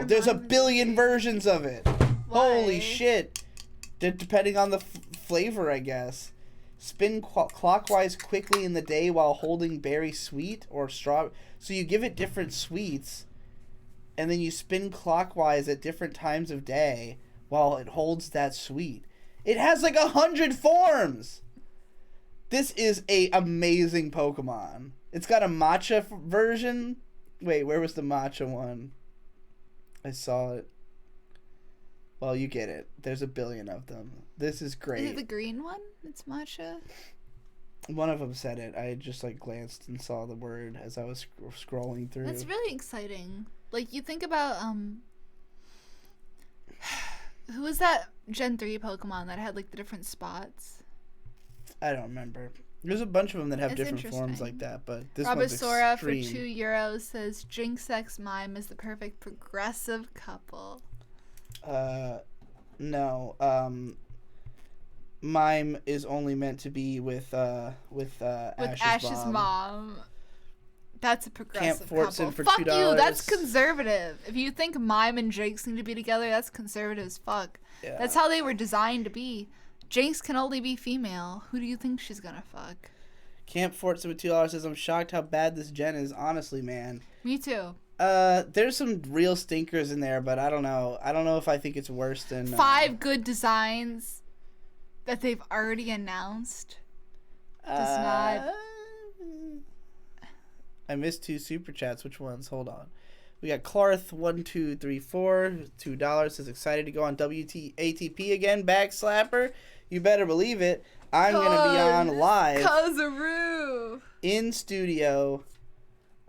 there's a billion versions of it. Why? Holy shit. Depending on the flavor, I guess. Spin clockwise quickly in the day while holding berry sweet or straw. So you give it different sweets, and then you spin clockwise at different times of day while it holds that sweet. It has 100 forms. This is a amazing Pokemon. It's got a matcha version. Wait, where was the matcha one? I saw it. Well, you get it. There's a billion of them. This is great. Is it the green one? It's matcha. One of them said it. I just glanced and saw the word as I was scrolling through. That's really exciting. Like, you think about who was that Gen 3 Pokemon that had the different spots? I don't remember. There's a bunch of them that have It's different forms interesting. like that, but this one's Robasora for extreme. €2 says Jinx X Mime is the perfect progressive couple. No. Mime is only meant to be with Ash's mom. That's a progressive Camp Fortson couple. for Fuck $2. you, that's conservative. If you think Mime and Jinx need to be together, that's conservative as fuck. Yeah. That's how they were designed to be. Jinx can only be female. Who do you think she's gonna fuck? Camp Fortson with $2 says, I'm shocked how bad this gen is, honestly, man. Me too. There's some real stinkers in there, but I don't know. I don't know if I think it's worse than 5 good designs that they've already announced does not. I missed 2 super chats. Which ones? Hold on. We got Clarth1234, $2 says excited to go on ATP again. Backslapper. You better believe it. I'm gonna be on live Kazaroo in studio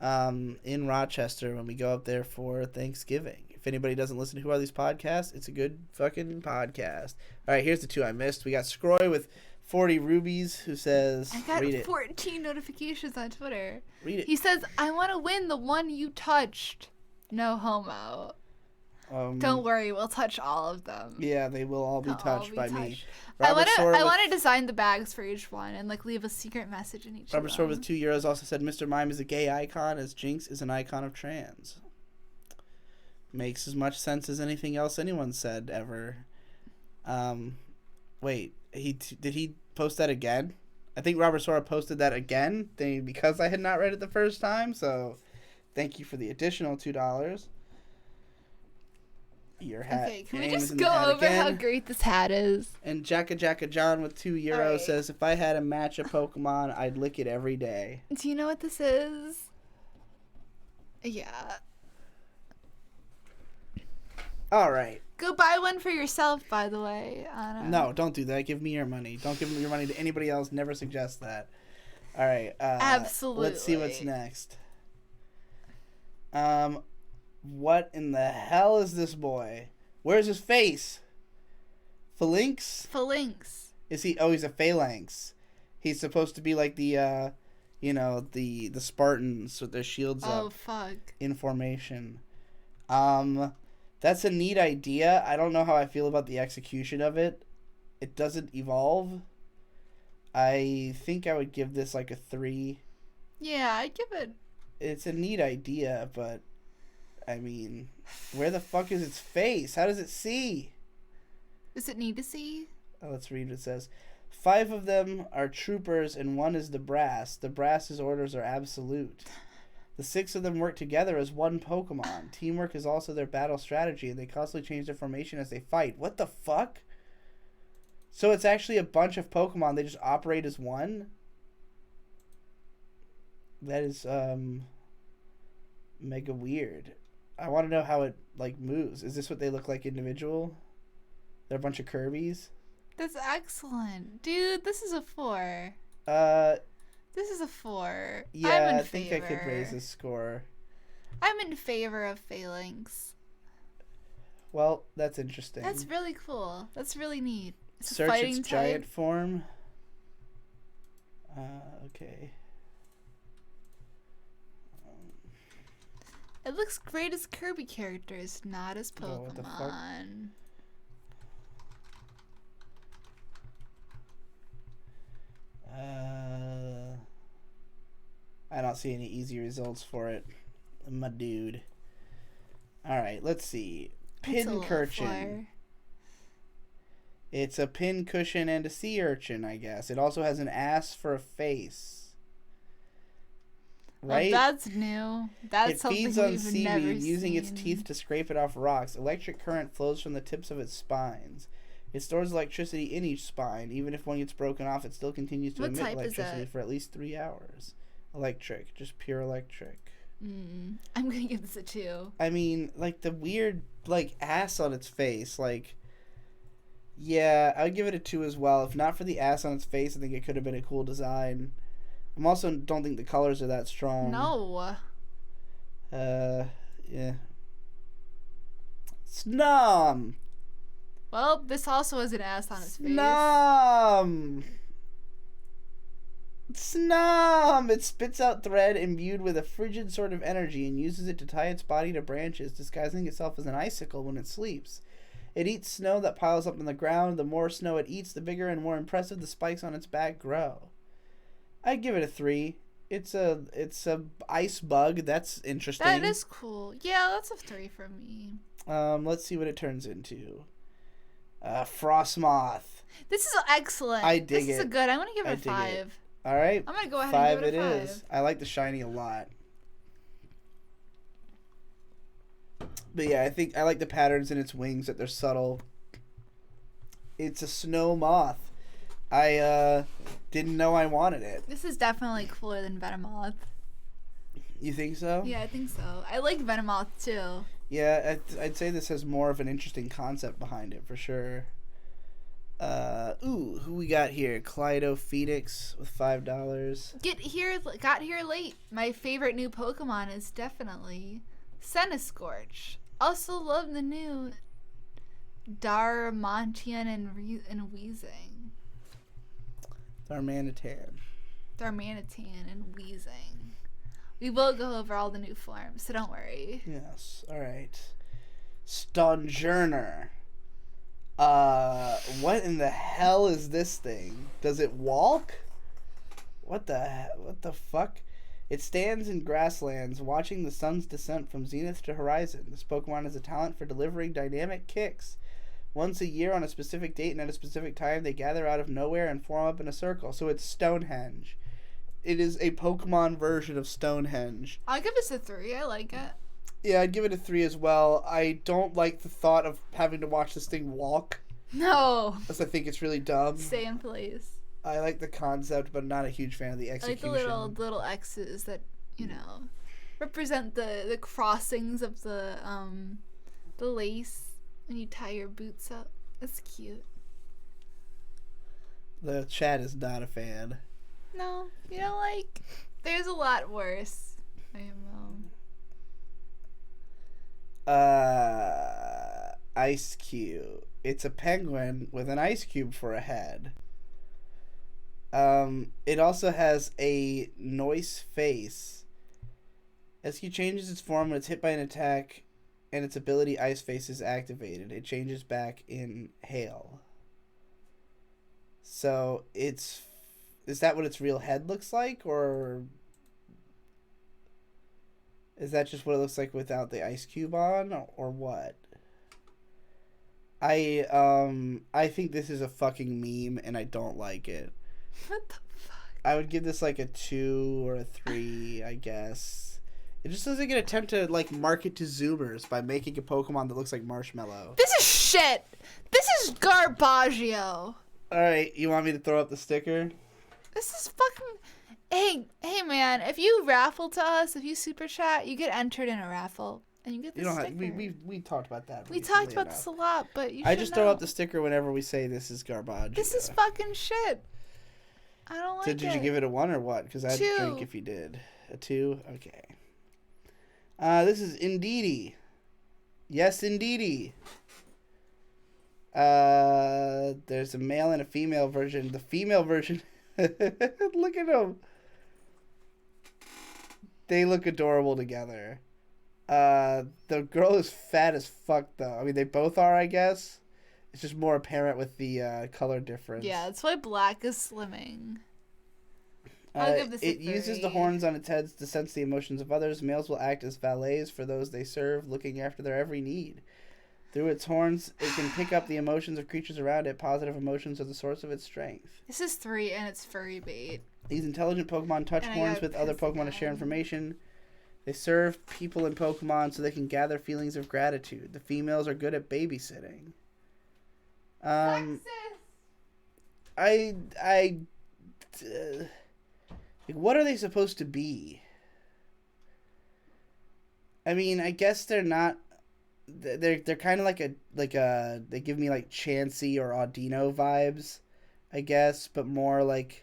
in Rochester when we go up there for Thanksgiving. If anybody doesn't listen to Who Are These Podcasts, it's a good fucking podcast. All right, here's the 2 I missed. We got Scroy with 40 rubies who says, I got read it. 14 notifications on Twitter. Read it. He says, I want to win the one you touched. No homo. Don't worry, we'll touch all of them. Yeah, they will all be touched by me. I want to design the bags for each one and like leave a secret message in each Robert of Sword them. with €2 also said Mr. Mime is a gay icon as Jinx is an icon of trans. Makes as much sense as anything else anyone said ever. Wait, did he post that again? I think Robert Sora posted that again because I had not read it the first time, so thank you for the additional $2. Your hat. Okay, can we just go over how great this hat is? And Jacka John with €2 right. says, if I had a match of Pokemon, I'd lick it every day. Do you know what this is? Yeah. All right. Go buy one for yourself, by the way. No, don't do that. Give me your money. Don't give your money to anybody else. Never suggest that. All right. Absolutely. Let's see what's next. What in the hell is this boy? Where's his face? Phalanx? Phalanx. Is he? Oh, he's a phalanx. He's supposed to be like the, the Spartans with their shields up. Oh, fuck. In formation. That's a neat idea. I don't know how I feel about the execution of it. It doesn't evolve. I think I would give this like a 3. Yeah, I'd give it. It's a neat idea, but I mean, where the fuck is its face? How does it see? Does it need to see? Oh, let's read what it says. 5 of them are troopers and 1 is the brass. The brass's orders are absolute. The 6 of them work together as one Pokemon. Teamwork is also their battle strategy, and they constantly change their formation as they fight. What the fuck? So it's actually a bunch of Pokemon. They just operate as one? That is, mega weird. I want to know how it, like, moves. Is this what they look like individual? They're a bunch of Kirby's? That's excellent. Dude, this is a 4. This is a 4. Yeah, I think I could raise this score. I'm in favor of Phalanx. Well, that's interesting. That's really cool. That's really neat. It's Search a fighting its type. giant form. Okay. It looks great as Kirby characters, not as Pokemon. Oh, what the fuck? I don't see any easy results for it, my dude. All right, let's see. Pinkerton. It's a pin cushion and a sea urchin, I guess. It also has an ass for a face. Right? Oh, that's new. That's something feeds on we've seaweed, never using seen. its teeth to scrape it off rocks. Electric current flows from the tips of its spines. It stores electricity in each spine. Even if one gets broken off, it still continues to emit electricity for at least 3 hours. Electric. Just pure electric. I'm gonna give this a 2. I mean, like, the weird, like, ass on its face, like... Yeah, I would give it a 2 as well. If not for the ass on its face, I think it could have been a cool design. I'm also don't think the colors are that strong. No. Yeah. Snom! Well, this also has an ass on its face. Snom! Snom! It spits out thread imbued with a frigid sort of energy and uses it to tie its body to branches, disguising itself as an icicle when it sleeps. It eats snow that piles up on the ground. The more snow it eats, the bigger and more impressive the spikes on its back grow. I'd give it a 3. It's a ice bug. That's interesting. That is cool. Yeah, that's a 3 for me. Let's see what it turns into. Frost moth. This is excellent. I dig it. This is a good. I'm gonna give it a 5. All right. I'm gonna go ahead 5 and give it a 5. It is. I like the shiny a lot. But yeah, I think I like the patterns in its wings, that they're subtle. It's a snow moth. I didn't know I wanted it. This is definitely cooler than Venomoth. You think so? Yeah, I think so. I like Venomoth too. Yeah, I'd say this has more of an interesting concept behind it for sure. Who we got here? Kaleido Phoenix with $5. Got here late. My favorite new Pokemon is definitely Centiskorch. Also love the new Darmanitan and Weezing. Darmanitan and Weezing. We will go over all the new forms, so don't worry. Yes. All right. Stonjourner. What in the hell is this thing? Does it walk? What the fuck? It stands in grasslands, watching the sun's descent from zenith to horizon. This Pokemon has a talent for delivering dynamic kicks. Once a year on a specific date and at a specific time, they gather out of nowhere and form up in a circle. So it's Stonehenge. It is a Pokemon version of Stonehenge. I'll give this a 3. I like it. Yeah, I'd give it a 3 as well. I don't like the thought of having to watch this thing walk. No. Because I think it's really dumb. Stay in place. I like the concept, but I'm not a huge fan of the execution. I like the little X's that, represent the crossings of the lace when you tie your boots up. That's cute. The chat is not a fan. No, there's a lot worse. Ice Cube. It's a penguin with an ice cube for a head. It also has a noise face. As he changes its form when it's hit by an attack and its ability Ice Face is activated, it changes back in Hail. So is that what its real head looks like, or is that just what it looks like without the ice cube on, or what? I think this is a fucking meme and I don't like it. What the fuck? I would give this like a 2 or a 3, I guess. It just looks like an attempt to market to Zoomers by making a Pokemon that looks like Marshmallow. This is shit. This is Garbaggio. Alright, you want me to throw up the sticker? This is fucking... Hey man, if you raffle to us, if you super chat, you get entered in a raffle. And you get the sticker. We talked about that. We talked about this a lot, but you should I just throw up the sticker whenever we say this is garbage. This is fucking shit. I don't like it. Did you give it a 1 or what? Because I'd 2. drink if you did. A 2? Okay. This is Indeedee. Yes, Indeedee. There's a male and a female version. The female version... Look at them. They look adorable together. The girl is fat as fuck, though. I mean, they both are, I guess. It's just more apparent with the color difference. Yeah, that's why black is slimming. I'll give this a 3. It uses the horns on its heads to sense the emotions of others. Males will act as valets for those they serve, looking after their every need. Through its horns, it can pick up the emotions of creatures around it. Positive emotions are the source of its strength. This is 3, and it's furry bait. These intelligent Pokemon touch horns with other Pokemon to share information. They serve people and Pokemon so they can gather feelings of gratitude. The females are good at babysitting. What are they supposed to be? I mean, I guess they're not. They're kind of like a they give me like Chansey or Audino vibes, I guess, but more like.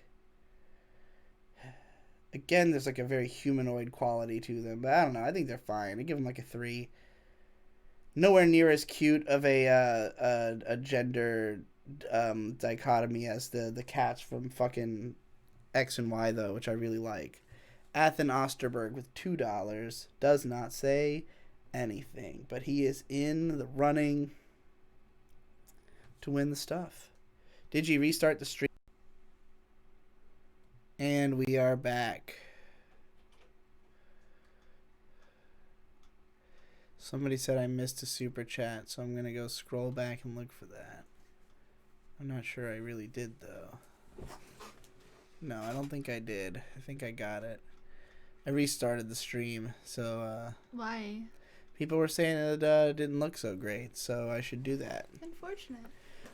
Again, there's like a very humanoid quality to them, but I don't know. I think they're fine. I give them like a 3. Nowhere near as cute of a gender dichotomy as the cats from fucking X and Y, though, which I really like. Athen Osterberg with $2 does not say anything, but he is in the running to win the stuff. Did you restart the stream? And we are back. Somebody said I missed a super chat, so I'm going to go scroll back and look for that. I'm not sure I really did, though. No, I don't think I did. I think I got it. I restarted the stream, so... Why? People were saying it didn't look so great, so I should do that. Unfortunate.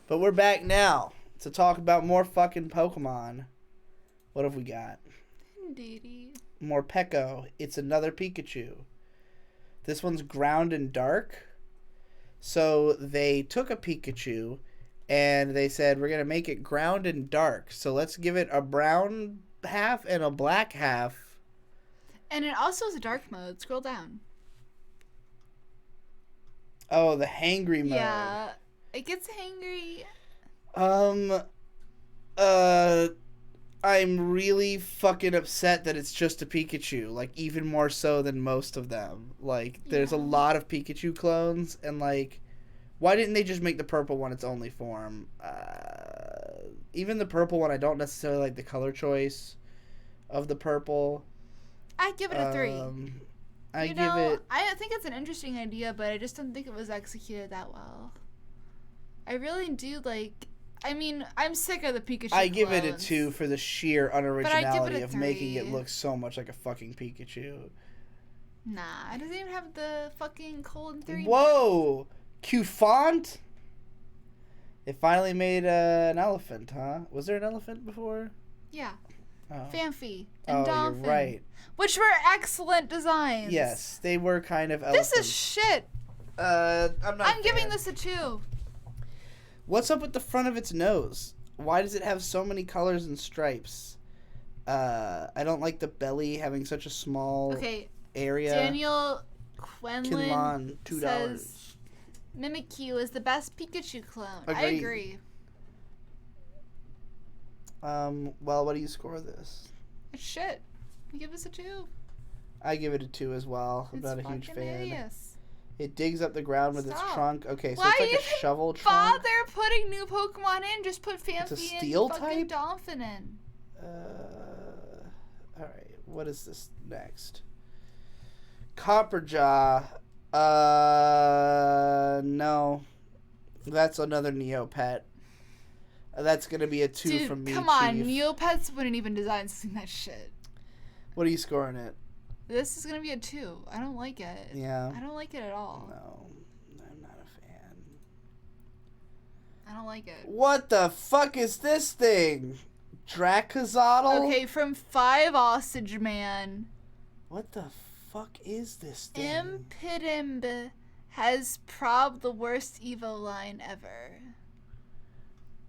But we're back now to talk about more fucking Pokemon. What have we got? Indeedy. More Peko. It's another Pikachu. This one's ground and dark. So they took a Pikachu and they said, we're going to make it ground and dark. So let's give it a brown half and a black half. And it also has a dark mode. Scroll down. Oh, the hangry mode. Yeah. It gets hangry. I'm really fucking upset that it's just a Pikachu. Like, even more so than most of them. Like, there's a lot of Pikachu clones, and, like, why didn't they just make the purple one its only form? Even the purple one, I don't necessarily like the color choice of the purple. I'd give it a 3. I think it's an interesting idea, but I just don't think it was executed that well. I really do like... I mean, I'm sick of the Pikachu I give clones. it a 2 for the sheer unoriginality of 3. making it look so much like a fucking Pikachu. Nah, it doesn't even have the fucking colon 3. Whoa! Cute font? It finally made an elephant, huh? Was there an elephant before? Yeah. Oh. Phanpy and Dolphin. You're right. Which were excellent designs. Yes, they were kind of elephants. This is shit. I'm giving this a 2. What's up with the front of its nose? Why does it have so many colors and stripes? I don't like the belly having such a small area. Daniel Quinlan $2. says Mimikyu is the best Pikachu clone. Agreed. I agree. Well, what do you score this? It's shit. I give this a 2. I give it a 2 as well. I'm not a huge fan. Hideous. It digs up the ground with its trunk. Okay, so Why it's like a shovel trunk. Bother putting new Pokemon in? Just put Phanpy steel and fucking type? Dolphin in. Alright, what is this next? Copperjaw. No. That's another Neopet. That's gonna be a 2 from me, come on. Neopets wouldn't even design something that shit. What are you scoring it? This is gonna be a 2. I don't like it. Yeah. I don't like it at all. No, I'm not a fan. I don't like it. What the fuck is this thing? Dracozotl? Okay, from 5 Osage Man. What the fuck is this thing? Impidimp has the worst Evo line ever.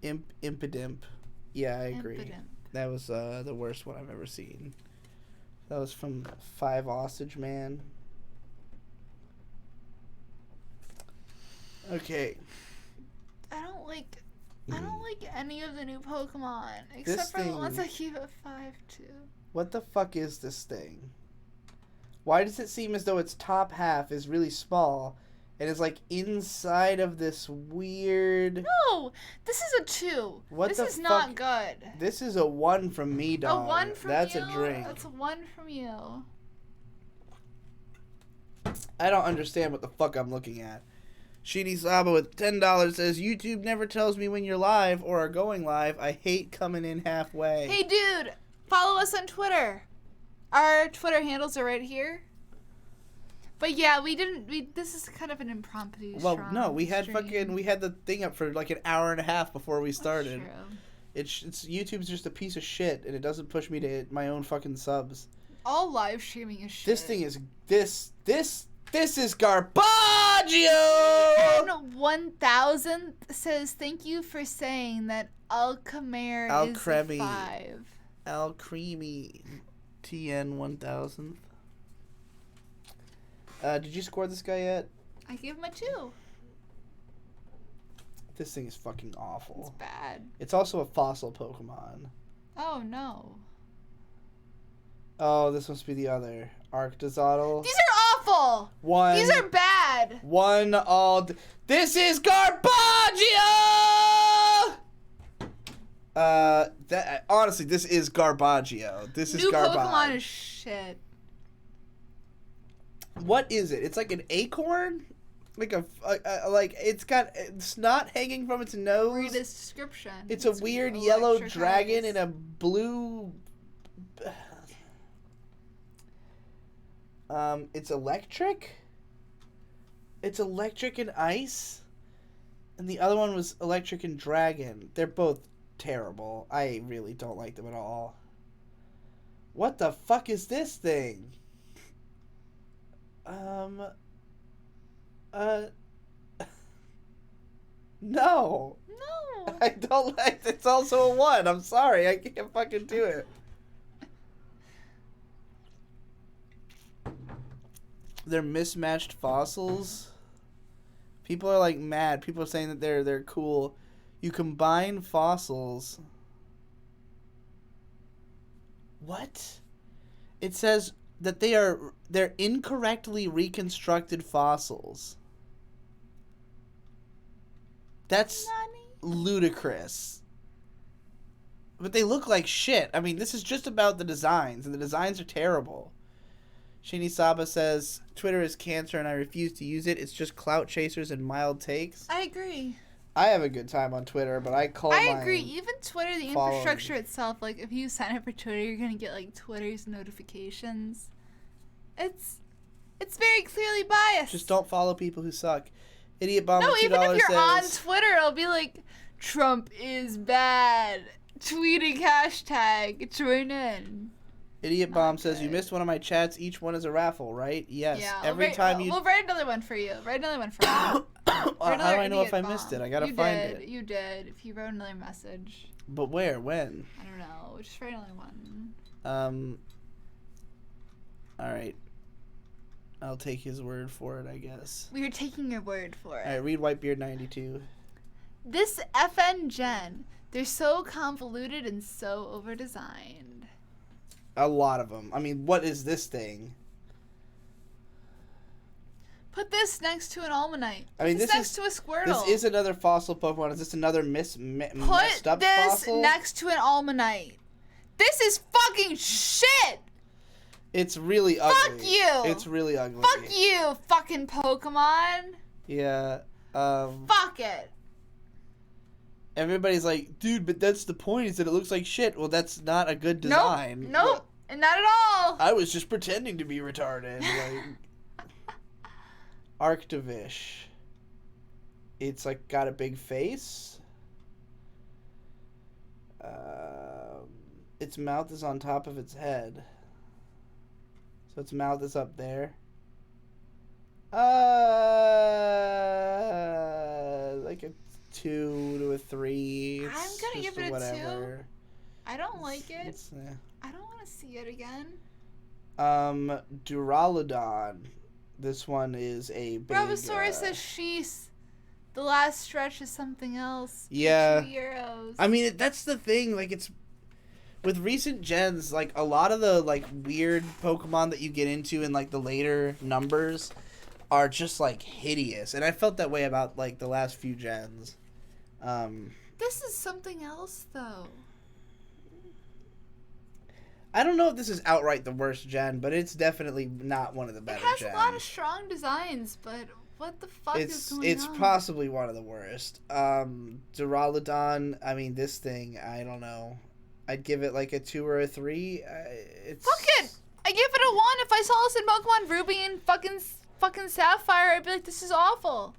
Impidimp. Yeah, I agree. Impidimp. That was the worst one I've ever seen. That was from 5 Osage Man. Okay. I don't like any of the new Pokemon except for the ones I keep at 5 too. What the fuck is this thing? Why does it seem as though its top half is really small and is like inside of this weird... No! This is a 2. This is fuck? not good. This is a 1 from me, dog. A 1 from That's you? a drink. That's a 1 from you. I don't understand what the fuck I'm looking at. Sheedy Saba with $10 says, YouTube never tells me when you're live or are going live. I hate coming in halfway. Hey, dude! Follow us on Twitter. Our Twitter handles are right here. But yeah, this is kind of an impromptu no, we had stream. we had the thing up for like an hour and a half before we started. That's true. It's YouTube's just a piece of shit and it doesn't push me to my own fucking subs. All live streaming is shit. This thing is this is Garbaggio! And 1000th says, thank you for saying that Alcamare is a 5. Al Creamy. TN 1000th. Did you score this guy yet? I gave him a 2. This thing is fucking awful. It's bad. It's also a fossil Pokemon. Oh, no. Oh, this must be the other. Arctozotl. These are awful. One. These are bad. One all. This is Garbaggio! Honestly, this is Garbaggio. This is New garbage. Pokemon is shit. What is it? It's like an acorn? Like it's not hanging from its nose. Read this description. It's a weird yellow dragon in a blue. It's electric. It's electric and ice, and the other one was electric and dragon. They're both terrible. I really don't like them at all. What the fuck is this thing? No. No. I don't like. It's also a 1. I'm sorry. I can't fucking do it. They're mismatched fossils. People are like mad. People are saying that they're cool. You combine fossils. What? It says that they're incorrectly reconstructed fossils. That's ludicrous. But they look like shit. I mean, this is just about the designs, and the designs are terrible. Shini Saba says, Twitter is cancer and I refuse to use it. It's just clout chasers and mild takes. I agree. I have a good time on Twitter, but I agree. Even Twitter, the infrastructure itself, like, if you sign up for Twitter, you're going to get, like, Twitter's notifications. It's very clearly biased. Just don't follow people who suck. Idiot Bomb No, $2 even if you're on says, Twitter, it'll be like, Trump is bad. Tweeting hashtag. Join in. Idiot Bomb says, you missed one of my chats. Each one is a raffle, right? Yes. Yeah, We'll write another one for you. Write another one for you. How do I know if I missed it? I gotta find it. You did. If you wrote another message. But where? When? I don't know. Just write another one. Alright. I'll take his word for it, I guess. We are taking your word for it. Alright, read Whitebeard92. This FN Gen. They're so convoluted and so over-designed. A lot of them. I mean, what is this thing? Put this next to an Almanite. I mean, this next to a Squirtle. This is another fossil Pokemon. Is this another messed up fossil? Put this next to an Almanite. This is fucking shit! It's really ugly. Fuck you! It's really ugly. Fuck you, fucking Pokemon! Yeah, Fuck it! Everybody's like, dude, but that's the point, is that it looks like shit. Well, that's not a good design. Nope. Not at all. I was just pretending to be retarded. Like, Arctovish. It's like got a big face. Its mouth is on top of its head. So its mouth is up there. Like a 2 to a 3. I'm gonna give it a 2. I don't like it. I don't want to see it again. Duraludon. This one is a big... Bravosaurus says sheesh. The last stretch is something else. Yeah. 2 euros. I mean, that's the thing. Like, it's... With recent gens, like, a lot of the, like, weird Pokemon that you get into in, like, the later numbers are just, like, hideous. And I felt that way about, like, the last few gens. This is something else, though. I don't know if this is outright the worst gen, but it's definitely not one of the better gens. It has a lot of strong designs, but what the fuck is going on? It's possibly one of the worst. Duraludon, I mean, this thing, I don't know. I'd give it like a 2 or a 3. Fuck it! I give it a 1. If I saw this in Pokemon Ruby and fucking Sapphire, I'd be like, this is awful.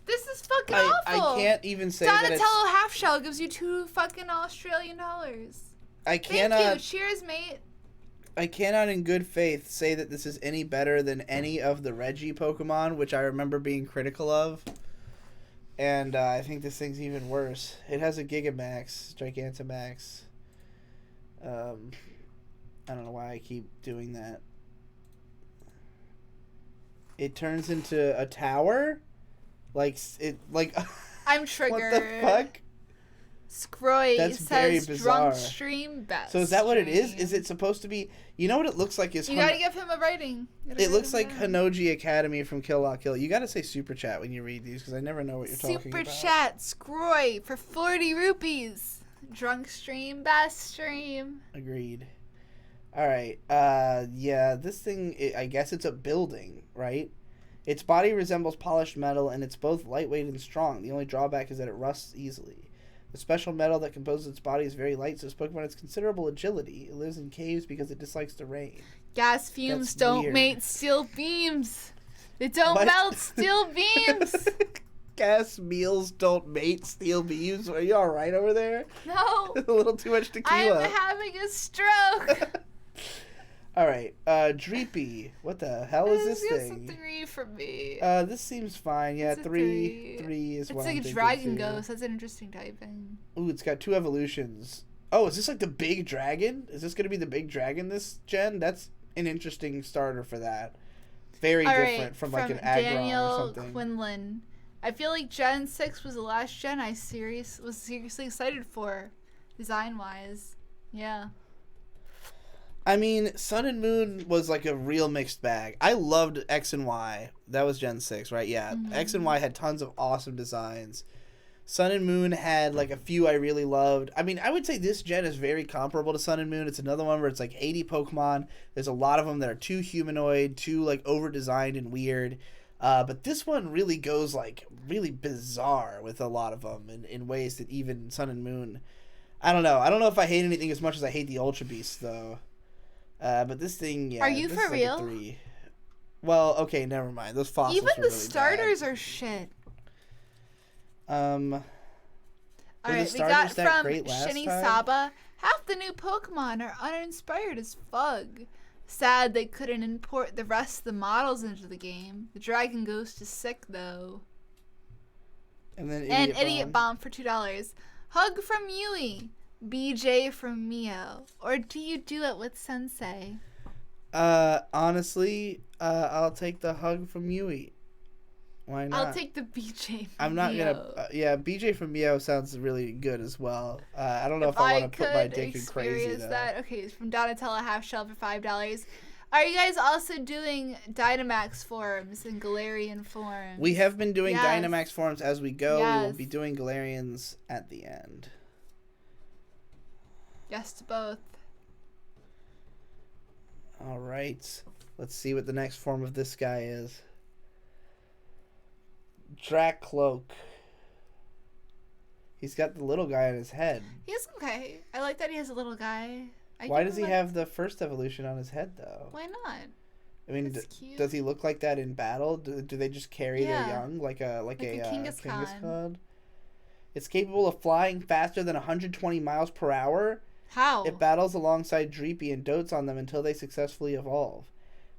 This is fucking awful. I can't even say that it's... Donatello Half Shell gives you $2 fucking Australian dollars. Thank you. Cheers, mate. I cannot in good faith say that this is any better than any of the Reggie Pokemon, which I remember being critical of. And I think this thing's even worse. It has a Gigamax, Gigantamax. I don't know why I keep doing that. It turns into a tower? I'm triggered. What the fuck? Scroy That's very says bizarre. drunk stream best. So is that what it is? stream. Is it supposed to be? You know what it looks like is. You gotta give him a rating. It looks like Hanoji Academy from Kill La Kill. You gotta say super chat when you read these because I never know what you're talking about. Super chat Scroy for 40 rupees. Drunk stream best stream. Agreed. All right. Yeah. This thing. I guess it's a building, right? Its body resembles polished metal, and it's both lightweight and strong. The only drawback is that it rusts easily. The special metal that composes its body is very light, so this Pokemon has considerable agility. It lives in caves because it dislikes the rain. Gas fumes That's don't weird. mate steel beams. They don't What? melt steel beams. Gas meals don't mate steel beams. Are you all right over there? No. A little too much tequila. I'm having a stroke. All right. Dreepy. What the hell is this thing? It's a 3 for me. This seems fine. Yeah, It's a 3. 3. 3 is It's what like I'm a thinking, dragon too. ghost. That's an interesting typing. Ooh, it's got 2 evolutions. Oh, is this like the big dragon? Is this going to be the big dragon this gen? That's an interesting starter for that. Very different from like an Aggron Daniel or something. Quinlan. I feel like Gen 6 was the last gen I was seriously excited for, design-wise. Yeah. I mean, Sun and Moon was like a real mixed bag. I loved X and Y. That was Gen 6, right? Yeah. Mm-hmm. X and Y had tons of awesome designs. Sun and Moon had like a few I really loved. I mean, I would say this gen is very comparable to Sun and Moon. It's another one where it's like 80 Pokemon. There's a lot of them that are too humanoid, too like over-designed and weird. But this one really goes like really bizarre with a lot of them in ways that even Sun and Moon... I don't know. I don't know if I hate anything as much as I hate the Ultra Beasts, though. But this thing, yeah. Are you this for is like real? a 3. Well, okay, never mind. Those fossils Even were the really starters bad. are shit. All Alright, we got from Shini Saba. Half the new Pokemon are uninspired as fug. Sad they couldn't import the rest of the models into the game. The Dragon Ghost is sick, though. And then Idiot Bomb for $2. Hug from Yui. BJ from Mio. Or do you do it with Sensei? Honestly, I'll take the hug from Yui. Why not? I'll take the BJ from I'm not Mio. gonna. Yeah, BJ from Mio sounds really good as well. I don't know if I want to put my dick in crazy though. That. Okay, it's from Donatella Half Shell for $5. Are you guys also doing Dynamax forums and Galarian forums? We have been doing Yes. Dynamax forums as we go. We will Yes. be doing Galarians at the end. Yes to both. All right. Let's see what the next form of this guy is. Dracloak. He's got the little guy on his head. He's okay. I like that he has a little guy. Why does he have the first evolution on his head, though? Why not? I mean, That's cute. does he look like that in battle? Do they just carry their Yeah. young like a Kangaskhan. Kangaskhan? It's capable of flying faster than 120 miles per hour. How? It battles alongside Dreepy and dotes on them until they successfully evolve.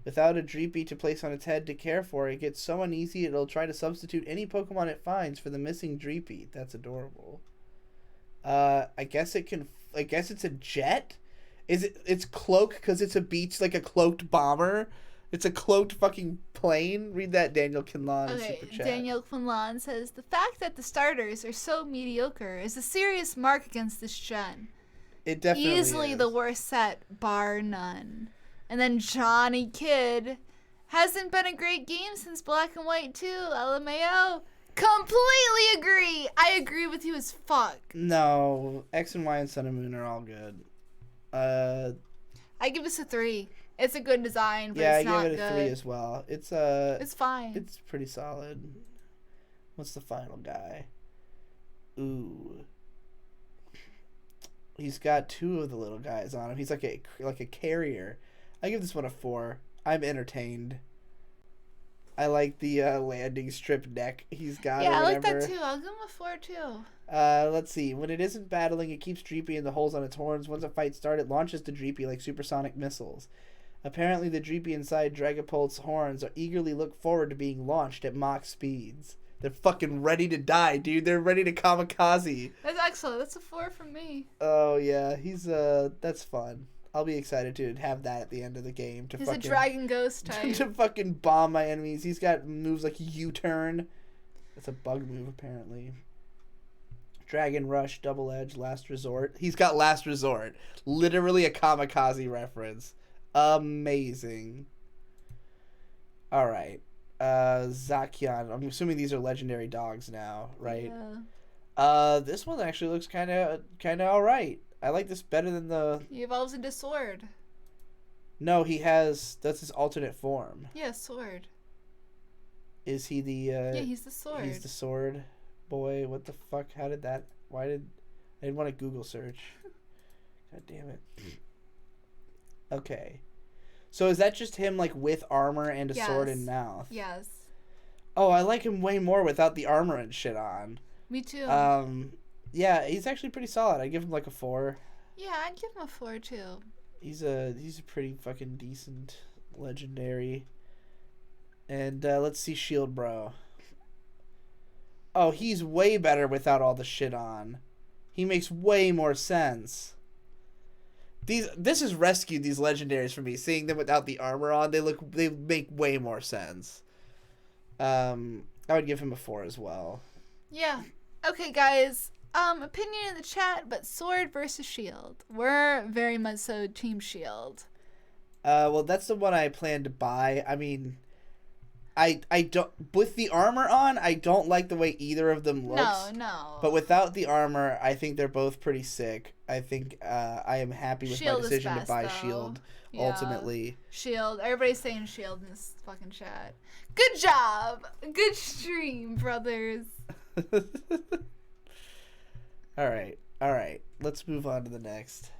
Without a Dreepy to place on its head to care for, it gets so uneasy it'll try to substitute any Pokemon it finds for the missing Dreepy. That's adorable. I guess it can. I guess it's a jet. It's cloak because it's a beach like a cloaked bomber. It's a cloaked fucking plane. Read that, Daniel Kinlan, Okay, super chat. Daniel Quinlan says, the fact that the starters are so mediocre is a serious mark against this gen. It definitely Easily is. the worst set, bar none. And then Johnny Kidd hasn't been a great game since Black and White 2, LMAO. Completely agree. I agree with you as fuck. No, X and Y and Sun and Moon are all good. I give this a 3. It's a good design, but Yeah, it's I not give it a good. 3 as well. It's fine. It's pretty solid. What's the final guy? Ooh. He's got 2 of the little guys on him. He's like a carrier. I give this one a 4. I'm entertained. I like the landing strip neck he's got. Yeah, or I like whatever. that too. I'll give him a 4 too. Let's see. When it isn't battling, it keeps Dreepy in the holes on its horns. Once a fight starts, it launches the Dreepy like supersonic missiles. Apparently, the Dreepy inside Dragapult's horns are eagerly look forward to being launched at Mach speeds. They're fucking ready to die, dude. They're ready to kamikaze. That's excellent. That's a 4 from me. Oh, yeah. He's, that's fun. I'll be excited to have that at the end of the game. He's a Dragon Ghost type. to fucking bomb my enemies. He's got moves like U-turn. That's a bug move, apparently. Dragon Rush, Double Edge, Last Resort. He's got Last Resort. Literally a kamikaze reference. Amazing. Alright. Zacian. I'm assuming these are legendary dogs now, right? Yeah. This one actually looks kind of alright. I like this better than the... He evolves into sword. No, he has... That's his alternate form. Yeah, sword. Is he the... Yeah, he's the sword. He's the sword boy. What the fuck? How did that... Why did... I didn't want to Google search. God damn it. Okay. So is that just him, like, with armor and a sword in mouth? Yes. Oh, I like him way more without the armor and shit on. Me too. Yeah, he's actually pretty solid. I'd give him, like, a 4. Yeah, I'd give him a 4, too. He's a pretty fucking decent legendary. And let's see Shield Bro. Oh, he's way better without all the shit on. He makes way more sense. This has rescued these legendaries for me. Seeing them without the armor on, they make way more sense. I would give him a 4 as well. Yeah. Okay, guys. Opinion in the chat, but sword versus shield. We're very much so team shield. Well, that's the one I plan to buy. I mean, I don't, with the armor on, I don't like the way either of them looks. No. But without the armor, I think they're both pretty sick. I think I am happy with my decision to buy Shield ultimately. Shield. Everybody's saying Shield in this fucking chat. Good job. Good stream, brothers. All right. Let's move on to the next.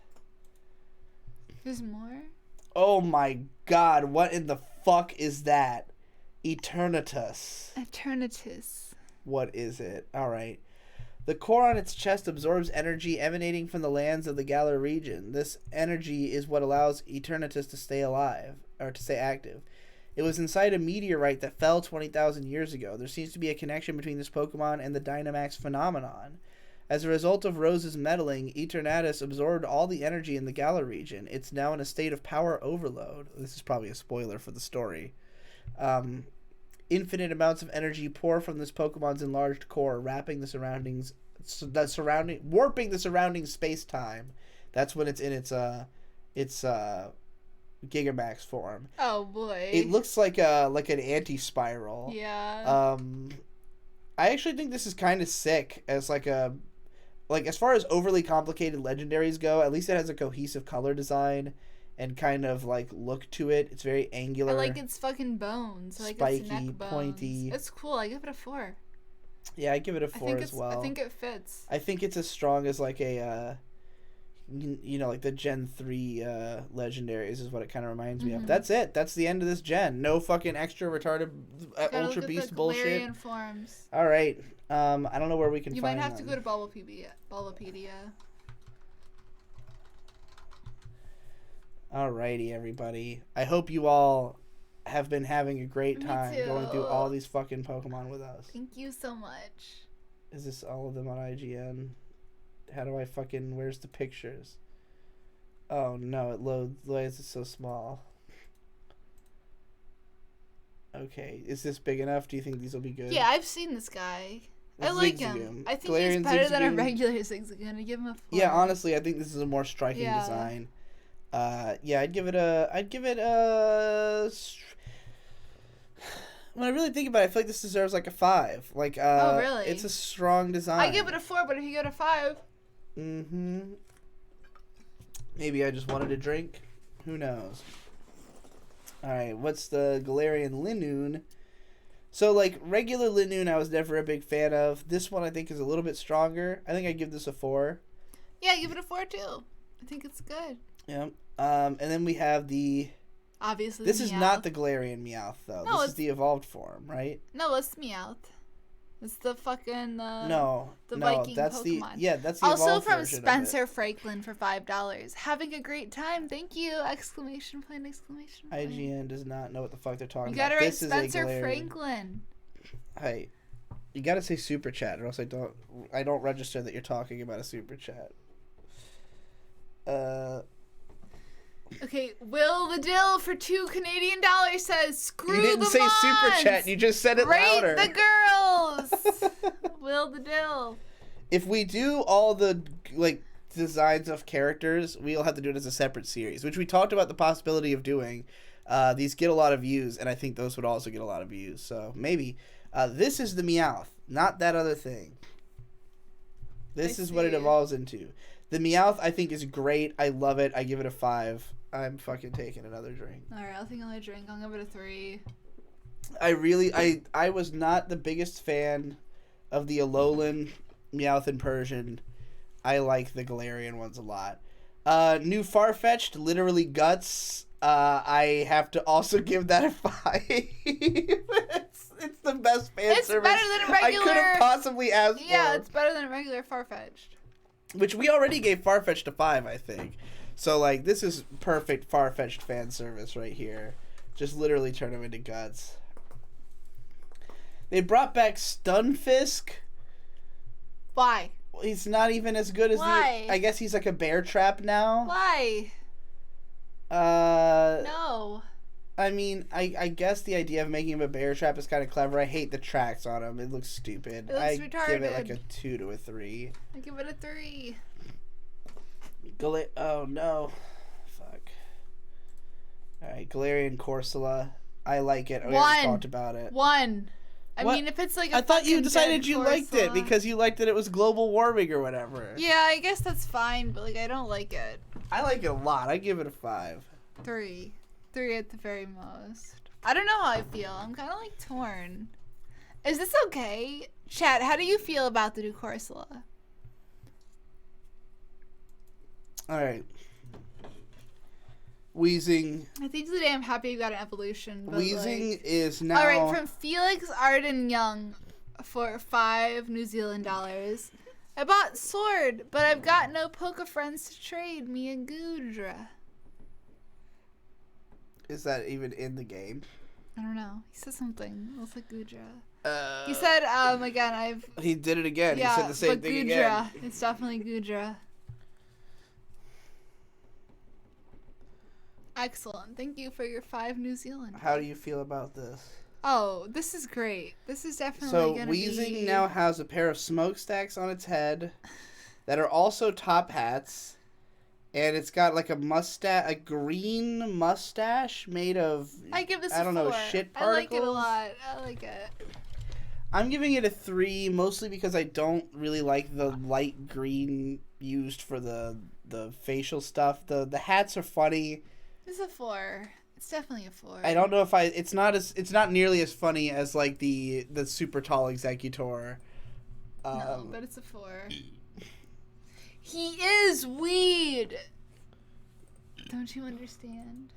There's more? Oh my god, what in the fuck is that? Eternatus. What is it? All right. The core on its chest absorbs energy emanating from the lands of the Galar region. This energy is what allows Eternatus to stay alive, or to stay active. It was inside a meteorite that fell 20,000 years ago. There seems to be a connection between this Pokemon and the Dynamax phenomenon. As a result of Rose's meddling, Eternatus absorbed all the energy in the Galar region. It's now in a state of power overload. This is probably a spoiler for the story. Infinite amounts of energy pour from this Pokemon's enlarged core, warping the surrounding space-time. That's when it's in its Gigamax form. Oh boy. It looks like an anti-spiral. Yeah. I actually think this is kind of sick as as far as overly complicated legendaries go, at least it has a cohesive color design and kind of look to it. It's very angular. I like its fucking bones. I like spiky, its neck bones. pointy. It's cool. I give it a 4. Yeah, I give it a 4 as well. I think it fits. I think it's as strong as like the Gen 3 legendaries is what it kind of reminds me of. That's it. That's the end of this gen. No fucking extra retarded ultra beast bullshit. Forms. All right. I don't know where we can find them. You might have to go to Bulbapedia. Alrighty, everybody. I hope you all have been having a great time going through all these fucking Pokemon with us. Thank you so much. Is this all of them on IGN? How do I fucking... Where's the pictures? Oh, no, it loads. Why is it so small? Okay, is this big enough? Do you think these will be good? Yeah, I've seen this guy. I like him. I think Galarian he's better than a Zigzagoon. regular Zigzagoon. I give him a 4. Yeah, honestly, I think this is a more striking design. Yeah, I'd give it a... When I really think about it, I feel like this deserves a 5. Oh, really? It's a strong design. I give it a 4, but if you get a 5... Maybe I just wanted a drink. Who knows? Alright, what's the Galarian Linoon? So, regular Linoon I was never a big fan of. This one I think is a little bit stronger. I think I'd give this a 4. Yeah, give it a 4, too. I think it's good. Yeah. And then we have the... Obviously, this is not the Galarian Meowth, though. No, this is the evolved form, right? No, it's Meowth. It's the fucking Viking that's Pokemon. That's the also evolved from version Spencer Franklin for $5. Having a great time. Thank you! ! IGN does not know what the fuck they're talking you gotta about. write Spencer Franklin. Hey, you gotta say super chat, or else I don't register that you're talking about a super chat. Okay, Will the Dill for $2 Canadian says, "Screw the You didn't say Mons! super chat. You just said it louder. Rate the girls. Will the Dill. If we do all the like designs of characters, we'll have to do it as a separate series, which we talked about the possibility of doing. These get a lot of views, and I think those would also get a lot of views. So maybe this is the Meowth, not that other thing. This is what it evolves into. The Meowth, I think, is great. I love it. I give it a 5. I'm fucking taking another drink. All right, I'll take another drink. I'll give it a 3. I was not the biggest fan of the Alolan, Meowth, and Persian. I like the Galarian ones a lot. New Farfetch'd, literally guts. I have to also give that a 5. It's the best fan service. It's better than regular. I could have possibly asked for. Yeah, it's better than regular Farfetch'd. Which we already gave Farfetch'd a 5, I think. So, like, this is perfect Farfetch'd fan service right here. Just literally turn him into guts. They brought back Stunfisk. Why? Well, he's not even as good as Why? I guess he's like a bear trap now. Why? No. I mean, I guess the idea of making him a bear trap is kind of clever. I hate the tracks on him. It looks stupid. It looks I retarded. give it like a 2 to a 3. I give it a 3. Oh no. Fuck. Alright, Galarian Corsola. I like it. We already talked about it. 1. I What? mean, if it's like a I thought you fucking decided dead you liked it Corsola- because you liked that it was global warming or whatever. Yeah, I guess that's fine, but like I don't like it. I like it a lot. I give it a 5. 3. 3 at the very most. I don't know how I feel. I'm kind of like torn. Is this okay? Chat, how do you feel about the new Corsola? Alright. Wheezing. I think today I'm happy you got an evolution. But Wheezing like... is now... Alright, from Felix Arden Young for 5 New Zealand dollars. I bought Sword, but I've got no Poke Friends to trade me a Goodra. Is that even in the game? I don't know. He said something. It was like Goodra. He said, again, He did it again. Yeah, he said the same but thing Goodra. again. It's definitely Goodra. Excellent. Thank you for your 5 New Zealand. How do you feel about this? Oh, this is great. This is definitely So gonna Wheezing be... now has a pair of smokestacks on its head that are also top hats, and it's got like a green mustache made of I give this I don't a 4. know, shit particles. I like it a lot. I like it. I'm giving it a 3, mostly because I don't really like the light green used for the facial stuff. The hats are funny. It's a 4. It's definitely a 4. I don't know if it's not nearly as funny as like the super tall Executor. No, but it's a 4. He is weed. Don't you understand?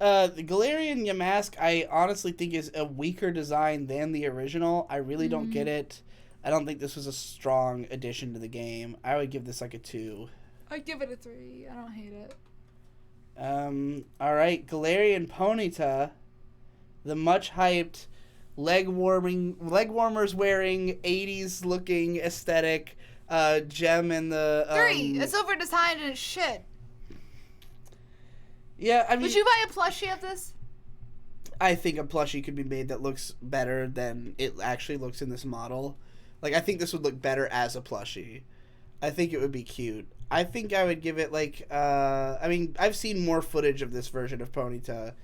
The Galarian Yamask, I honestly think is a weaker design than the original. I really don't get it. I don't think this was a strong addition to the game. I would give this like a 2. I give it a 3. I don't hate it. Alright, Galarian Ponyta, the much hyped leg warmers wearing 80s looking aesthetic gem in the 3. It's over designed and it's shit. Yeah, I mean, Would you buy a plushie of this? I think a plushie could be made that looks better than it actually looks in this model. Like, I think this would look better as a plushie. I think it would be cute. I think I would give it, like, I mean, I've seen more footage of this version of Ponyta.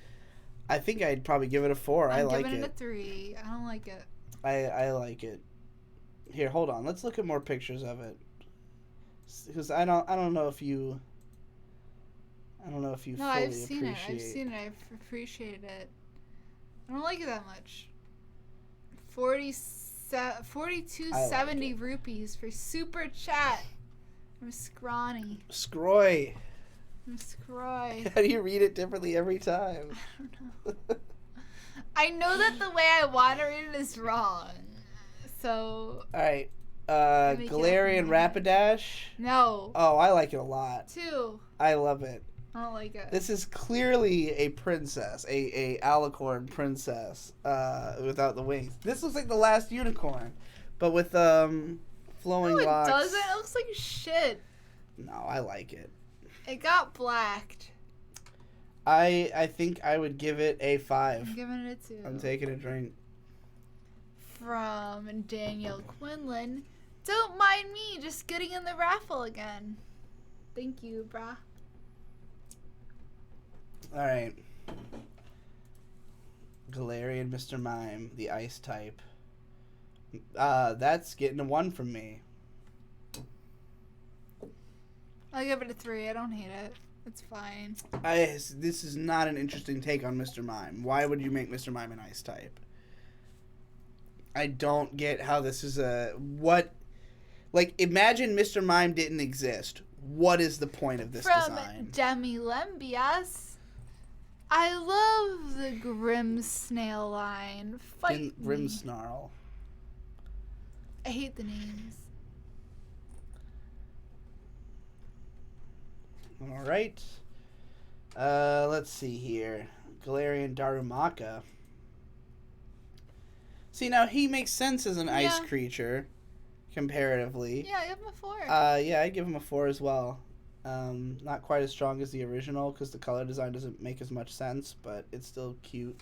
I think I'd probably give it a 4. I like it. I'm giving it a 3. I don't like it. I like it. Here, hold on. Let's look at more pictures of it. Because I don't know if you... No, fully I've seen it. appreciate... I've seen it. I've appreciated it. I don't like it that much. 42.70 rupees for super chat. I'm scrawny. Scroy. I'm scroy. How do you read it differently every time? I don't know. I know that the way I want to read it is wrong. So. Alright. Galarian Rapidash. No. Oh, I like it a lot. 2. I love it. I don't like it. This is clearly a princess, a alicorn princess, without the wings. This looks like the last unicorn, but with flowing locks. No, it doesn't. It looks like shit. No, I like it. It got blacked. I think I would give it a 5. I'm giving it a 2. I'm taking a drink. From Daniel Quinlan. Don't mind me just getting in the raffle again. Thank you, brah. Alright. Galarian Mr. Mime, the ice type. That's getting a 1 from me. I'll give it a 3. I don't hate it. It's fine. This is not an interesting take on Mr. Mime. Why would you make Mr. Mime an ice type? I don't get how this is like, imagine Mr. Mime didn't exist. What is the point of this design? Demi Lembias. I love the Grim Snail line. Fight Grim me. Snarl. I hate the names. Alright. Let's see here. Galarian Darumaka. See, now he makes sense as an ice creature, comparatively. Yeah, I give him a 4. Yeah, I'd give him a 4 as well. Not quite as strong as the original, because the color design doesn't make as much sense, but it's still cute.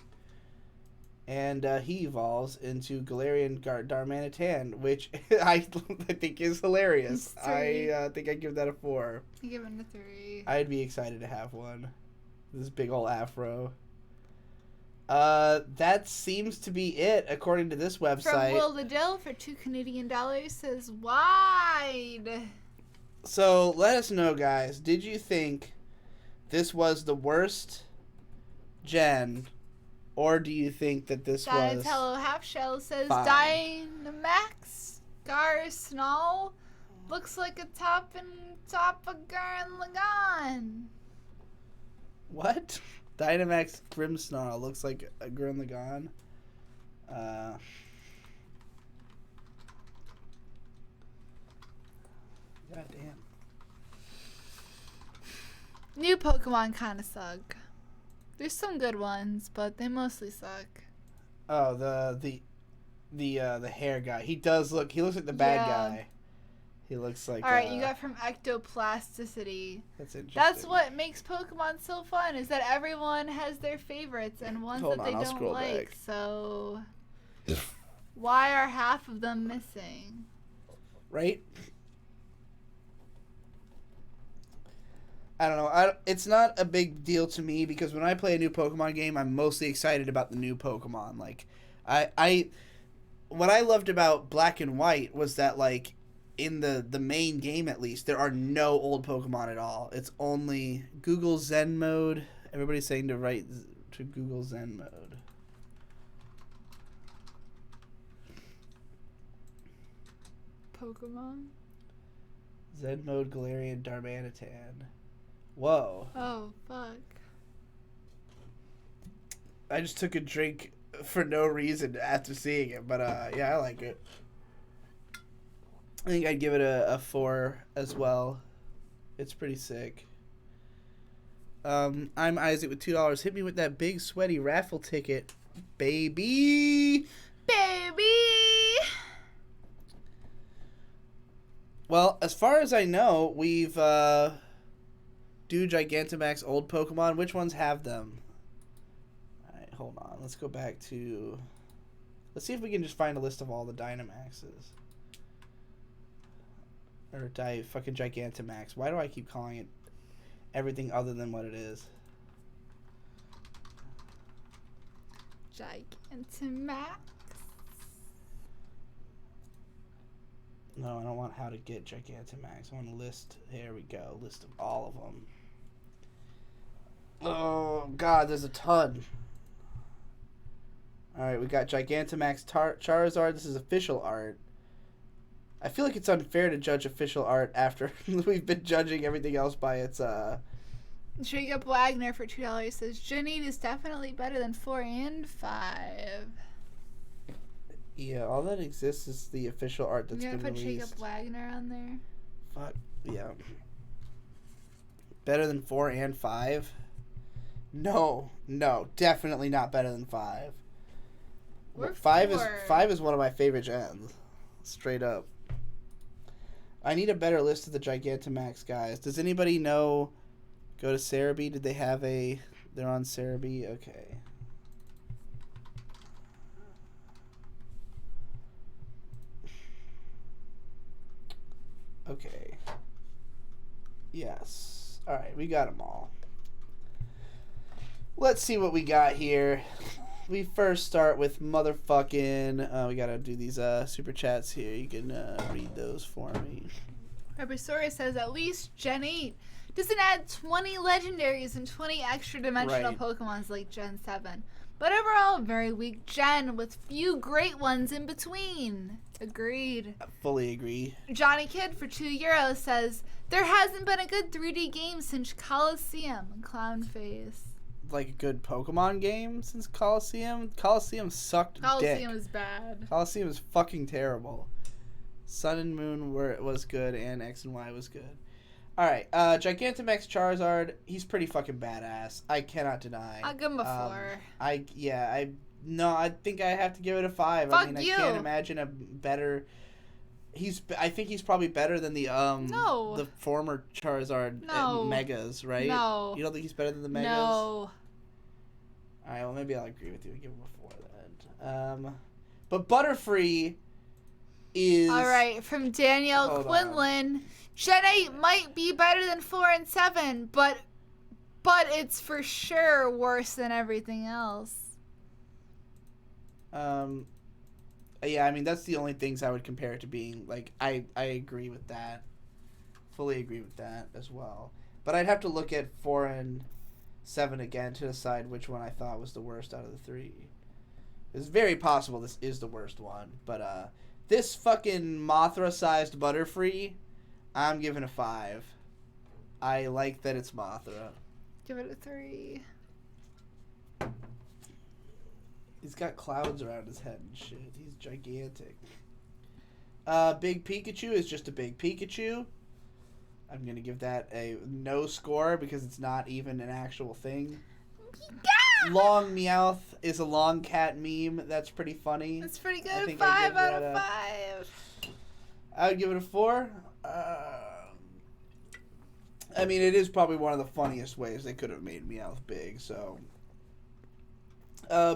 And he evolves into Galarian Darmanitan, which I think is hilarious. I think I'd give that a 4. I give him a 3. I'd be excited to have one. This big old afro. That seems to be it, according to this website. From Will the Dill for $2 says wide. So let us know, guys. Did you think this was the worst gen, or do you think that this was Donatello Halfshell says fine? Dynamax Snow looks like a top of Gurren Lagann. What? Dynamax Grimmsnarl looks like a Gurren Lagann. God damn. New Pokemon kind of suck. There's some good ones, but they mostly suck. Oh, the hair guy. He looks like the bad guy. He looks like. All right, you got from Ectoplasticity. That's interesting. That's what makes Pokemon so fun, is that everyone has their favorites and ones that they don't like. Back. So why are half of them missing? Right? I don't know. It's not a big deal to me, because when I play a new Pokemon game, I'm mostly excited about the new Pokemon. Like, what I loved about Black and White was that, like, in the main game at least, there are no old Pokemon at all. It's only Google Zen mode. Everybody's saying to write to Google Zen mode. Pokemon? Zen mode Galarian Darmanitan. Whoa. Oh, fuck. I just took a drink for no reason after seeing it, but yeah, I like it. I think I'd give it a 4 as well. It's pretty sick. I'm Isaac with $2. Hit me with that big sweaty raffle ticket, baby. Baby! Well, as far as I know, we've do Gigantamax old Pokemon. Which ones have them? Alright, hold on. Let's go back to... Let's see if we can just find a list of all the Dynamaxes. Or fucking Gigantamax. Why do I keep calling it everything other than what it is? Gigantamax. No, I don't want how to get Gigantamax. I want a list. Here we go. List of all of them. Oh, God, there's a ton. Alright, we got Gigantamax Charizard. This is official art. I feel like it's unfair to judge official art after we've been judging everything else by its, Jacob Wagner for $2 says, Janine is definitely better than 4 and 5. Yeah, all that exists is the official art that's been released. You gonna put Jacob Wagner on there? Fuck, yeah. Better than 4 and 5? No, definitely not better than 5. Five is one of my favorite gens. Straight up. I need a better list of the Gigantamax guys. Does anybody know? Go to Cerebi. Did they have a... They're on Cerebi? Okay. Okay. Yes. All right, we got them all. Let's see what we got here. We first start with motherfucking... we gotta do these super chats here. You can read those for me. Herbosaurus says at least Gen 8 doesn't add 20 legendaries and 20 extra dimensional Pokemons like Gen 7. But overall, very weak gen with few great ones in between. Agreed. I fully agree. Johnny Kid for €2 says, there hasn't been a good 3D game since Coliseum. Clown face. Like a good Pokemon game since Coliseum? Coliseum sucked Coliseum dick. is bad. Coliseum is fucking terrible. Sun and Moon was good, and X and Y was good. Alright, Gigantamax Charizard, he's pretty fucking badass. I cannot deny. I'll give him a 4. I think I have to give it a 5. Fuck I mean, you. I can't imagine a better... I think he's probably better than the No. the former Charizard Megas, right? No. You don't think he's better than the Megas? No. Alright, well maybe I'll agree with you and give him a 4 then. But Butterfree is... Alright, from Danielle Quinlan. Gen 8 might be better than 4 and 7, but it's for sure worse than everything else. Yeah, I mean, that's the only things I would compare it to being. Like, I agree with that. Fully agree with that as well. But I'd have to look at 4 and 7 again to decide which one I thought was the worst out of the 3. It's very possible this is the worst one. But, this fucking Mothra-sized Butterfree, I'm giving a 5. I like that it's Mothra. Give it a 3. He's got clouds around his head and shit. He's gigantic. Big Pikachu is just a big Pikachu. I'm going to give that a no score because it's not even an actual thing. Long Meowth is a long cat meme. That's pretty funny. That's pretty good. 5 out of 5. I would give it a 4. I mean, it is probably one of the funniest ways they could have made Meowth big, so...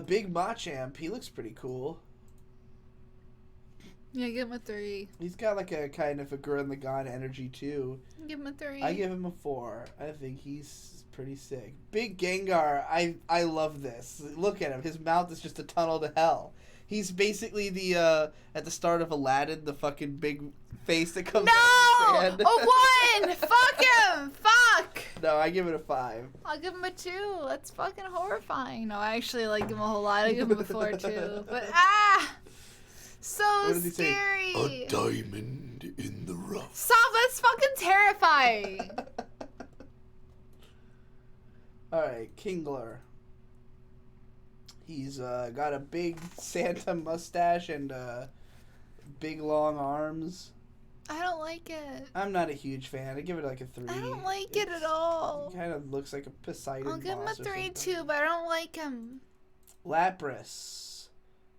Big Machamp, he looks pretty cool. Yeah, give him a 3. He's got like a kind of a Gurren Lagann energy too. Give him a 3. I give him a 4. I think he's pretty sick. Big Gengar, I love this. Look at him. His mouth is just a tunnel to hell. He's basically the at the start of Aladdin, the fucking big face that comes out of his hand. A 1! Fuck him! Fuck! No, I give it a 5. I'll give him a 2. That's fucking horrifying. No, I actually like him a whole lot. I give him a 4 too. But so scary. A diamond in the rough. Stop! That's fucking terrifying. All right, Kingler. He's got a big Santa mustache and big long arms. I don't like it. I'm not a huge fan. I give it like a 3. I don't like it at all. He kind of looks like a Poseidon. I'll give him a boss or 3 something. too, but I don't like him. Lapras.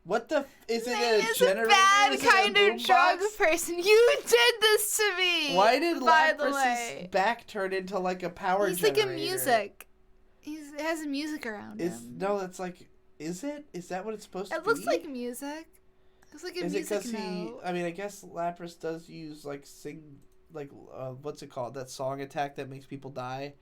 What the? Is it Man, a generator? a bad Is it a kind of drug boombox? person. You did this to me. Why did by the Lapras's way? back turn into like a power He's generator? like a music. He has music around him. No, that's like. Is it? Is that what it's supposed to be? It looks like music. It looks like a Is it music because note. I mean, I guess Lapras does use like what's it called? That song attack that makes people die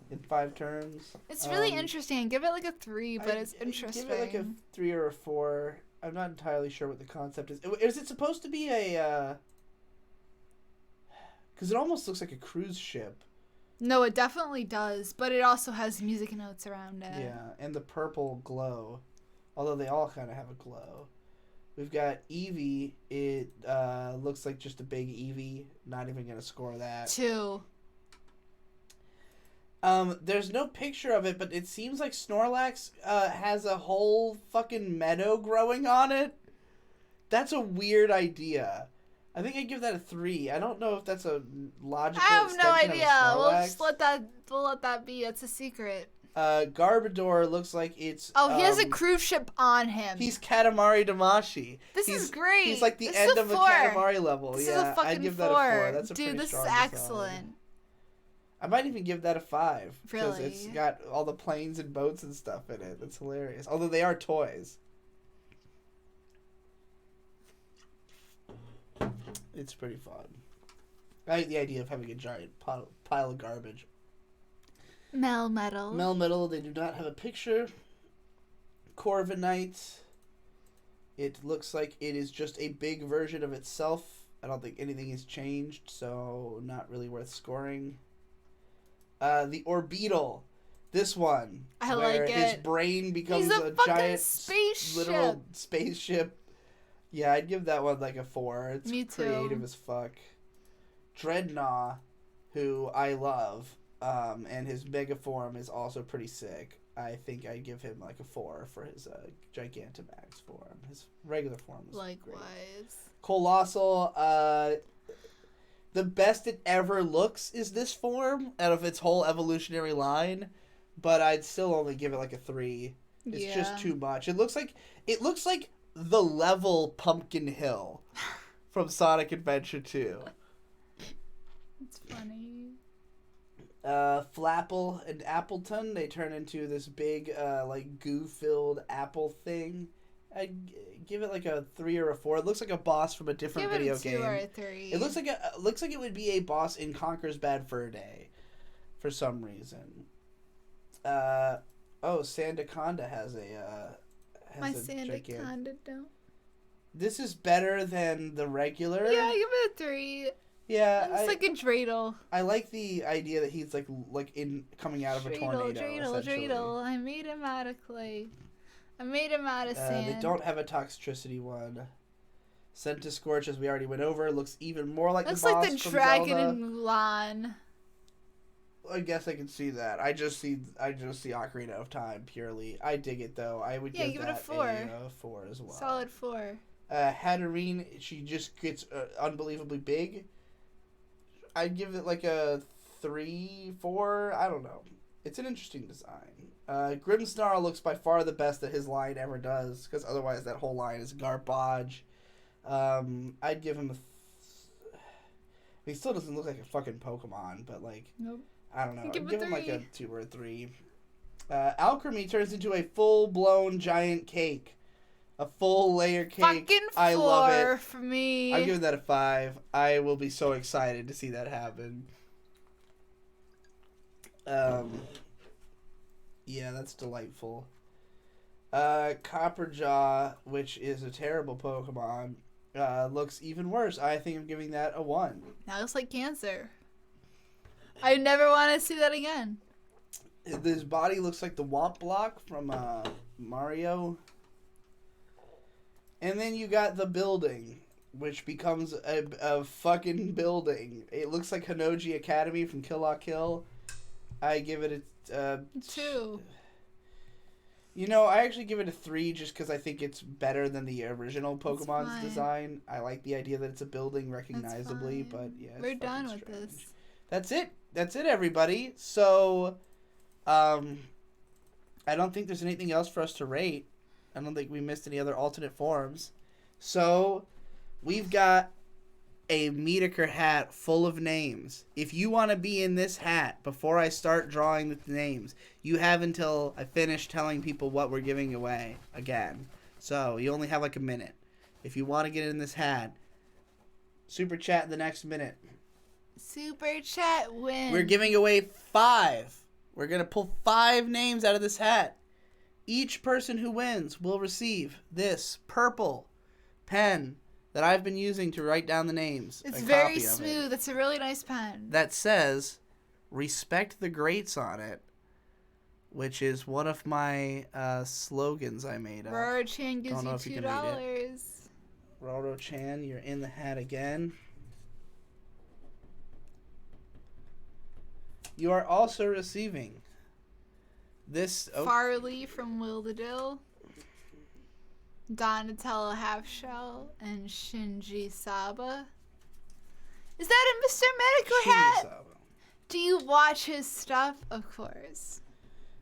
in 5 turns. It's really interesting. Give it like a 3, but it's interesting. Give it like a 3 or a 4. I'm not entirely sure what the concept is. Is it supposed to be a? Because it almost looks like a cruise ship. No, it definitely does, but it also has music notes around it. Yeah, and the purple glow. Although they all kind of have a glow. We've got Eevee. It looks like just a big Eevee. Not even going to score that. 2. There's no picture of it, but it seems like Snorlax has a whole fucking meadow growing on it. That's a weird idea. I think I give that a 3. I don't know if that's a logical I have no extension idea. of a We'll Snorlax. just let that be. It's a secret. Garbodor looks like it's... Oh, he has a cruise ship on him. He's Katamari Damacy. This is great. He's like the This end is a of a 4. Katamari level. This Yeah, is a fucking I'd give 4. that a 4. That's a Dude, pretty this strong is design. excellent. I might even give that a 5. Because Really? it's got all the planes and boats and stuff in it. That's hilarious. Although they are toys. It's pretty fun. I like the idea of having a giant pile of garbage. Melmetal. Melmetal, they do not have a picture. Corviknight. It looks like it is just a big version of itself. I don't think anything has changed, so not really worth scoring. The Orbeetle. This one. I where like his it. brain becomes He's a giant spaceship. literal spaceship. Yeah, I'd give that one like a 4. It's Me too. creative as fuck. Dreadnought, who I love, and his mega form is also pretty sick. I think I'd give him like a 4 for his Gigantamax form. His regular form is Likewise. great. Colossal, the best it ever looks is this form out of its whole evolutionary line, but I'd still only give it like a 3. It's just too much. It looks like the level Pumpkin Hill from Sonic Adventure 2. It's funny. Flapple and Appleton, they turn into this big, like, goo-filled apple thing. I'd give it like a 3 or a 4. It looks like a boss from a different video game. Give it a 2 or a 3. It looks like it would be a boss in Conker's Bad Fur Day, for some reason. Sandaconda has a My Sandaconda don't. This is better than the regular. Yeah, give it a 3. Yeah, it's like a dreidel. I like the idea that he's like in coming out of a tornado. Dreidel. I made him out of clay. I made him out of sand. They don't have a toxicity one. Centiscorch, as we already went over, looks even more like looks the boss like the from dragon Zelda. in Mulan. I guess I can see that. I just see Ocarina of Time purely. I dig it though. I would give it that a 4. A 4 as well. Solid 4. Hatterene, she just gets unbelievably big. I'd give it like a 3, 4. I don't know. It's an interesting design. Grimmsnarl looks by far the best that his line ever does, because otherwise that whole line is garbage. I'd give him he still doesn't look like a fucking Pokemon, but like, nope. I don't know. I'd give him like a 2 or a 3. Alchemy turns into a full-blown giant cake. A full layer cake. Fucking 4 I love it. For me. I'm giving that a 5. I will be so excited to see that happen. Yeah, that's delightful. Copperjaw, which is a terrible Pokemon, looks even worse. I think I'm giving that a 1. That looks like cancer. I never want to see that again. His body looks like the Womp Block from Mario. And then you got the building, which becomes a fucking building. It looks like Hinoji Academy from Kill La Kill. I give it a 2. You know, I actually give it a 3 just because I think it's better than the original Pokemon's design. I like the idea that it's a building recognizably, but yeah. We're done with this. That's it. That's it, everybody. So, I don't think there's anything else for us to rate. I don't think we missed any other alternate forms. So, we've got a Meteor hat full of names. If you want to be in this hat before I start drawing the names, you have until I finish telling people what we're giving away again. So, you only have like a minute. If you want to get in this hat, super chat in the next minute. Super chat win. We're giving away 5. We're going to pull 5 names out of this hat. Each person who wins will receive this purple pen that I've been using to write down the names. It's very smooth. It's a really nice pen. That says, "Respect the Greats" on it, which is one of my slogans I made up. Roro-chan gives you $2. Roro-chan, you're in the hat again. You are also receiving this... Farley from Will the Dill. Donatello Halfshell and Shinji Saba. Is that a Mr. Medical hat? Saba. Do you watch his stuff? Of course.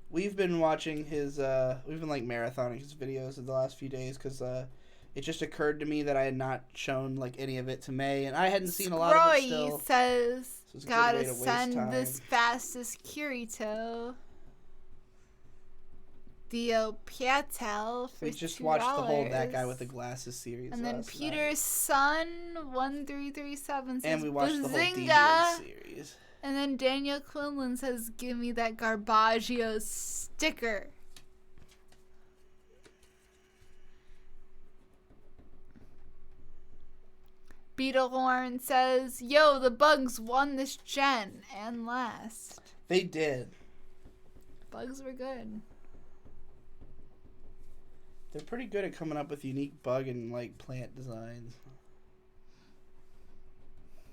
We've been watching his, we've been like marathoning his videos in the last few days because it just occurred to me that I had not shown like any of it to May, and I hadn't seen a lot of it still. Says, so gotta send this fast as Kirito. Theo Piatel for We just $2. watched the whole That Guy with the Glasses series And then last Peter's son 1337 says And we watched the whole Bazinga. Deviant series. And then Daniel Quinlan says, give me that Garbaggio sticker. Beetlehorn says, yo, the bugs won this gen and last. They did. Bugs were good. They're pretty good at coming up with unique bug and like plant designs.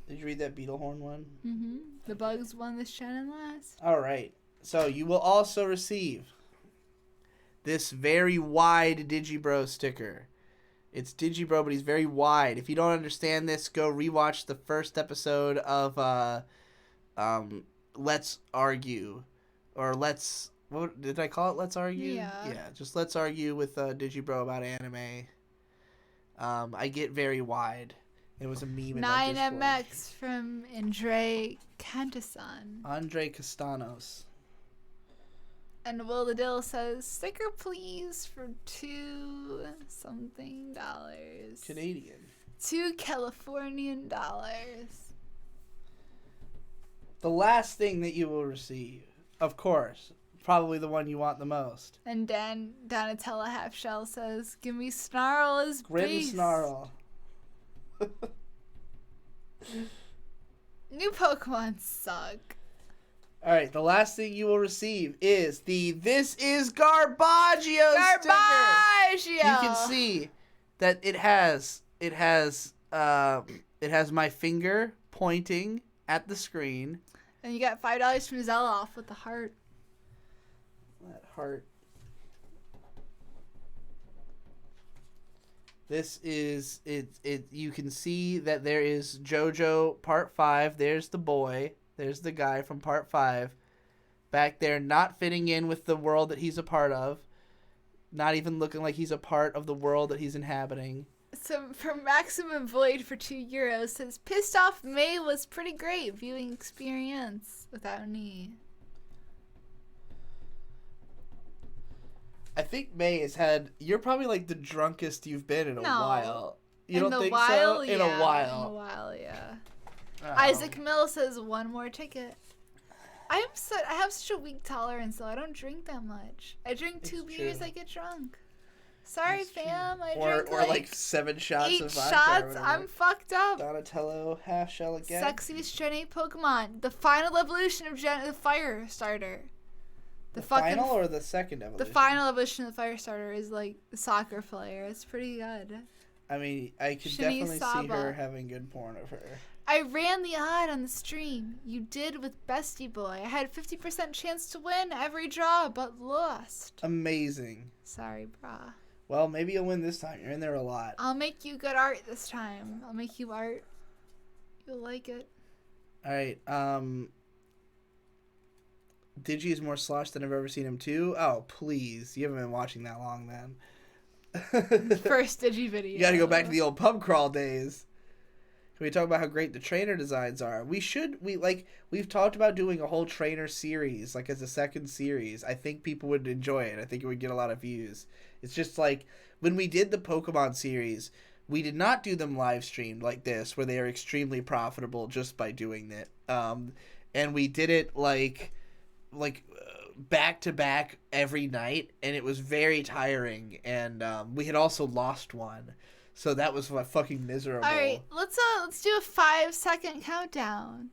Did you read that Beetlehorn one? Mm-hmm. The bugs won this gen and last. All right. So you will also receive this very wide Digibro sticker. It's Digibro, but he's very wide. If you don't understand this, go rewatch the first episode of Let's Argue. Or what did I call it? Let's Argue? Yeah. Just Let's Argue with Digibro about anime. I get very wide. It was a meme in my Discord. 9MX from Andre Cantason. Andre Castanos. And Will the Dill says, sticker please for $2 something. Canadian. $2 Californian dollars. The last thing that you will receive, of course, probably the one you want the most. And Donatella Halfshell says, give me Snarl as Grim base. Snarl. New Pokemon suck. Alright, the last thing you will receive is the This is Garbaggio sticker. Garbaggio! You can see that it has my finger pointing at the screen. And you got $5 from Zella off with the heart. That heart. This is it. You can see that there is JoJo Part 5. There's the boy. There's the guy from Part 5. Back there, not fitting in with the world that he's a part of. Not even looking like he's a part of the world that he's inhabiting. So from Maximum Void for €2 says, pissed off May was pretty great viewing experience without me. I think May has had. You're probably like the drunkest you've been in a while. You don't think so? In a while. In a while, yeah. Oh. Isaac Mill says one more ticket. I have such a weak tolerance, though. I don't drink that much. I drink 2 beers, true. I get drunk. Sorry, It's fam. true. I Or drink like 7 shots 8 of vodka. shots. I'm fucked up. Donatello half shell again. Sexiest Gen 8 Pokemon. The final evolution of the Fire Starter. The final or the second evolution? The final evolution of the Fire Starter is like the soccer player. It's pretty good. I mean, I could Shini definitely see Saba. her having good porn of her. I ran the odd on the stream. You did with Bestie Boy. I had 50% chance to win every draw, but lost. Amazing. Sorry, brah. Well, maybe you'll win this time. You're in there a lot. I'll make you good art this time. I'll make you art. You'll like it. All right. Digi is more slosh than I've ever seen him too. Oh, please. You haven't been watching that long then. First Digi video. You got to go back to the old pub crawl days. Can we talk about how great the trainer designs are? We've talked about doing a whole trainer series, like as a second series. I think people would enjoy it. I think it would get a lot of views. It's just like when we did the Pokemon series, we did not do them live streamed like this, where they are extremely profitable just by doing it. And we did it like back to back every night, and it was very tiring. And we had also lost one. So that was fucking miserable. All right, let's do a 5-second countdown.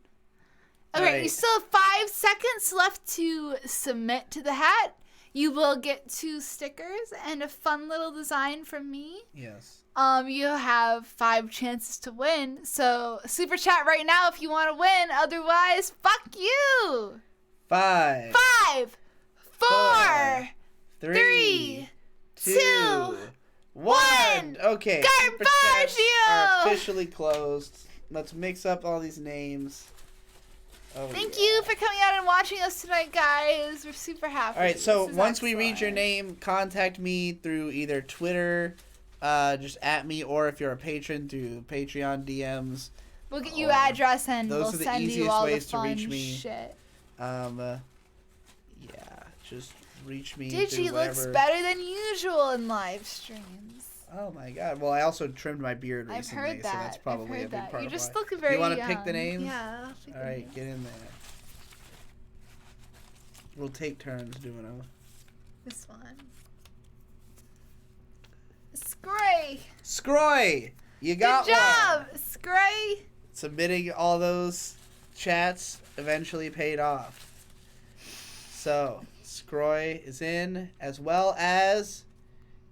Okay, All right. you still have 5 seconds left to submit to the hat. You will get 2 stickers and a fun little design from me. Yes. You have 5 chances to win. So super chat right now if you want to win. Otherwise, fuck you. 5, 5, 4, 3, 2, 1. Okay. Super chats Garbaggio! are officially closed. Let's mix up all these names. Oh, Thank yeah. you for coming out and watching us tonight, guys. We're super happy. All right, so This is once we read your excellent. name, contact me through either Twitter, just at me, or if you're a patron, through Patreon DMs. We'll get you address and Those we'll are the send you easiest all the ways to fun reach me. shit. Yeah, just reach me. Digi looks better than usual in live streams. Oh my god. Well, I also trimmed my beard recently, I've heard that. so that's probably a big part You of just why. look very You want to young. pick the names? Yeah. I'll pick All the right, names. get in there. We'll take turns doing them. This one. Scray. Scroy! You got Good job, one. Scray. Submitting all those chats eventually paid off. So, Scroy is in, as well as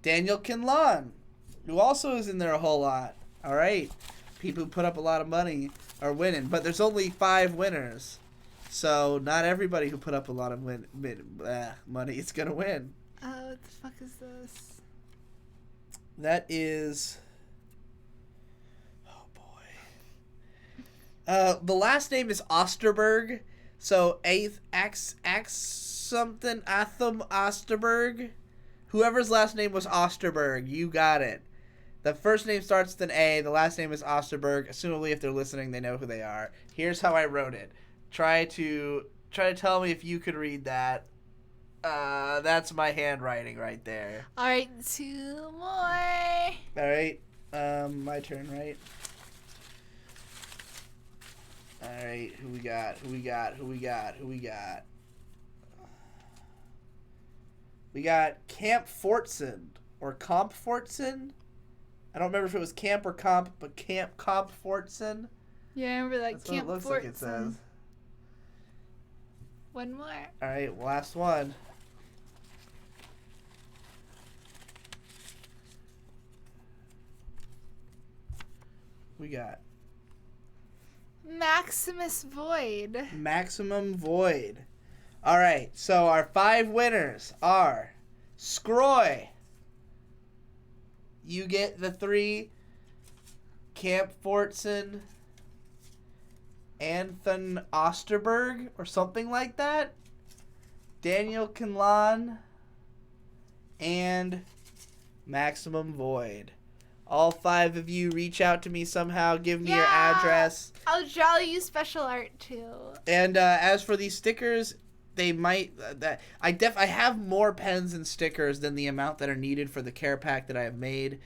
Daniel Kinlan, who also is in there a whole lot. All right. People who put up a lot of money are winning, but there's only 5 winners. So, not everybody who put up a lot of money is going to win. Oh, what the fuck is this? That is... Oh, boy. The last name is Osterberg. So, something, Atham Osterberg. Whoever's last name was Osterberg, you got it. The first name starts with an A. The last name is Osterberg. Assumably, if they're listening, they know who they are. Here's how I wrote it. Try to tell me if you could read that. That's my handwriting right there. All right, 2 more. All right. My turn, right? All right. Who we got? We got Camp Fortson or Comp Fortson. I don't remember if it was Camp or Comp, but Comp Fortson. Yeah, I remember that. That's Camp what it looks Fortson. like it says. One more. All right, last one. We got Maximus Void. Maximum Void. All right, so our 5 winners are Scroy. You get the 3. Camp Fortson, Anthony Osterberg, or something like that. Daniel Kinlan, and Maximum Void. All 5 of you reach out to me somehow. Give me your address. I'll draw you special art too. And as for these stickers, they might. I have more pens and stickers than the amount that are needed for the care pack that I have made.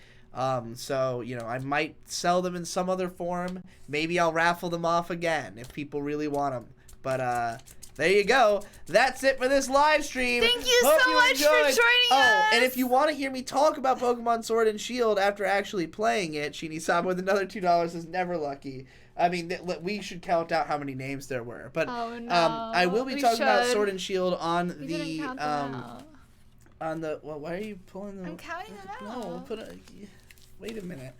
So, you know, I might sell them in some other form. Maybe I'll raffle them off again if people really want them. But, there you go. That's it for this live stream. Thank you so much for joining us. And if you want to hear me talk about Pokemon Sword and Shield after actually playing it, Shini-san with another $2 is never lucky. I mean, we should count out how many names there were. But I will be talking about Sword and Shield on well, why are you pulling them? I'm counting them out. No, wait a minute.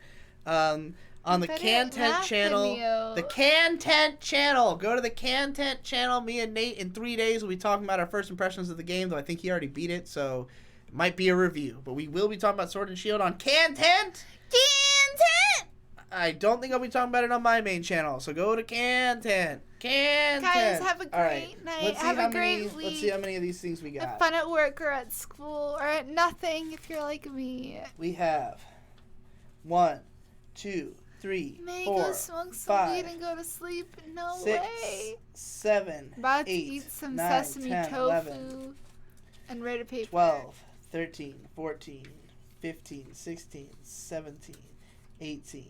On the Content channel. The Content channel. Go to the Content channel. Me and Nate in 3 days will be talking about our first impressions of the game, though I think he already beat it, so it might be a review. But we will be talking about Sword and Shield on Content. I don't think I'll be talking about it on my main channel, so go to Content. Guys, have a great night. Have a great week. Let's see how many of these things we got. Have fun at work or at school or at nothing if you're like me. We have 1, 2, 3, 4, go smoke some 5, weed and go to sleep. No 6, way. 7, About 8, to eat some 9, sesame 10, tofu 11, and read a paper. 12, 13, 14, 15, 16, 17, 18,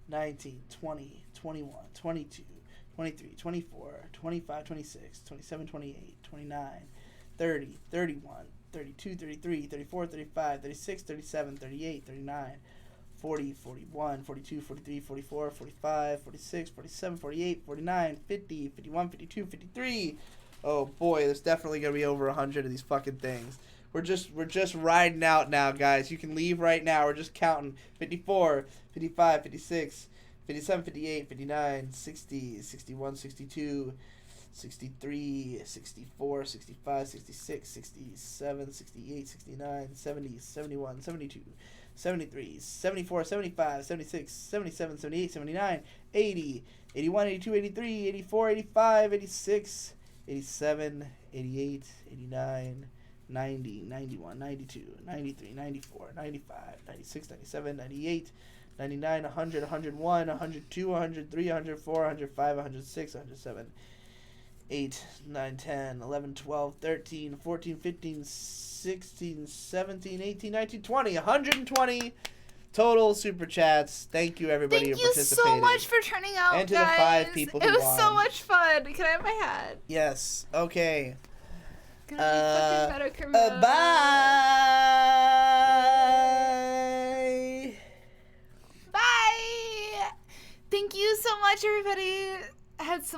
19, 20, 21, 22, 23, 24, 25, 26, 27, 28, 29, 30, 31, 32, 33, 34, 35, 36, 37, 38, 39, 40, 41, 42, 43, 44, 45, 46, 47, 48, 49, 50, 51, 52, 53. Oh boy, there's definitely going to be over 100 of these fucking things. We're just riding out now, guys. You can leave right now. We're just counting. 54, 55, 56, 57, 58, 59, 60, 61, 62, 63, 64, 65, 66, 67, 68, 69, 70, 71, 72, 73, 74, 75, 76, 77, 78, 79, 80, 81, 82, 83, 84, 85, 86, 87, 88, 89, 90, 91, 92, 93, 94, 95, 96, 97, 98, 99, 100, 101, 102, 103, 104, 105, 106, 107, 8, 9, 10, 11, 12, 13, 14, 15, 16, 17, 18, 19, 20. 120 total super chats. Thank you, everybody, Thank who you participated. so much for turning out, and to guys. the 5 people who It was won. so much fun. Can I have my hat? Yes. Okay. Gonna be fucking Metacrimo. Bye. Bye. Thank you so much, everybody. I had so much